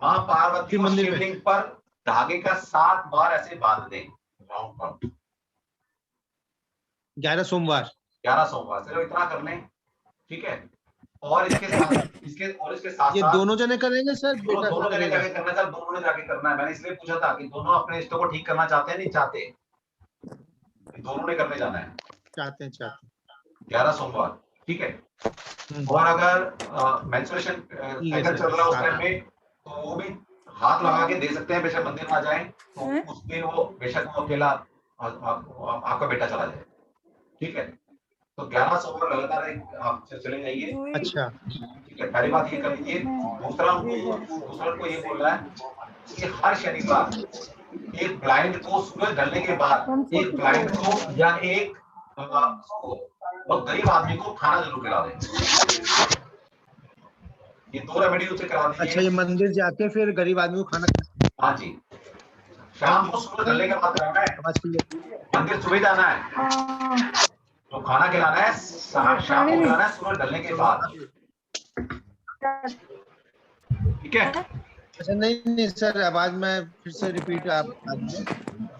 मां पार्वती को शिवलिंग पर धागे का 7 बार ऐसे बांध दें। 11 सोमवार सिर्फ इतना कर लें, ठीक है। और इसके साथ ये दोनों जने करेंगे सर? दोनों जने जाके करना है सर, दोनों ने जाके करना है। मैंने इसलिए पूछा था कि दोनों अपने रिश्तों को ठीक करना चाहते हैं नहीं चाहते, दोनों ने करने जाना है। चाहते हैं 11 सोमवार, ठीक है। और अगर मेंस्ट्रुएशन साइकिल चल रहा है उस टाइम में, तो वो भी हाथ लगा के दे सकते हैं, बेशक मंदिर ना जाए तो उस दिन वो बेशक वो अकेला आपका बेटा चला जाए, ठीक है। तो 11 सोमवार लगातार आप चले जाइए। अच्छा, ठीक है, पहली बात ये कर लीजिए। दूसरा को ये बोल रहा है कि हर शनिवार एक ब्लाइंड को सूरज ढलने के बाद एक ब्लाइंड को या एक बहुत गरीब आदमी को खाना जरूर खिला दें। ये 2 रेमेडी उसे करा दीजिए। अच्छा, ये मंदिर जाके फिर गरीब आदमी को खाना। हाँ जी, शाम को सूरज ढलने के बाद कराना है, मंदिर सुबह जाना है तो खाना खिलाना है, शाम को खिलाना है सूरज ढलने के बाद, ठीक है। अच्छा, नहीं सर, आवाज में फिर से रिपीट आप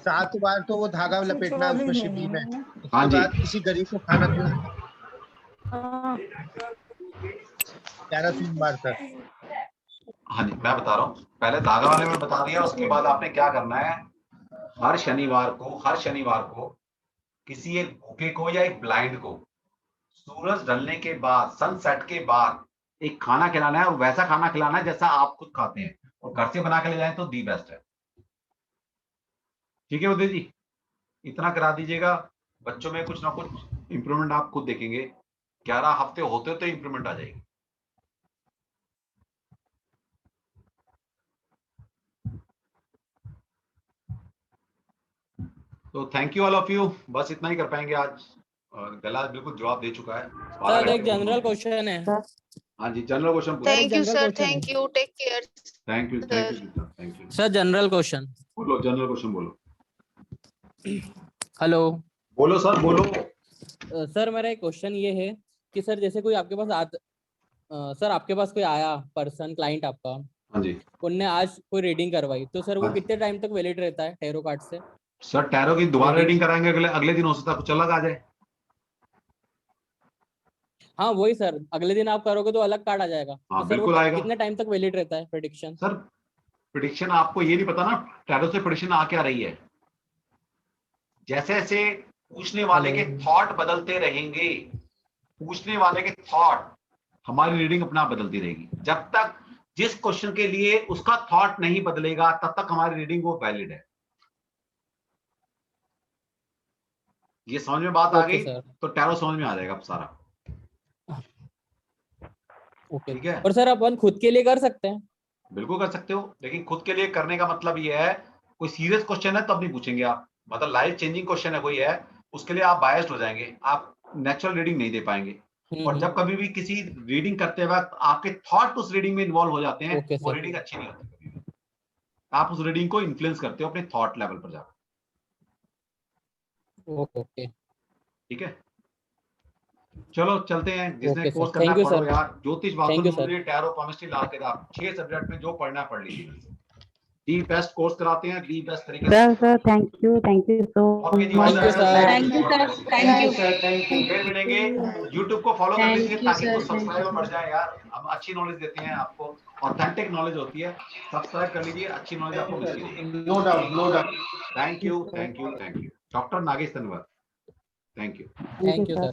7 बार तो वो धागा लपेटना है उसको शिवलिंग में, उसके बाद किसी गरीब को खाना खिलाना। 11 सोमवार तक। हाँ जी, मैं बता रहा हूँ, पहले धागा वाले में बता दिया, उसके बाद आपने क्या करना है, हर शनिवार को किसी एक भूखे को या एक ब्लाइंड को सूरज ढलने के बाद, सनसेट के बाद एक खाना खिलाना है, और वैसा खाना खिलाना है जैसा आप खुद खाते हैं, और घर से बना के ले जाएं तो दी बेस्ट है, ठीक है उदय जी। इतना करा दीजिएगा, बच्चों में कुछ ना कुछ इंप्रूवमेंट आप खुद देखेंगे। 11 हफ्ते होते तो इंप्रूवमेंट आ जाएगी। तो thank you all of you, बस इतना ही कर पाएंगे आज। गला बिल्कुल जवाब दे चुका है। सर एक जनरल क्वेश्चन है। हाँ जी, जनरल क्वेश्चन पूछो। Thank you sir, thank you, take care. Thank you sir general question बोलो, जनरल क्वेश्चन बोलो। हेलो, बोलो सर, बोलो। सर मेरा एक क्वेश्चन ये है कि सर जैसे कोई आपके पास सर आपके पास कोई आया पर्सन, क्लाइंट आपका, हाँ जी, उनने आज कोई रीडिंग करवाई, तो सर वो कितने टाइम तक वैलिड रहता है टैरो कार्ड से? सर टैरो की दोबारा रीडिंग कराएंगे, अगले दिन हो सकता है कुछ अलग आ जाए। हाँ वही सर, अगले दिन आप करोगे तो अलग कार्ड आ जाएगा। हाँ, तो सर बिल्कुल वो आएगा। कितने टाइम तक वैलिड रहता है प्रेडिक्शन? सर प्रेडिक्शन आपको ये नहीं पता ना, टैरो से प्रेडिक्शन आ क्या रही है। जैसे जैसे पूछने वाले के थॉट बदलते रहेंगे, पूछने वाले के थॉट, हमारी रीडिंग अपना बदलती रहेगी। जब तक जिस क्वेश्चन के लिए उसका थॉट नहीं बदलेगा, तब तक हमारी रीडिंग वो वैलिड है। ये समझ में बात आ गई तो टैरो समझ में आ जाएगा अब सारा। ओके, ठीक है। और सर अपन खुद के लिए कर सकते हैं? बिल्कुल कर सकते हो, लेकिन खुद के लिए करने का मतलब ये है, कोई सीरियस क्वेश्चन है तब नहीं पूछेंगे आप, मतलब लाइफ चेंजिंग क्वेश्चन है कोई है, उसके लिए आप बायस्ड हो जाएंगे, आप नेचुरल रीडिंग नहीं दे पाएंगे। और जब कभी भी किसी रीडिंग करते वक्त आपके थॉट उस रीडिंग में इन्वॉल्व हो जाते हैं, वो रीडिंग अच्छी नहीं होती। आप उस रीडिंग को इन्फ्लुएंस करते हो अपने थॉट लेवल पर जाकर। ओके, ठीक है, चलो चलते हैं। जिसने कोर्स सर, करना थैंक यू पढ़ो सर। यार, ज्योतिष thank you sir. Tarot, chemistry, ला के आप 6 सब्जेक्ट में जो पढ़ना है पढ़ लीजिए। दी बेस्ट कोर्स कराते हैं, दी बेस्ट तरीके से। Sir thank you so okay जी, much. Thank you sir, thank you thank you. फिर मिलेंगे। YouTube को फॉलो कर Thank लीजिए you, ताकि sir. कुछ सब्सक्राइबर बढ़ जाए यार। हम अच्छी नॉलेज देते हैं आपको, ऑथेंटिक नॉलेज होती है। सब्सक्राइब कर लीजिए, अच्छी नॉलेज आपको मिलती रहेगी। No doubt, no doubt. Thank you, thank you, thank you. Doctor Nagesh Tanwar, thank you. Thank you sir.